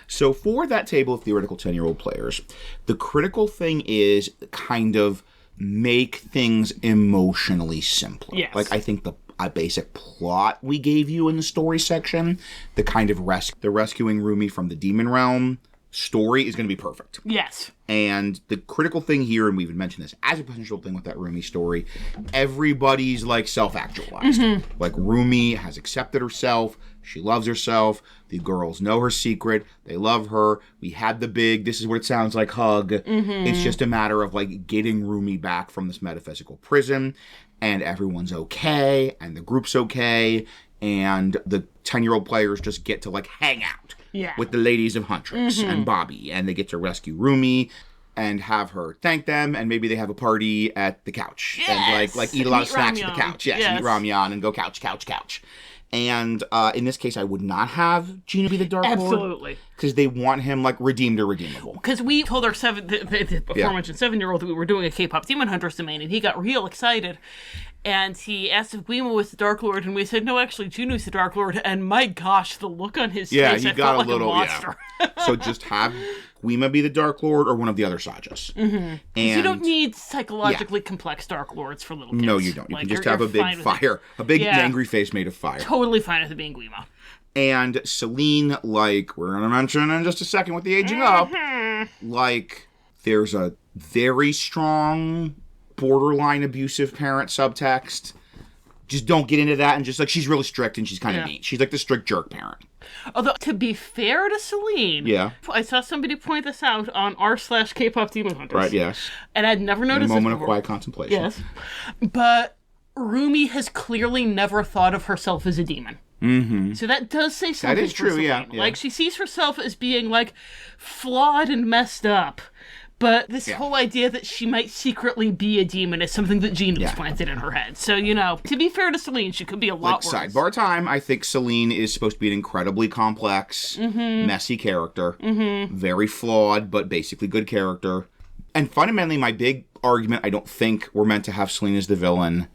Speaker 2: So for that table of theoretical 10-year-old players, the critical thing is kind of make things emotionally simpler.
Speaker 1: Yes.
Speaker 2: Like, I think the basic plot we gave you in the story section, the kind of the rescuing Rumi from the demon realm story is going to be perfect.
Speaker 1: Yes.
Speaker 2: And the critical thing here, and we even mentioned this as a potential thing with that Rumi story, everybody's, like, self-actualized. Like, Rumi has accepted herself. She loves herself. The girls know her secret. They love her. We had the big, this is what it sounds like, hug. It's just a matter of, like, getting Rumi back from this metaphysical prison. And everyone's okay. And the group's okay. And the 10-year-old players just get to, like, hang out with the ladies of Huntress and Bobby. And they get to rescue Rumi and have her thank them. And maybe they have a party at the couch.
Speaker 1: Yes.
Speaker 2: And, like eat a lot of snacks
Speaker 1: ramyeon.
Speaker 2: at the couch. Yes, and eat ramyeon and go couch. And in this case, I would not have Jinu be the Dark Lord.
Speaker 1: Absolutely.
Speaker 2: Because they want him, like, redeemed or redeemable.
Speaker 1: Because we told our before-mentioned 7-year-old that we were doing a K-pop Demon Hunters domain, and he got real excited. And he asked if Gwi-Ma was the Dark Lord, and we said, no, actually, Jinu's the Dark Lord. And my gosh, the look on his face,
Speaker 2: he
Speaker 1: I
Speaker 2: got
Speaker 1: felt
Speaker 2: a
Speaker 1: like
Speaker 2: little,
Speaker 1: a monster.
Speaker 2: So just have Gwi-Ma be the Dark Lord or one of the other Sajas.
Speaker 1: And you don't need psychologically complex Dark Lords for little kids.
Speaker 2: No, you don't. You can just
Speaker 1: you're
Speaker 2: have a big fire, a big angry face made of fire.
Speaker 1: Totally fine with it being Gwi-Ma.
Speaker 2: And Celine, like we're going to mention in just a second with the aging up, like there's a very strong borderline abusive parent subtext. Just don't get into that, and just like she's really strict and she's kind of neat. She's like the strict jerk parent.
Speaker 1: Although, to be fair to Celine, I saw somebody point this out on r/Kpop Demon Hunters.
Speaker 2: Right, yes.
Speaker 1: And I'd never noticed
Speaker 2: in a moment
Speaker 1: of
Speaker 2: quiet contemplation.
Speaker 1: Yes. But Rumi has clearly never thought of herself as a demon.
Speaker 2: Mm-hmm.
Speaker 1: So that does say something.
Speaker 2: That is true,
Speaker 1: Celine.
Speaker 2: yeah.
Speaker 1: Like, she sees herself as being, like, flawed and messed up. But this whole idea that she might secretly be a demon is something that Jinu's planted in her head. So, you know, to be fair to Celine, she could be a lot worse.
Speaker 2: Sidebar time, I think Celine is supposed to be an incredibly complex, messy character. Very flawed, but basically good character. And fundamentally, my big argument, I don't think we're meant to have Celine as the villain,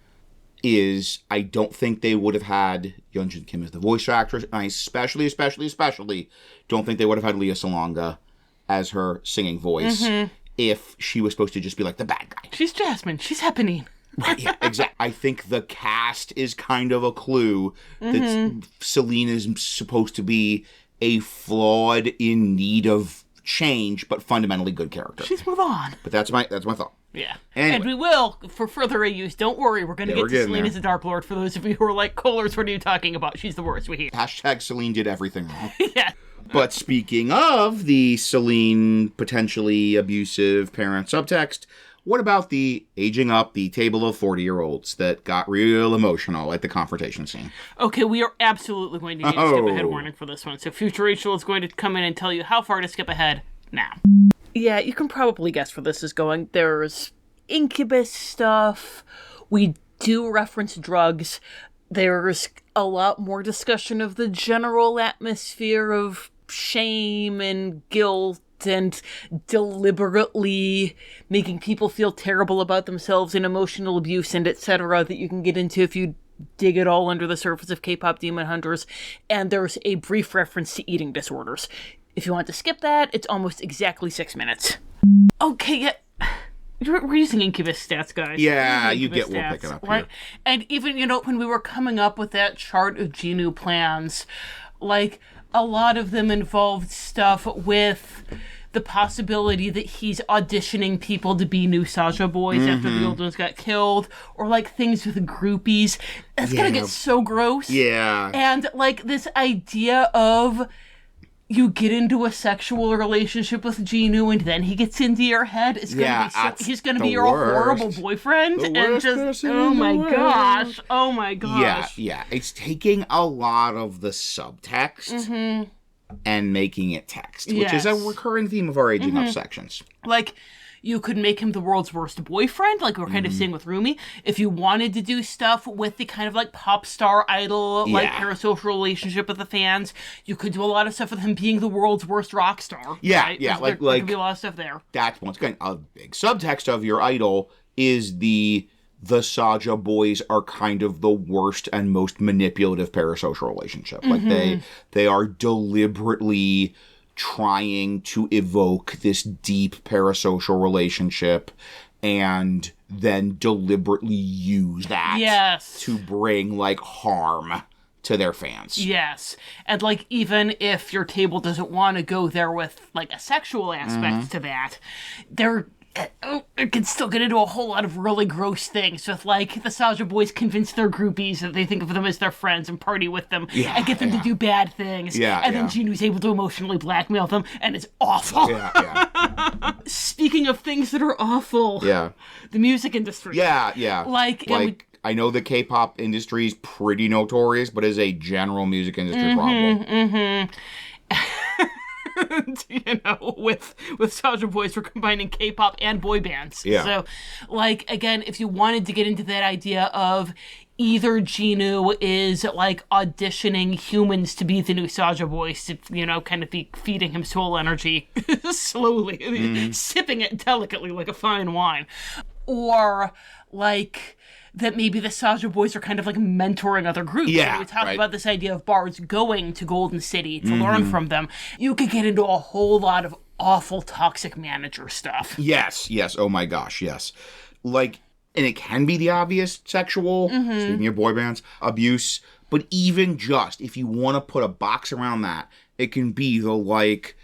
Speaker 2: is I don't think they would have had Yeonjun Kim as the voice actress. And I especially don't think they would have had Lea Salonga as her singing voice if she was supposed to just be like the bad guy.
Speaker 1: She's Jasmine. She's happening.
Speaker 2: Right, yeah, exactly. I think the cast is kind of a clue that Celine is supposed to be a flawed, in need of change, but fundamentally good character.
Speaker 1: She's move on.
Speaker 2: But that's my thought.
Speaker 1: Yeah.
Speaker 2: Anyway.
Speaker 1: And we will, for further AUs, don't worry, we're going to get to Celine as a Dark Lord for those of you who are like, Kolars, what are you talking about? She's the worst we hear.
Speaker 2: Hashtag Celine did everything wrong.
Speaker 1: Yeah.
Speaker 2: But speaking of the Celine potentially abusive parent subtext, what about the aging up the table of 40-year-olds that got real emotional at the confrontation scene?
Speaker 1: Okay, we are absolutely going to need a skip ahead warning for this one. So future Rachel is going to come in and tell you how far to skip ahead now. Yeah, you can probably guess where this is going. There's incubus stuff. We do reference drugs. There's a lot more discussion of the general atmosphere of shame and guilt and deliberately making people feel terrible about themselves and emotional abuse and etc. that you can get into if you dig it all under the surface of K-pop Demon Hunters. And there's a brief reference to eating disorders. If you want to skip that, it's almost exactly 6 minutes. Okay, yeah. We're using Incubus stats, guys.
Speaker 2: Yeah, you get we'll pick it up
Speaker 1: right?
Speaker 2: Here.
Speaker 1: And even, you know, when we were coming up with that chart of Jinu plans, like, a lot of them involved stuff with the possibility that he's auditioning people to be new Saja boys after the old ones got killed, or, like, things with groupies. That's gonna get so gross.
Speaker 2: Yeah.
Speaker 1: And, like, this idea of you get into a sexual relationship with Jinu and then he gets into your head. It's gonna be so, he's gonna be your horrible boyfriend. And just, oh my gosh.
Speaker 2: Yeah. It's taking a lot of the subtext and making it text, which is a recurring theme of our aging up sections.
Speaker 1: Like, you could make him the world's worst boyfriend, like we're kind of seeing with Rumi. If you wanted to do stuff with the kind of like pop star idol, like parasocial relationship with the fans, you could do a lot of stuff with him being the world's worst rock star.
Speaker 2: Yeah,
Speaker 1: right?
Speaker 2: yeah.
Speaker 1: There could be a lot of stuff there.
Speaker 2: That's once again a big subtext of your idol is the Saja boys are kind of the worst and most manipulative parasocial relationship. Like they are deliberately trying to evoke this deep parasocial relationship and then deliberately use that to bring, like, harm to their fans.
Speaker 1: Yes. And, like, even if your table doesn't want to go there with, like, a sexual aspect to that, it can still get into a whole lot of really gross things with, like, the Saja boys convince their groupies that they think of them as their friends and party with them and get them to do bad things. And then Jinu's able to emotionally blackmail them, and it's awful. Speaking of things that are awful, the music industry. Like
Speaker 2: I know the K-pop industry is pretty notorious, but is a general music industry problem.
Speaker 1: You know, with Saja boys, we're combining K-pop and boy bands. So, like, again, if you wanted to get into that idea of either Jinu is, like, auditioning humans to be the new Saja voice, to, you know, kind of be feeding him soul energy slowly, sipping it delicately like a fine wine. Or, like, that maybe the Saja boys are kind of like mentoring other groups.
Speaker 2: Yeah,
Speaker 1: we talked
Speaker 2: right.
Speaker 1: about this idea of bards going to Golden City to learn from them. You could get into a whole lot of awful toxic manager stuff.
Speaker 2: Yes. Oh my gosh, yes. Like, and it can be the obvious sexual, speaking of boy bands, abuse, but even just, if you want to put a box around that, it can be the, like,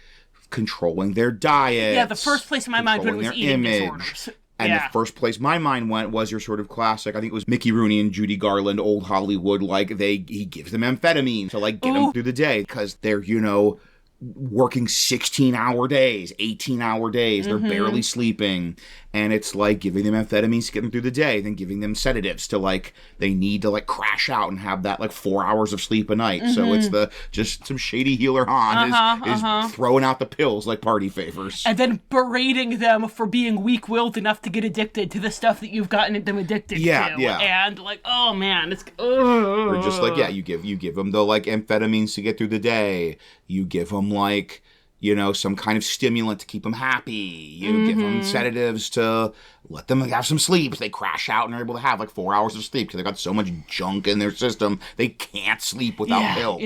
Speaker 2: controlling their diet.
Speaker 1: Yeah, the first place in my mind went was eating disorders.
Speaker 2: And the first place my mind went was your sort of classic, I think it was Mickey Rooney and Judy Garland, old Hollywood, like, he gives them amphetamine to, like, get them through the day, because they're, you know, working 16-hour days, 18-hour days, they're barely sleeping, and it's like giving them amphetamines to get them through the day, then giving them sedatives to, like, they need to, like, crash out and have that, like, 4 hours of sleep a night. So it's just some shady healer Han is throwing out the pills like party favors.
Speaker 1: And then berating them for being weak-willed enough to get addicted to the stuff that you've gotten them addicted to.
Speaker 2: Yeah.
Speaker 1: And, like, oh man, it's...
Speaker 2: Or just like, you give them the, like, amphetamines to get through the day. You give them, like, you know, some kind of stimulant to keep them happy. You give them sedatives to let them have some sleep. They crash out and are able to have, like, 4 hours of sleep because they got so much junk in their system. They can't sleep without pills.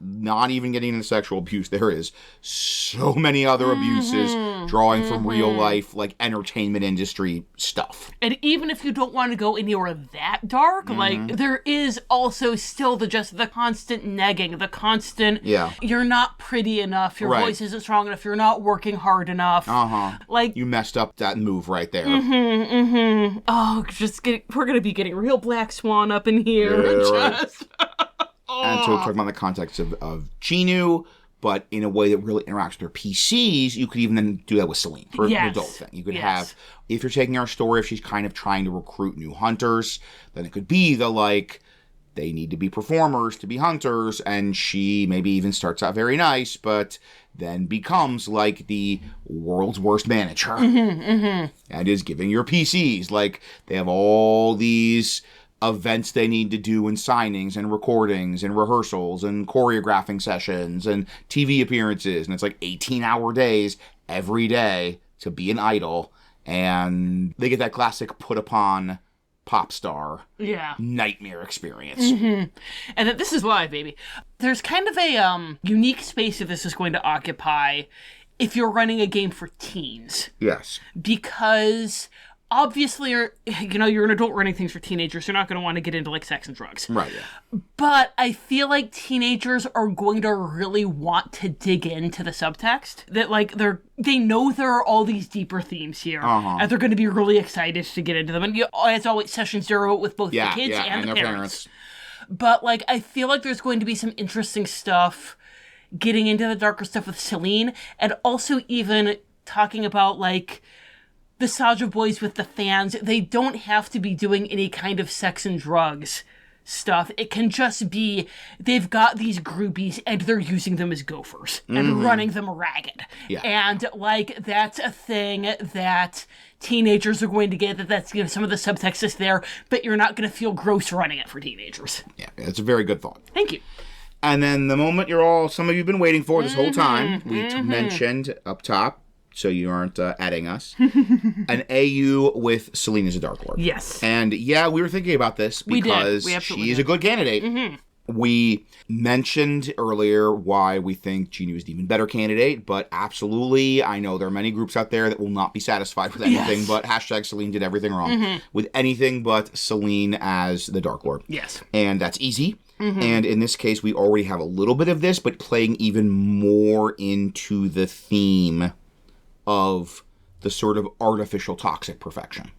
Speaker 2: Not even getting into sexual abuse. There is so many other abuses drawing from real life, like, entertainment industry stuff.
Speaker 1: And even if you don't want to go anywhere that dark, like, there is also still the constant negging, the constant, you're not pretty enough, your voice isn't strong enough, you're not working hard enough. Like,
Speaker 2: you messed up that move right there.
Speaker 1: Oh, we're going to be getting real Black Swan up in here.
Speaker 2: And so we're talking about the context of Jinu, but in a way that really interacts with her PCs. You could even then do that with Celine for an adult thing. You could have, if you're taking our story, if she's kind of trying to recruit new hunters, then it could be the, like, they need to be performers to be hunters, and she maybe even starts out very nice, but then becomes, like, the world's worst manager. And is giving your PCs, like, they have all these events they need to do, and signings and recordings and rehearsals and choreographing sessions and TV appearances, and it's like 18-hour days every day to be an idol, and they get that classic put upon pop star nightmare experience.
Speaker 1: And that this is why, baby. There's kind of a unique space that this is going to occupy if you're running a game for teens.
Speaker 2: Yes.
Speaker 1: Because obviously, you're an adult running things for teenagers. You're not going to want to get into, like, sex and drugs.
Speaker 2: Right, yeah.
Speaker 1: But I feel like teenagers are going to really want to dig into the subtext. That, like, they know there are all these deeper themes here. And they're going to be really excited to get into them. And it's always session zero with both the kids and the parents. But, like, I feel like there's going to be some interesting stuff getting into the darker stuff with Celine. And also even talking about, like, the Saja boys with the fans. They don't have to be doing any kind of sex and drugs stuff. It can just be they've got these groupies and they're using them as gophers and running them ragged. And, like, that's a thing that teenagers are going to get, that's, you know, some of the subtext is there, but you're not going to feel gross running it for teenagers.
Speaker 2: Yeah, it's a very good thought.
Speaker 1: Thank you.
Speaker 2: And then the moment some of you have been waiting for this whole time, we mentioned up top, so you aren't adding us, an AU with Celine as a darklord.
Speaker 1: Yes.
Speaker 2: And we were thinking about this because she's a good candidate. We mentioned earlier why we think Jinu is an even better candidate, but absolutely, I know there are many groups out there that will not be satisfied with anything but hashtag Celine did everything wrong. With anything but Celine as the darklord.
Speaker 1: Yes.
Speaker 2: And that's easy. And in this case, we already have a little bit of this, but playing even more into the theme of the sort of artificial toxic perfection.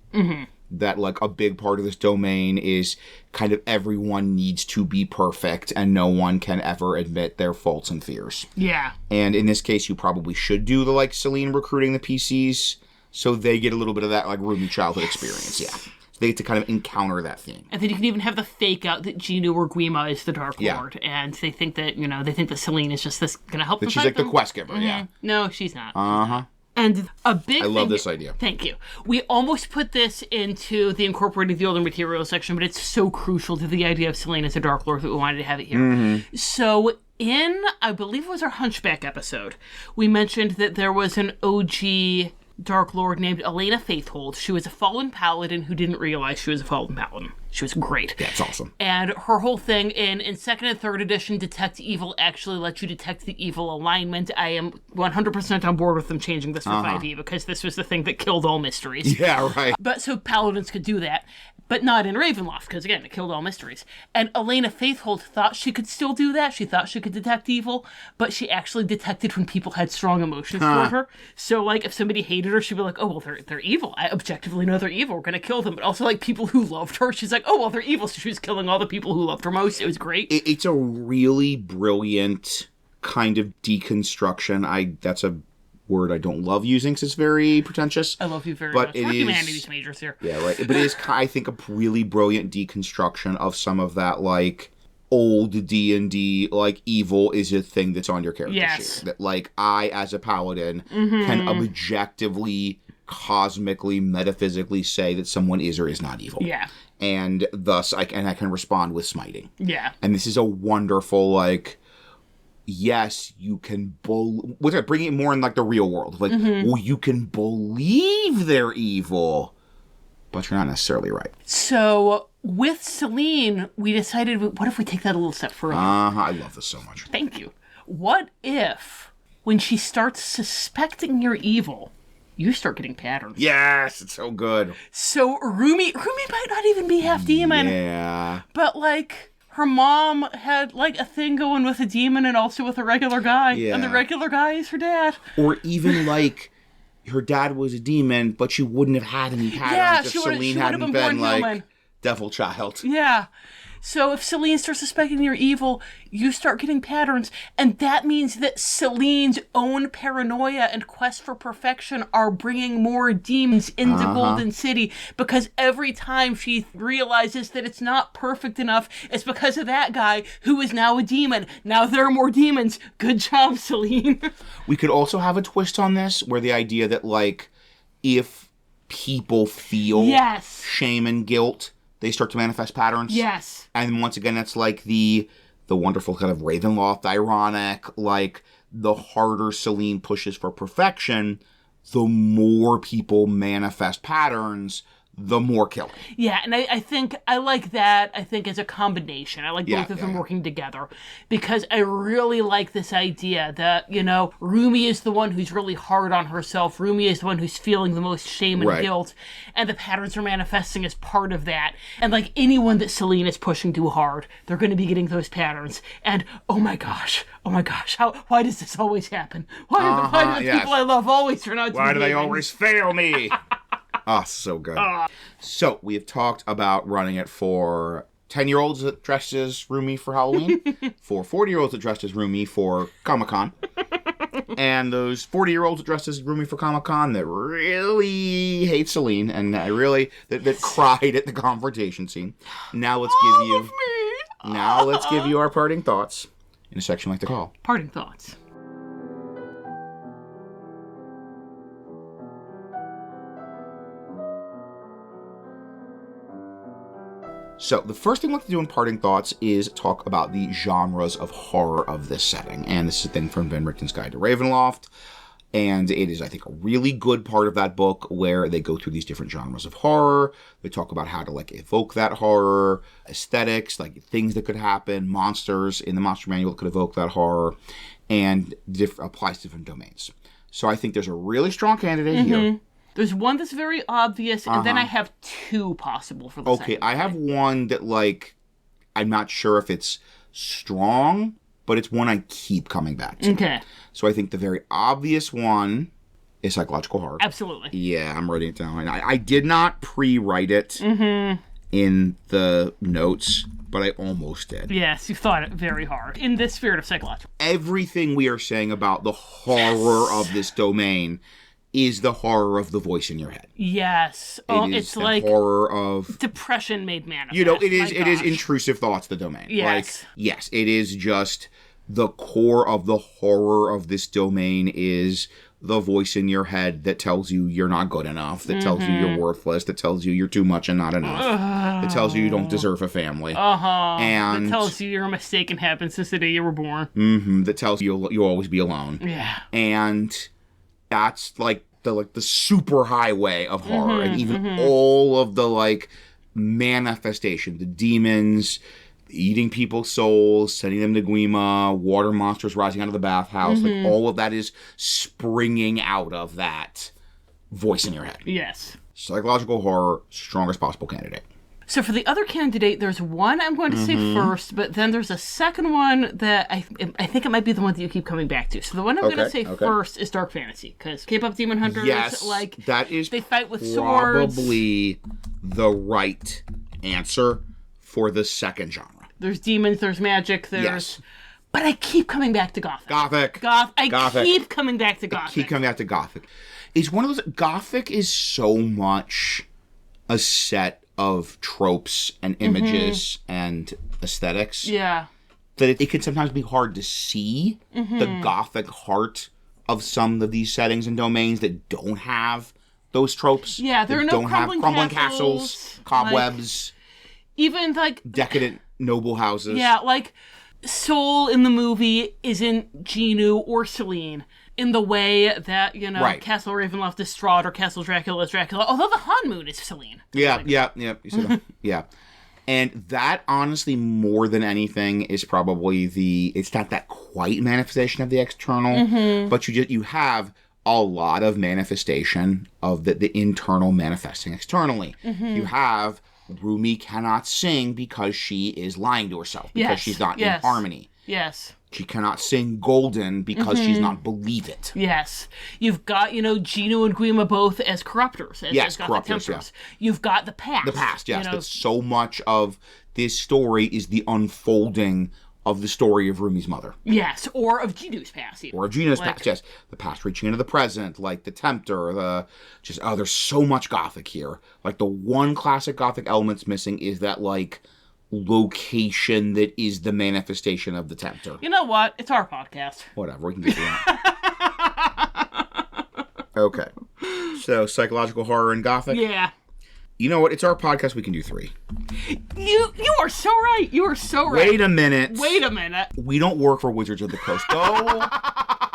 Speaker 2: That, like, a big part of this domain is kind of everyone needs to be perfect and no one can ever admit their faults and fears. Yeah. And in this case, you probably should do the, like, Celine recruiting the PCs so they get a little bit of that, like, Rumi childhood experience. Yeah. So they get to kind of encounter that theme.
Speaker 1: And then you can even have the fake out that Jinu or Gwi-Ma is the darklord, and they think that, Celine is just this going to help them.
Speaker 2: That she's like the quest giver,
Speaker 1: No, she's not. And a big
Speaker 2: I love this idea.
Speaker 1: Thank you. We almost put this into the incorporating the older materials section, but it's so crucial to the idea of Celine as a Dark Lord that we wanted to have it here. So in, I believe it was our Hunchback episode, we mentioned that there was an OG Dark Lord named Elena Faithhold. She was a fallen paladin who didn't realize she was a fallen paladin. She was great.
Speaker 2: Yeah, it's awesome.
Speaker 1: And her whole thing in second and third edition, Detect Evil actually lets you detect the evil alignment. I am 100% on board with them changing this for 5e because this was the thing that killed all mysteries.
Speaker 2: Yeah, right.
Speaker 1: But so paladins could do that, but not in Ravenloft because, again, it killed all mysteries. And Elena Faithhold thought she could still do that. She thought she could detect evil, but she actually detected when people had strong emotions toward her. So, like, if somebody hated her, she'd be like, oh, well, they're evil. I objectively know they're evil. We're going to kill them. But also, like, people who loved her, she's like, oh, well, they're evil. So she was killing all the people who loved her most. It was great.
Speaker 2: It's a really brilliant kind of deconstruction. That's a word I don't love using because it's very pretentious.
Speaker 1: I love you very
Speaker 2: but
Speaker 1: much.
Speaker 2: It
Speaker 1: We're
Speaker 2: is,
Speaker 1: humanities majors here.
Speaker 2: Yeah, right. But it is, I think, a really brilliant deconstruction of some of that, like, old D&D, like, evil is a thing that's on your character sheet. That, like, I, as a paladin, can objectively, cosmically, metaphysically say that someone is or is not evil.
Speaker 1: Yeah.
Speaker 2: And thus, I can respond with smiting.
Speaker 1: Yeah.
Speaker 2: And this is a wonderful, like, yes, you can bringing it more in, like, the real world. Like, well, you can believe they're evil, but you're not necessarily right.
Speaker 1: So, with Celine, we decided, what if we take that a little step further?
Speaker 2: I love this so much.
Speaker 1: Thank you. What if, when she starts suspecting you're evil, you start getting patterns?
Speaker 2: Yes, it's so good.
Speaker 1: So, Rumi might not even be half demon.
Speaker 2: Yeah.
Speaker 1: But, like, her mom had, like, a thing going with a demon and also with a regular guy.
Speaker 2: Yeah.
Speaker 1: And the regular guy is her dad.
Speaker 2: Or even, like, her dad was a demon, but she wouldn't have had any patterns if Celine hadn't been, like, human. Devil child.
Speaker 1: Yeah. So if Celine starts suspecting you're evil, you start getting patterns, and that means that Celine's own paranoia and quest for perfection are bringing more demons into Golden City, because every time she realizes that it's not perfect enough, it's because of that guy who is now a demon. Now there are more demons. Good job, Celine.
Speaker 2: We could also have a twist on this, where the idea that, like, if people feel shame and guilt, they start to manifest patterns.
Speaker 1: Yes.
Speaker 2: And once again, it's like the wonderful kind of Ravenloft ironic, like, the harder Celine pushes for perfection, the more people manifest patterns, the more killing.
Speaker 1: Yeah, and I think I like that, I think, as a combination. I like both of them working together, because I really like this idea that, you know, Rumi is the one who's really hard on herself. Rumi is the one who's feeling the most shame and guilt, and the patterns are manifesting as part of that. And, like, anyone that Celine is pushing too hard, they're going to be getting those patterns. And, oh my gosh, why does this always happen? Why do the people I love always turn out to be
Speaker 2: Why do they
Speaker 1: demons?
Speaker 2: always fail me? Oh, so good. So, we have talked about running it for 10-year-olds that dressed as Rumi for Halloween, for 40-year-olds that dressed as Rumi for Comic-Con, and those 40-year-olds that dressed as Rumi for Comic-Con that really hate Celine, and that cried at the confrontation scene. Now let's give you our parting thoughts in a section like to call
Speaker 1: Parting Thoughts.
Speaker 2: So, the first thing we'll have to do in parting thoughts is talk about the genres of horror of this setting. And this is a thing from Ben Richton's Guide to Ravenloft. And it is, I think, a really good part of that book where they go through these different genres of horror. They talk about how to, like, evoke that horror, aesthetics, like, things that could happen, monsters in the monster manual that could evoke that horror, and applies to different domains. So I think there's a really strong candidate here.
Speaker 1: There's one that's very obvious, and then I have two possible for the second.
Speaker 2: Okay, I have one that, like, I'm not sure if it's strong, but it's one I keep coming back to.
Speaker 1: Okay.
Speaker 2: So I think the very obvious one is psychological horror.
Speaker 1: Absolutely.
Speaker 2: Yeah, I'm writing it down. I did not pre-write it in the notes, but I almost did.
Speaker 1: Yes, you thought it very hard. In this spirit of psychological.
Speaker 2: Everything we are saying about the horror of this domain is the horror of the voice in your head.
Speaker 1: Yes.
Speaker 2: It's the like horror of
Speaker 1: depression made manifest.
Speaker 2: You know, it is intrusive thoughts, the domain.
Speaker 1: Yes.
Speaker 2: Like, yes, it is just the core of the horror of this domain is the voice in your head that tells you you're not good enough, that tells you you're worthless, that tells you you're too much and not enough, that tells you you don't deserve a family. And
Speaker 1: that tells you you're a mistake and happened since the day you were born.
Speaker 2: That tells you you'll always be alone.
Speaker 1: Yeah.
Speaker 2: And that's like the super highway of horror. And even all of the like manifestation, the demons eating people's souls, sending them to Gwi-Ma, water monsters rising out of the bathhouse, like all of that is springing out of that voice in your head.
Speaker 1: Yes.
Speaker 2: Psychological horror, strongest possible candidate.
Speaker 1: So for the other candidate, there's one I'm going to say first, but then there's a second one that I think it might be the one that you keep coming back to. So the one I'm going to say first is dark fantasy, because K-pop demon hunters,
Speaker 2: that is
Speaker 1: they fight with swords.
Speaker 2: Probably the right answer for the second genre.
Speaker 1: There's demons, there's magic, there's...
Speaker 2: Yes.
Speaker 1: But I keep coming back to Gothic.
Speaker 2: Gothic.
Speaker 1: Keep coming back to Gothic.
Speaker 2: Keep coming back to Gothic. It's one of those... Gothic is so much a set of tropes and images and aesthetics.
Speaker 1: Yeah.
Speaker 2: That it can sometimes be hard to see the Gothic heart of some of these settings and domains that don't have those tropes.
Speaker 1: Yeah, there are no crumbling
Speaker 2: castles, cobwebs.
Speaker 1: Even, like...
Speaker 2: decadent noble houses.
Speaker 1: Yeah, like, Soul in the movie isn't Jinu or Celine in the way that, Castle Ravenloft is Strahd or Castle Dracula is Dracula, although the Han Moon is Celine.
Speaker 2: Yeah. You said yeah. And that, honestly, more than anything, is probably it's not that quite manifestation of the external, but you have a lot of manifestation of the internal manifesting externally. You have... Rumi cannot sing because she is lying to herself, because she's not in harmony.
Speaker 1: Yes.
Speaker 2: She cannot sing golden because she's not believe it.
Speaker 1: Yes. You've got, Jinu and Gwi-Ma both as corruptors. As
Speaker 2: corruptors, yeah.
Speaker 1: You've got the past.
Speaker 2: The past, yes. But so much of this story is the unfolding of the story of Rumi's mother.
Speaker 1: Yes, or of Jinu's past. Even.
Speaker 2: Or of Jinu's past, yes. The past reaching into the present, like the Tempter, there's so much Gothic here. Like, the one classic Gothic element's missing is that, like, location that is the manifestation of the Tempter.
Speaker 1: You know what? It's our podcast.
Speaker 2: Whatever, we can get through that. Okay. So, psychological horror and Gothic?
Speaker 1: Yeah.
Speaker 2: You know what? It's our podcast. We can do 3.
Speaker 1: You are so right. You are so right.
Speaker 2: Wait a minute.
Speaker 1: We
Speaker 2: don't work for Wizards of the Coast. Though,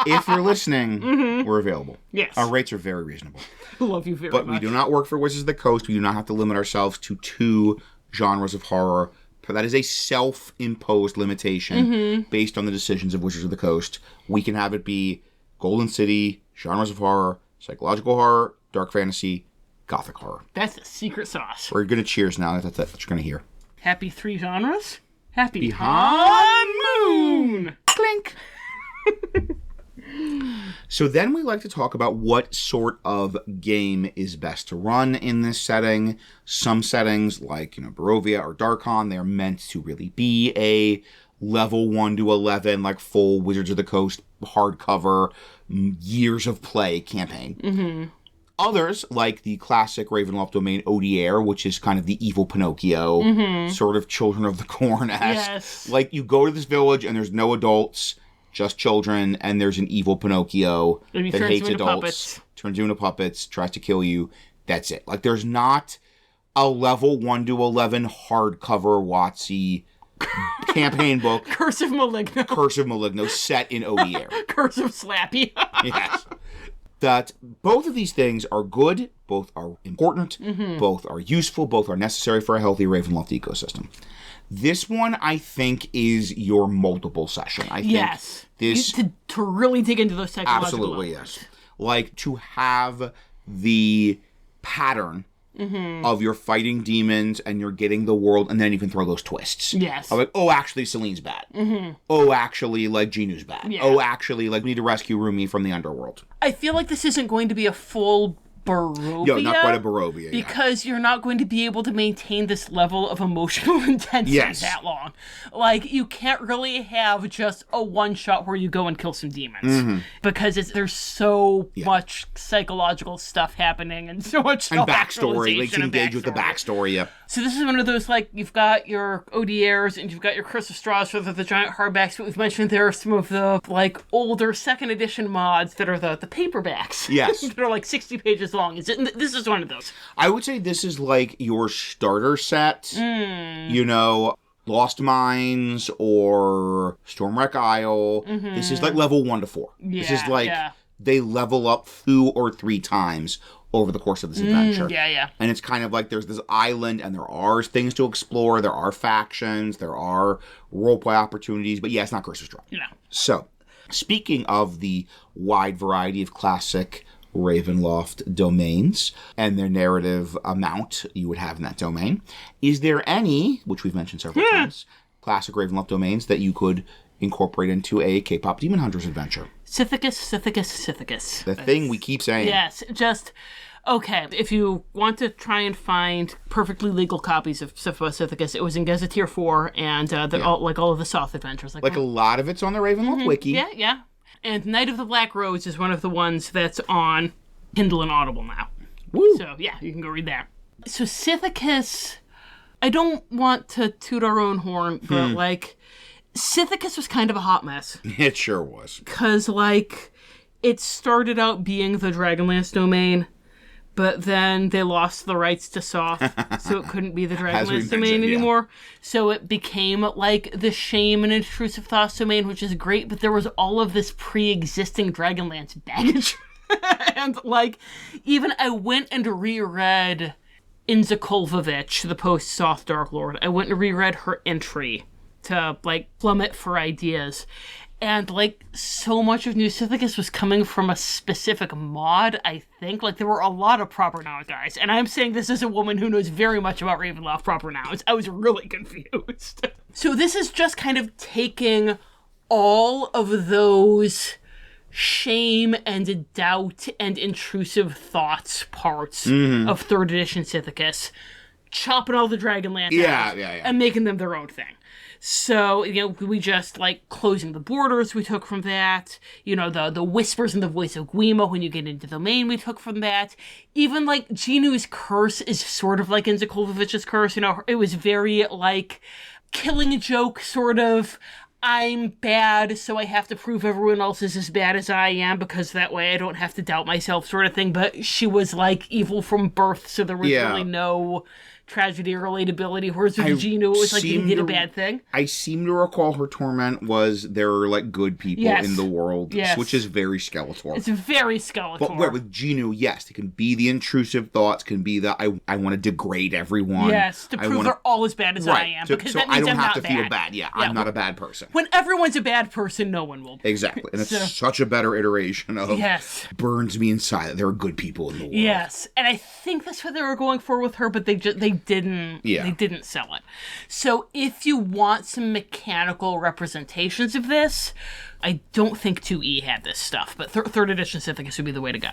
Speaker 2: if you're listening, we're available.
Speaker 1: Yes.
Speaker 2: Our rates are very reasonable.
Speaker 1: Love you very much.
Speaker 2: But we do not work for Wizards of the Coast. We do not have to limit ourselves to 2 genres of horror. That is a self-imposed limitation based on the decisions of Wizards of the Coast. We can have it be Golden City, genres of horror, psychological horror, dark fantasy, Gothic horror.
Speaker 1: That's the secret sauce.
Speaker 2: We're going to cheers now. That's what you're going to hear.
Speaker 1: Happy 3 genres. Happy Han Moon.
Speaker 2: Clink. So then we like to talk about what sort of game is best to run in this setting. Some settings, like Barovia or Darkon, they're meant to really be a level 1 to 11, like full Wizards of the Coast hardcover, years of play campaign. Others, like the classic Ravenloft domain Odier, which is kind of the evil Pinocchio, sort of Children of the Corn-esque.
Speaker 1: Yes.
Speaker 2: Like, you go to this village and there's no adults, just children, and there's an evil Pinocchio that hates adults, turns you into puppets, tries to kill you. That's it. Like, there's not a level 1 to 11 hardcover WotC campaign book.
Speaker 1: Curse of Maligno
Speaker 2: set in Odier.
Speaker 1: Curse of Slappy.
Speaker 2: Yes. That both of these things are good, both are important, both are useful, both are necessary for a healthy Ravenloft ecosystem. This one, I think, is your multiple session. I think this
Speaker 1: to really dig into those psychological
Speaker 2: absolutely
Speaker 1: elements.
Speaker 2: Yes. Like, to have the pattern of you're fighting demons and you're getting the world, and then you can throw those twists.
Speaker 1: Yes.
Speaker 2: Of like, oh, actually, Celine's bad. Oh, actually, like, Jinu's bad.
Speaker 1: Yeah.
Speaker 2: Oh, actually, like, we need to rescue Rumi from the underworld.
Speaker 1: I feel like this isn't going to be a full Barovia.
Speaker 2: No, not quite a Barovia.
Speaker 1: Because you're not going to be able to maintain this level of emotional intensity that long. Like, you can't really have just a one-shot where you go and kill some demons. Because there's so much psychological stuff happening and so much
Speaker 2: and backstory. Like, to engage with the backstory,
Speaker 1: So this is one of those, like, you've got your ODRs and you've got your Curse of Straws for the giant hardbacks, but we've mentioned there are some of the, like, older second edition mods that are the paperbacks.
Speaker 2: Yes.
Speaker 1: that are, like, 60 pages long. This is one of those.
Speaker 2: I would say this is, like, your starter set. You know, Lost Mines or Stormwreck Isle. This is, like, level 1 to 4. This is, like, they level up 2 or 3 times over the course of this adventure. And it's kind of like there's this island and there are things to explore. There are factions. There are roleplay opportunities. But yeah, it's not Curse of Straw.
Speaker 1: No.
Speaker 2: So, speaking of the wide variety of classic Ravenloft domains and their narrative amount you would have in that domain, is there any, which we've mentioned several times, classic Ravenloft domains that you could incorporate into a K-pop Demon Hunters adventure?
Speaker 1: Sithicus.
Speaker 2: The thing we keep saying.
Speaker 1: Yes, just... Okay, if you want to try and find perfectly legal copies of Sithicus, it was in Gazetteer 4 and all of the Soth adventures.
Speaker 2: Like a lot of it's on the Ravenloft wiki.
Speaker 1: Yeah. And Night of the Black Rose is one of the ones that's on Kindle and Audible now.
Speaker 2: Woo!
Speaker 1: So, yeah, you can go read that. So, Sithicus, I don't want to toot our own horn, but, like, Sithicus was kind of a hot mess.
Speaker 2: It sure was.
Speaker 1: Because, like, it started out being the Dragonlance domain, but then they lost the rights to Soth, so it couldn't be the Dragonlance domain anymore. So it became, like, the Shame and Intrusive Thoughts domain, which is great, but there was all of this pre-existing Dragonlance baggage. And, like, even I went and reread Inza Kolvovich, the post-Soth Darklord. I went and reread her entry to, like, plummet for ideas. And, like, so much of New Sithicus was coming from a specific mod, I think. Like, there were a lot of proper noun guys. And I'm saying this as a woman who knows very much about Ravenloft proper nouns. I was really confused. So this is just kind of taking all of those shame and doubt and intrusive thoughts parts of 3rd edition Sithicus, chopping all the Dragonlance out and making them their own thing. So, you know, we just, like, closing the borders we took from that. You know, the whispers in the voice of Gwi-Ma when you get into the domain we took from that. Even, like, Jinu's curse is sort of like Inza Kolvovich's curse. You know, it was very, like, killing joke sort of, I'm bad, so I have to prove everyone else is as bad as I am because that way I don't have to doubt myself sort of thing. But she was, like, evil from birth, so there was really no tragedy or relatability, whereas with Jinu, it was like they did a bad thing.
Speaker 2: I seem to recall her torment was there are, like, good people in the world, which is very Skeletor.
Speaker 1: It's very Skeletor.
Speaker 2: But with Jinu, yes, it can be the intrusive thoughts, can be the I want to degrade everyone.
Speaker 1: Yes, to prove they're all as bad as I am, because that means
Speaker 2: I don't
Speaker 1: I'm
Speaker 2: have
Speaker 1: not
Speaker 2: to
Speaker 1: bad.
Speaker 2: feel bad. Yeah, I'm not a bad person.
Speaker 1: When everyone's a bad person, no one will be.
Speaker 2: Exactly, and it's such a better iteration of burns me inside that there are good people in the world.
Speaker 1: Yes, and I think that's what they were going for with her, but they didn't. They didn't sell it. So if you want some mechanical representations of this, I don't think 2E had this stuff, but 3rd edition Sithicus would be the way to go.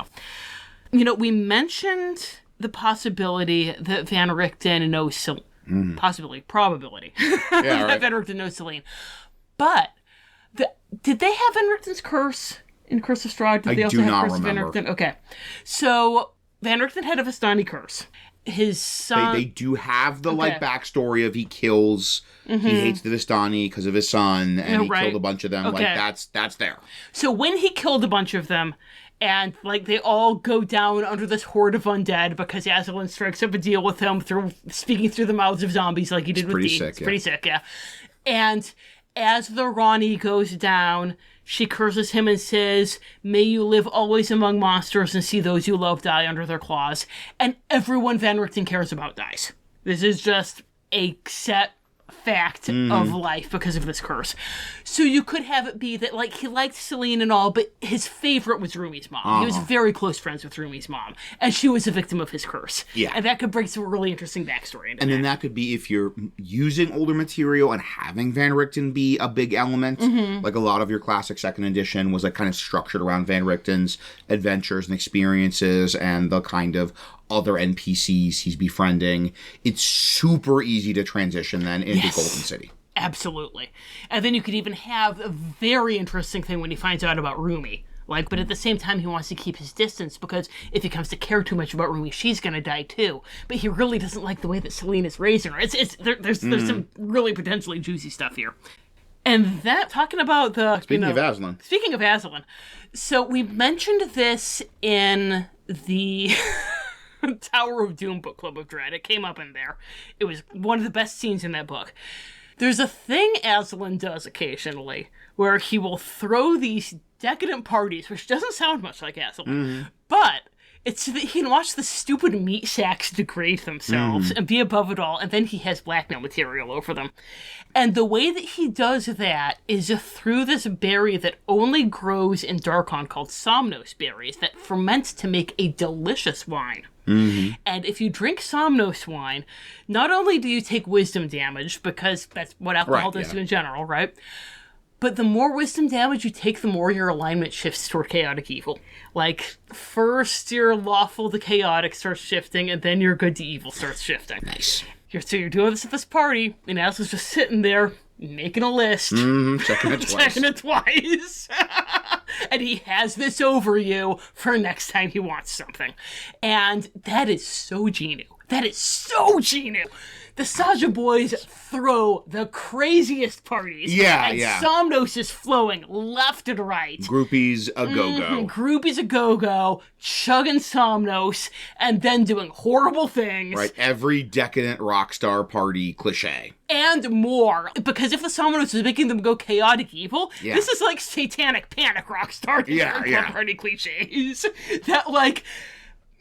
Speaker 1: You know, we mentioned the possibility that Van Richten knows Celine. Probability. That Van Richten knows Celine. But did they have Van Richten's curse in Curse of Strahd? Did they also have Curse of Van Richten? Okay. So Van Richten had a Vistani curse. His son...
Speaker 2: They do have the, like, backstory of he kills... He hates the Vistani because of his son, and he killed a bunch of them. Like, that's there.
Speaker 1: So when he killed a bunch of them, and, like, they all go down under this horde of undead because Aslan strikes up a deal with him through speaking through the mouths of zombies like he did with Dee. It's pretty sick, yeah. And as the Ronnie goes down... She curses him and says, "May you live always among monsters and see those you love die under their claws." And everyone Van Richten cares about dies. This is just a set fact of life because of this curse. So you could have it be that, like, he liked Celine and all, but his favorite was Rumi's mom. He was very close friends with Rumi's mom, and she was a victim of his curse.
Speaker 2: Yeah.
Speaker 1: And that could bring some really interesting backstory into
Speaker 2: And then that could be if you're using older material and having Van Richten be a big element. Like a lot of your classic second edition was like kind of structured around Van Richten's adventures and experiences and the kind of other NPCs he's befriending. It's super easy to transition then into Golden City.
Speaker 1: Absolutely. And then you could even have a very interesting thing when he finds out about Rumi. Like, but at the same time, he wants to keep his distance because if he comes to care too much about Rumi, she's going to die too. But he really doesn't like the way that Celine is raising her. There's some really potentially juicy stuff here. And that, talking about the...
Speaker 2: Speaking of Aslan.
Speaker 1: So we mentioned this in the... Tower of Doom book club of Dread. It came up in there. It was one of the best scenes in that book. There's a thing Aslan does occasionally where he will throw these decadent parties, which doesn't sound much like Aslan, but it's so that he can watch the stupid meat sacks degrade themselves and be above it all, and then he has blackmail material over them. And the way that he does that is through this berry that only grows in Darkon called Somnos berries that ferments to make a delicious wine. And if you drink Somnos wine, not only do you take wisdom damage, because that's what alcohol does to you in general, right? But the more wisdom damage you take, the more your alignment shifts toward chaotic evil. Like, first your lawful to chaotic starts shifting, and then your good to evil starts shifting.
Speaker 2: Nice.
Speaker 1: So you're doing this at this party, and Aslan's just sitting there, making a list.
Speaker 2: Checking it twice.
Speaker 1: And he has this over you for next time he wants something. And that is so Jinu. The Saja boys throw the craziest parties. And Somnos is flowing left and right.
Speaker 2: Groupies a go-go.
Speaker 1: Groupies a go-go, chugging Somnos, and then doing horrible things.
Speaker 2: Right, every decadent rock star party cliche.
Speaker 1: And more. Because if the Somnos is making them go chaotic evil, this is like satanic panic rock star party cliches. That, like...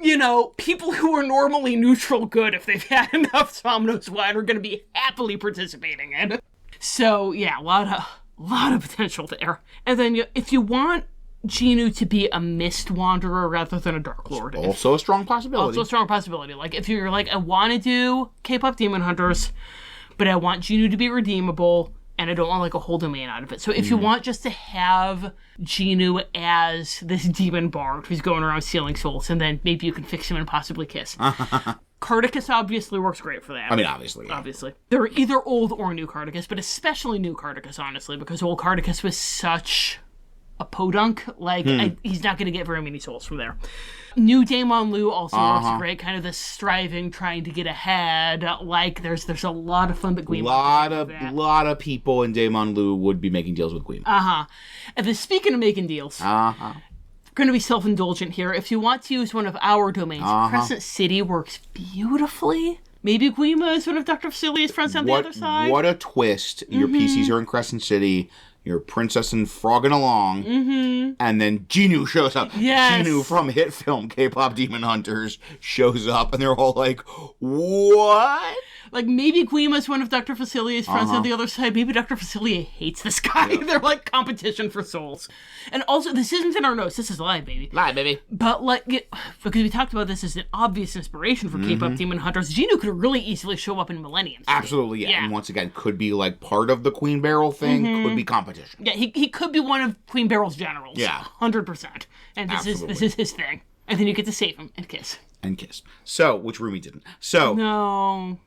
Speaker 1: You know, people who are normally neutral good, if they've had enough Somnos wine, are going to be happily participating in. So, yeah, a lot of potential there. And then, if you want Jinu to be a mist wanderer rather than a darklord.
Speaker 2: Also a strong possibility.
Speaker 1: Like, if you're like, I want to do K-pop Demon Hunters, but I want Jinu to be redeemable, and I don't want, like, a whole domain out of it. So if you want just to have Jinu as this demon bard who's going around stealing souls, and then maybe you can fix him and possibly kiss. Cardicus obviously works great for that.
Speaker 2: I mean, obviously. Yeah.
Speaker 1: Obviously. They're either old or new Cardicus, but especially new Cardicus, honestly, because old Cardicus was such a podunk. Like, he's not going to get very many souls from there. New Daemon Lu also works great. Kind of the striving, trying to get ahead. Like, there's a lot of fun that Gwi-Ma
Speaker 2: lot of people in Daemon Lu would be making deals with Gwi-Ma.
Speaker 1: And then speaking of making deals, we're going to be self-indulgent here. If you want to use one of our domains, Crescent City works beautifully. Maybe Gwi-Ma is one of Dr. Facilia's friends on the other side.
Speaker 2: What a twist. Your PCs are in Crescent City. You're princess and frogging along, and then Jinu shows up.
Speaker 1: Yes.
Speaker 2: Jinu from hit film K-pop Demon Hunters shows up, and they're all like, what?
Speaker 1: Like, maybe Gwi-Ma's one of Dr. Facilia's friends on the other side. Maybe Dr. Facilia hates this guy. Yeah. They're like competition for souls. And also, this isn't in our notes. This is live, baby.
Speaker 2: Live, baby.
Speaker 1: But, like, because we talked about this as an obvious inspiration for K-pop Demon Hunters, Jinu could really easily show up in Millennium City.
Speaker 2: Absolutely, yeah. And once again, could be, like, part of the Queen Beryl thing, could be competition.
Speaker 1: Yeah, he could be one of Queen Beryl's generals.
Speaker 2: Yeah.
Speaker 1: 100%. And this is his thing. And then you get to save him and kiss.
Speaker 2: So, which Rumi didn't. So...
Speaker 1: No...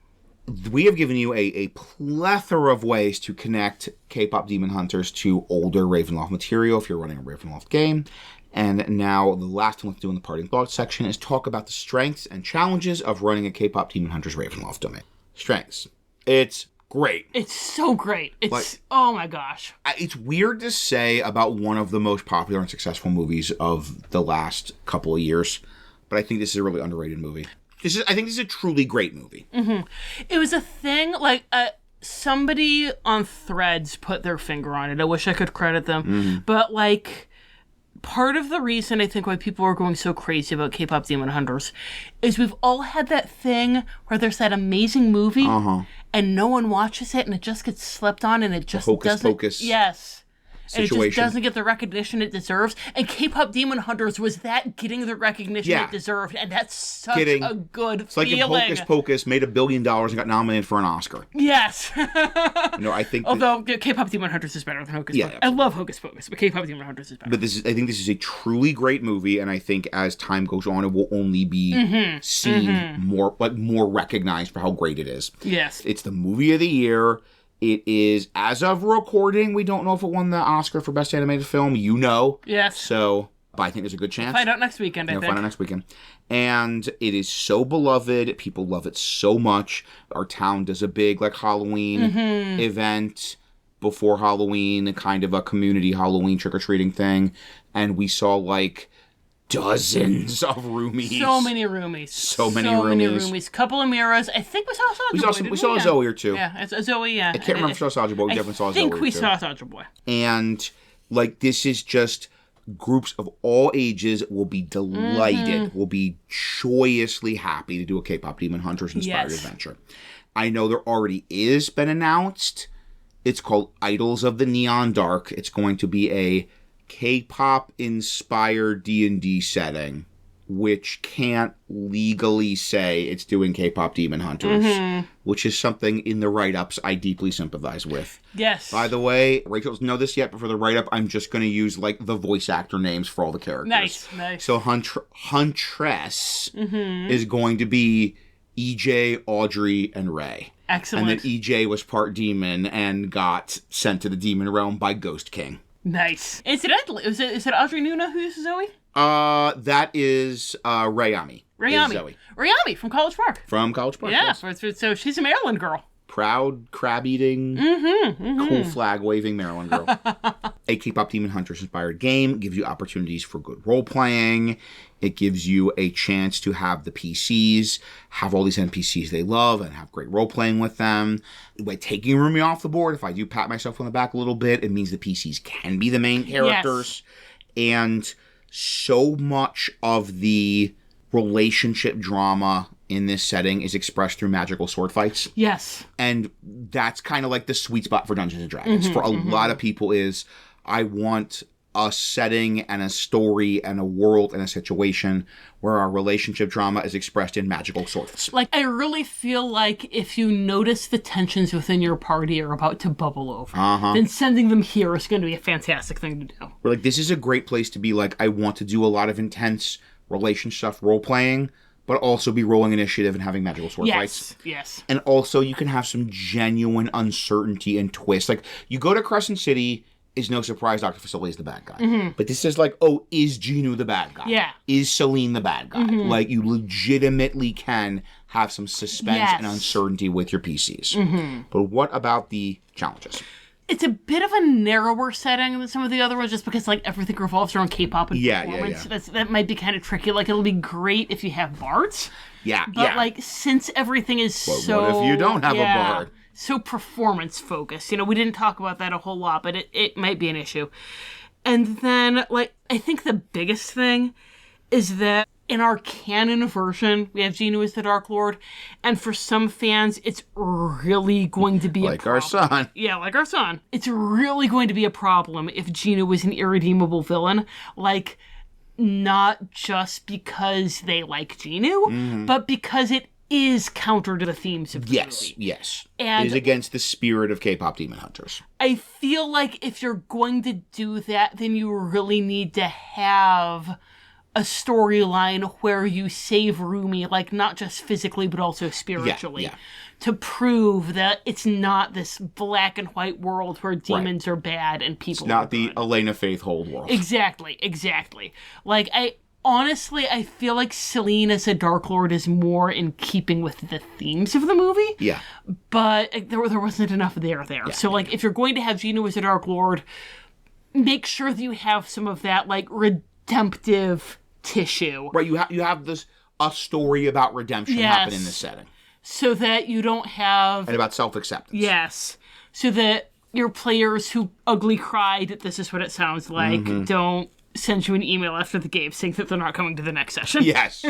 Speaker 2: We have given you a plethora of ways to connect K-pop Demon Hunters to older Ravenloft material if you're running a Ravenloft game. And now the last thing we'll do in the parting thoughts section is talk about the strengths and challenges of running a K-pop Demon Hunters Ravenloft domain. Strengths. It's great.
Speaker 1: It's so great. It's, oh my gosh.
Speaker 2: It's weird to say about one of the most popular and successful movies of the last couple of years, but I think this is a really underrated movie. I think this is a truly great movie.
Speaker 1: It was a thing, like, somebody on Threads put their finger on it. I wish I could credit them. But, like, part of the reason I think why people are going so crazy about K-pop Demon Hunters is we've all had that thing where there's that amazing movie, and no one watches it, and it just gets slept on, and it just
Speaker 2: hocus
Speaker 1: doesn't.
Speaker 2: pocus
Speaker 1: Yes. And it just
Speaker 2: situation.
Speaker 1: doesn't get the recognition it deserves. And K-pop Demon Hunters was that getting the recognition it deserved. And that's such a good
Speaker 2: It's like
Speaker 1: feeling.
Speaker 2: if Hocus Pocus made $1 billion and got nominated for an Oscar.
Speaker 1: Yes.
Speaker 2: I think.
Speaker 1: Although K-pop Demon Hunters is better than Hocus Pocus.
Speaker 2: Absolutely.
Speaker 1: I love Hocus Pocus, but K-pop Demon Hunters is better.
Speaker 2: But I think this is a truly great movie, and I think as time goes on, it will only be seen more recognized for how great it is.
Speaker 1: Yes.
Speaker 2: It's the movie of the year. It is, as of recording, we don't know if it won the Oscar for Best Animated Film.
Speaker 1: Yes.
Speaker 2: So, but I think there's a good chance.
Speaker 1: Find out next weekend, I think.
Speaker 2: Find out next weekend. And it is so beloved. People love it so much. Our town does a big, Halloween event before Halloween, kind of a community Halloween trick-or-treating thing. And we saw, dozens of roomies.
Speaker 1: So many roomies.
Speaker 2: So many roomies.
Speaker 1: Couple of Miras. I think we saw Soulja Boy.
Speaker 2: We saw a Zoe or two.
Speaker 1: Yeah, a Zoe, yeah.
Speaker 2: I can't remember if we saw Soulja Boy. We definitely saw a Zoe or two.
Speaker 1: I think we saw Soulja Boy.
Speaker 2: And, this is just groups of all ages will be delighted, will be joyously happy to do a K-pop Demon Hunters inspired adventure. I know there already is been announced. It's called Idols of the Neon Dark. It's going to be a K-pop inspired D&D setting, which can't legally say it's doing K-pop Demon Hunters, which is something in the write-ups I deeply sympathize with.
Speaker 1: Yes.
Speaker 2: By the way, Rachel doesn't know this yet, but for the write-up, I'm just going to use, the voice actor names for all the characters.
Speaker 1: Nice.
Speaker 2: So Huntress is going to be EJ, Audrey, and Ray.
Speaker 1: Excellent.
Speaker 2: And then EJ was part demon and got sent to the demon realm by Ghost King.
Speaker 1: Nice. Incidentally, is it Audrey Nuna who's Zoe?
Speaker 2: That is Rayami.
Speaker 1: Rayami. Rayami from College Park.
Speaker 2: From College Park.
Speaker 1: Yeah,
Speaker 2: yes.
Speaker 1: so she's a Maryland girl.
Speaker 2: Proud, crab-eating, cool flag-waving Maryland girl. A K-pop Demon Hunters-inspired game gives you opportunities for good role-playing. It gives you a chance to have the PCs, have all these NPCs they love, and have great role-playing with them. By taking Rumi off the board, if I do pat myself on the back a little bit, it means the PCs can be the main characters. Yes. And so much of the relationship drama in this setting is expressed through magical sword fights.
Speaker 1: Yes.
Speaker 2: And that's kind of the sweet spot for Dungeons & Dragons. For a lot of people is, I want a setting and a story and a world and a situation where our relationship drama is expressed in magical swords.
Speaker 1: I really feel like if you notice the tensions within your party are about to bubble over, then sending them here is going to be a fantastic thing to do.
Speaker 2: We're this is a great place to be I want to do a lot of intense relation stuff, role-playing, but also be rolling initiative and having magical sword fights.
Speaker 1: Yes.
Speaker 2: And also you can have some genuine uncertainty and twist. You go to Crescent City, is no surprise Dr. Facilier is the bad guy. But this is is Jinu the bad guy?
Speaker 1: Yeah.
Speaker 2: Is Celine the bad guy? You legitimately can have some suspense and uncertainty with your PCs. But what about the challenges?
Speaker 1: It's a bit of a narrower setting than some of the other ones, just because everything revolves around K-pop and performance.
Speaker 2: Yeah.
Speaker 1: That might be kind of tricky. It'll be great if you have bards. But since everything is so...
Speaker 2: What if you don't have a bard?
Speaker 1: So performance focused. We didn't talk about that a whole lot, but it might be an issue. And then, I think the biggest thing is that in our canon version, we have Jinu as the Darklord, and for some fans, it's really going to be a problem.
Speaker 2: Our son.
Speaker 1: Yeah, like our son. It's really going to be a problem if Jinu was an irredeemable villain. Not just because they like Jinu, but because it is counter to the themes of the movie.
Speaker 2: Yes.
Speaker 1: And
Speaker 2: it is against the spirit of K-pop Demon Hunters.
Speaker 1: I feel like if you're going to do that, then you really need to have a storyline where you save Rumi, not just physically, but also spiritually. To prove that it's not this black and white world where demons are bad and people
Speaker 2: are good. It's not the
Speaker 1: good.
Speaker 2: Elena Faith Hold world.
Speaker 1: Exactly. I feel like Celine as a Darklord is more in keeping with the themes of the movie.
Speaker 2: Yeah.
Speaker 1: But there wasn't enough there. Yeah, so, if you're going to have Jinu as a Darklord, make sure that you have some of that, redemptive tissue.
Speaker 2: Right, you have a story about redemption happen in this setting.
Speaker 1: So that you don't have...
Speaker 2: And about self-acceptance.
Speaker 1: Yes. So that your players who ugly cried, this is what it sounds like, don't send you an email after the game saying that they're not coming to the next session.
Speaker 2: Yes.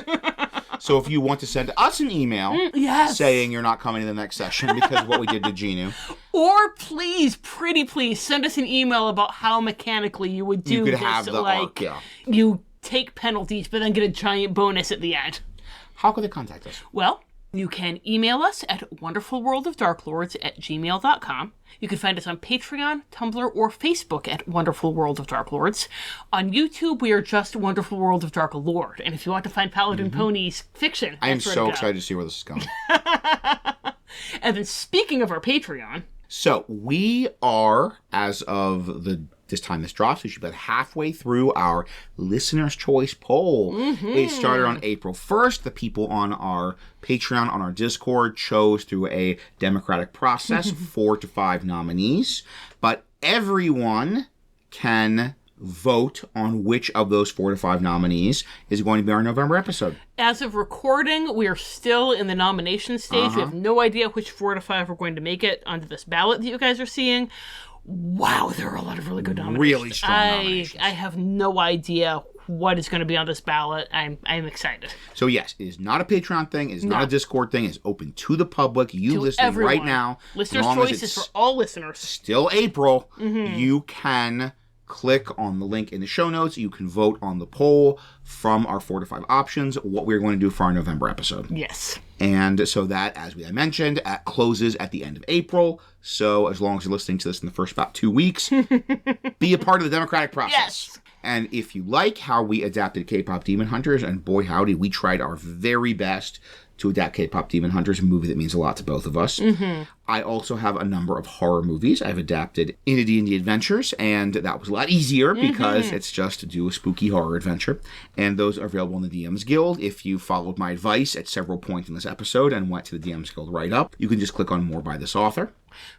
Speaker 2: So if you want to send us an email
Speaker 1: yes.
Speaker 2: saying you're not coming to the next session because of what we did to Jinu.
Speaker 1: Or please, pretty please, send us an email about how mechanically you would do this.
Speaker 2: Have the arc,
Speaker 1: you take penalties, but then get a giant bonus at the end.
Speaker 2: How can they contact us?
Speaker 1: Well, you can email us at wonderfulworldofdarklords@gmail.com. You can find us on Patreon, Tumblr, or Facebook at Wonderful World of Darklords. On YouTube, we are just Wonderful World of Darklord. And if you want to find Paladin Ponies fiction,
Speaker 2: I am so excited to see where this is going.
Speaker 1: And then speaking of our Patreon...
Speaker 2: So we are, as of this time this drops, we should be about halfway through our Listener's Choice poll. It started on April 1st. The people on our Patreon, on our Discord, chose through a democratic process 4 to 5 nominees. But everyone can vote on which of those 4 to 5 nominees is going to be our November episode.
Speaker 1: As of recording, we are still in the nomination stage. We have no idea which 4 to 5 are going to make it onto this ballot that you guys are seeing. Wow, there are a lot of really good nominations.
Speaker 2: Really strong nominations.
Speaker 1: I have no idea what is going to be on this ballot. I'm excited.
Speaker 2: So yes, it is not a Patreon thing. It is not a Discord thing. It's open to the public. You listening
Speaker 1: everyone.
Speaker 2: Right now.
Speaker 1: Listener's Choice is for all listeners.
Speaker 2: Still April. You can click on the link in the show notes. You can vote on the poll from our 4 to 5 options, what we're going to do for our November episode.
Speaker 1: Yes.
Speaker 2: And so that, as I mentioned, closes at the end of April. So as long as you're listening to this in the first about 2 weeks, be a part of the democratic process.
Speaker 1: Yes.
Speaker 2: And if you like how we adapted K-Pop Demon Hunters, and boy howdy, we tried our very best to adapt K-Pop Demon Hunters, a movie that means a lot to both of us. I also have a number of horror movies I've adapted into D&D Adventures, and that was a lot easier because it's just to do a spooky horror adventure. And those are available in the DMs Guild. If you followed my advice at several points in this episode and went to the DMs Guild write-up, you can just click on More by this author.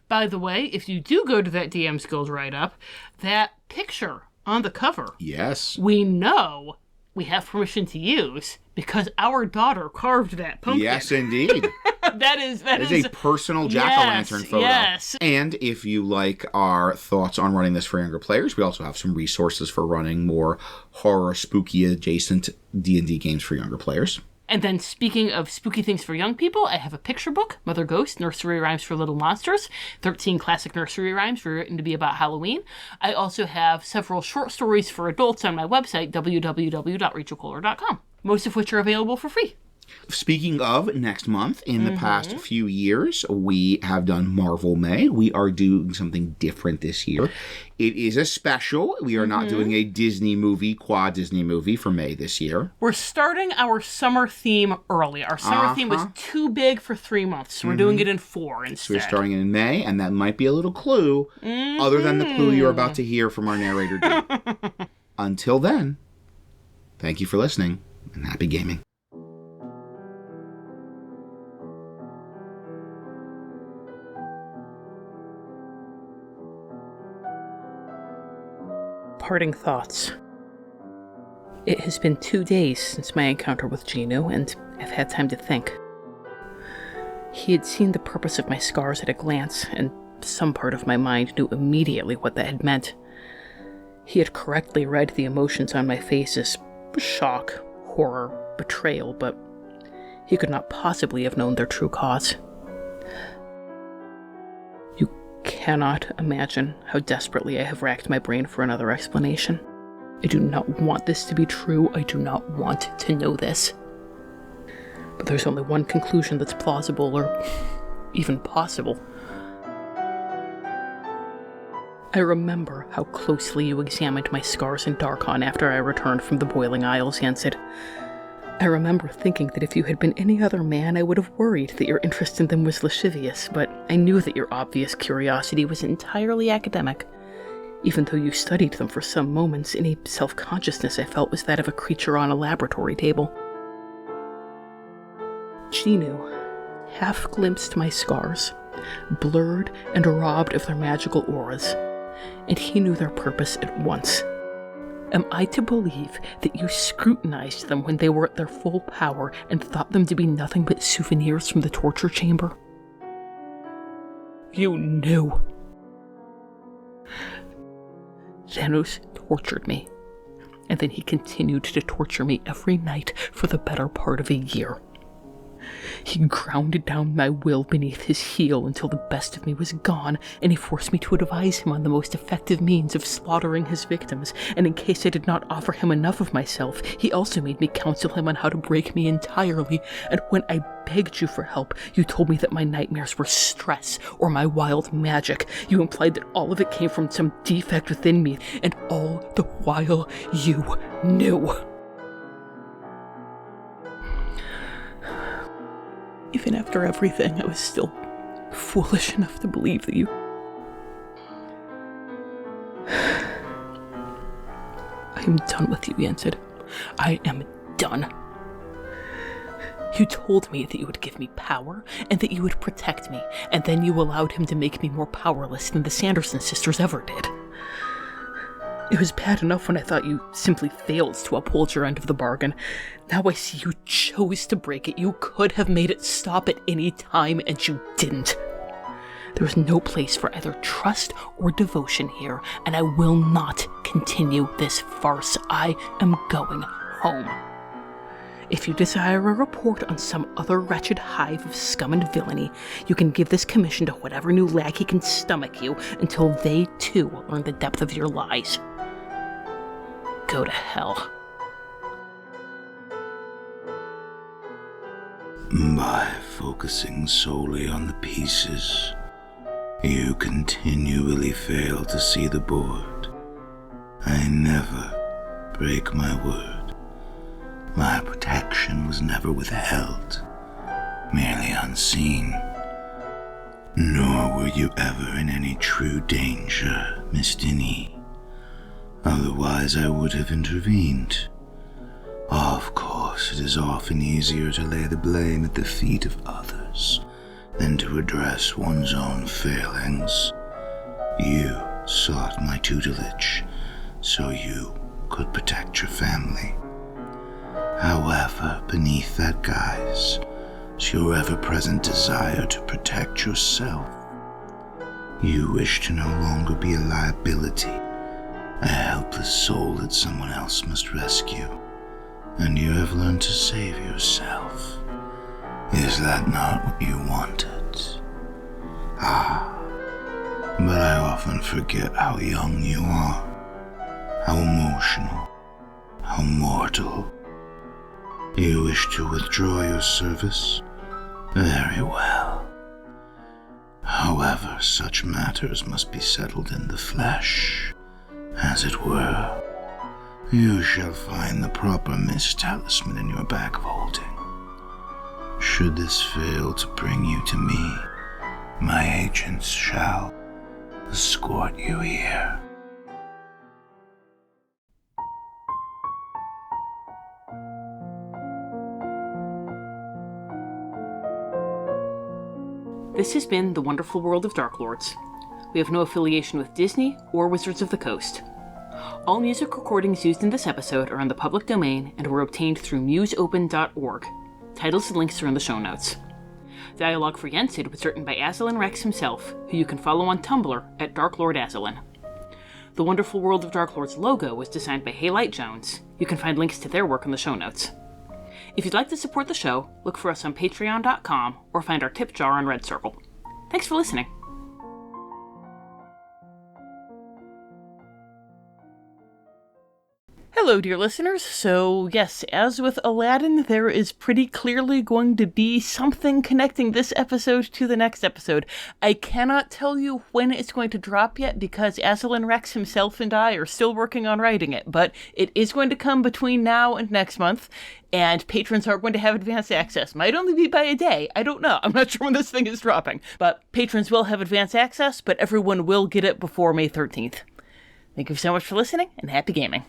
Speaker 1: By the way, if you do go to that DMs Guild write-up, that picture on the cover,
Speaker 2: yes,
Speaker 1: we know we have permission to use because our daughter carved that pumpkin.
Speaker 2: Yes, indeed.
Speaker 1: that is
Speaker 2: a personal jack-o'-lantern photo.
Speaker 1: Yes.
Speaker 2: And if you like our thoughts on running this for younger players, we also have some resources for running more horror, spooky adjacent D&D games for younger players.
Speaker 1: And then speaking of spooky things for young people, I have a picture book, Mother Ghost, Nursery Rhymes for Little Monsters, 13 classic nursery rhymes written to be about Halloween. I also have several short stories for adults on my website, www.rachelkolar.com, most of which are available for free.
Speaker 2: Speaking of next month, in the past few years, we have done Marvel May. We are doing something different this year. It is a special. We are not doing a Disney movie, quad Disney movie for May this year.
Speaker 1: We're starting our summer theme early. Our summer theme was too big for 3 months, so we're doing it in 4 instead.
Speaker 2: So we're starting in May, and that might be a little clue, other than the clue you're about to hear from our narrator, Dee. Until then, thank you for listening, and happy gaming.
Speaker 1: Parting thoughts. It has been 2 days since my encounter with Jinu, and I've had time to think. He had seen the purpose of my scars at a glance, and some part of my mind knew immediately what that had meant. He had correctly read the emotions on my face as shock, horror, betrayal, but he could not possibly have known their true cause. You cannot imagine how desperately I have racked my brain for another explanation. I do not want this to be true. I do not want to know this. But there's only one conclusion that's plausible or even possible. I remember how closely you examined my scars in Darkon after I returned from the Boiling Isles, Yensid. I remember thinking that if you had been any other man, I would have worried that your interest in them was lascivious, but I knew that your obvious curiosity was entirely academic. Even though you studied them for some moments, any self-consciousness I felt was that of a creature on a laboratory table. Jinu half glimpsed my scars, blurred and robbed of their magical auras, and he knew their purpose at once. Am I to believe that you scrutinized them when they were at their full power and thought them to be nothing but souvenirs from the torture chamber? You knew. Thanos tortured me, and then he continued to torture me every night for the better part of a year. He ground down my will beneath his heel until the best of me was gone, and he forced me to advise him on the most effective means of slaughtering his victims, and in case I did not offer him enough of myself, he also made me counsel him on how to break me entirely, and when I begged you for help, you told me that my nightmares were stress or my wild magic. You implied that all of it came from some defect within me, and all the while you knew. Even after everything, I was still foolish enough to believe that you... I am done with you, Yensid. I am done. You told me that you would give me power, and that you would protect me, and then you allowed him to make me more powerless than the Sanderson sisters ever did. It was bad enough when I thought you simply failed to uphold your end of the bargain. Now I see you chose to break it. You could have made it stop at any time, and you didn't. There is no place for either trust or devotion here, and I will not continue this farce. I am going home. If you desire a report on some other wretched hive of scum and villainy, you can give this commission to whatever new lackey can stomach you until they too learn the depth of your lies. Go to hell.
Speaker 3: By focusing solely on the pieces, you continually fail to see the board. I never break my word. My protection was never withheld, merely unseen. Nor were you ever in any true danger, Miss Dinny. Otherwise I would have intervened. Of course, it is often easier to lay the blame at the feet of others than to address one's own failings. You sought my tutelage so you could protect your family. However, beneath that guise is your ever-present desire to protect yourself. You wish to no longer be a liability, a helpless soul that someone else must rescue, and you have learned to save yourself. Is that not what you wanted? Ah, but I often forget how young you are, how emotional, how mortal. You wish to withdraw your service? Very well. However, such matters must be settled in the flesh, as it were. You shall find the proper Miss Talisman in your bag of holding. Should this fail to bring you to me, my agents shall escort you here.
Speaker 1: This has been The Wonderful World of Darklords. We have no affiliation with Disney or Wizards of the Coast. All music recordings used in this episode are in the public domain and were obtained through museopen.org. Titles and links are in the show notes. Dialogue for Yensid was written by Aslan Rex himself, who you can follow on Tumblr at Darklord Aslan. The Wonderful World of Darklords logo was designed by Haylight Jones. You can find links to their work in the show notes. If you'd like to support the show, look for us on patreon.com or find our tip jar on Red Circle. Thanks for listening. Hello, dear listeners. So, yes, as with Aladdin, there is pretty clearly going to be something connecting this episode to the next episode. I cannot tell you when it's going to drop yet because Aslan Rex himself and I are still working on writing it, but it is going to come between now and next month, and patrons are going to have advance access. Might only be by a day. I don't know. I'm not sure when this thing is dropping, but patrons will have advance access, but everyone will get it before May 13th. Thank you so much for listening, and happy gaming.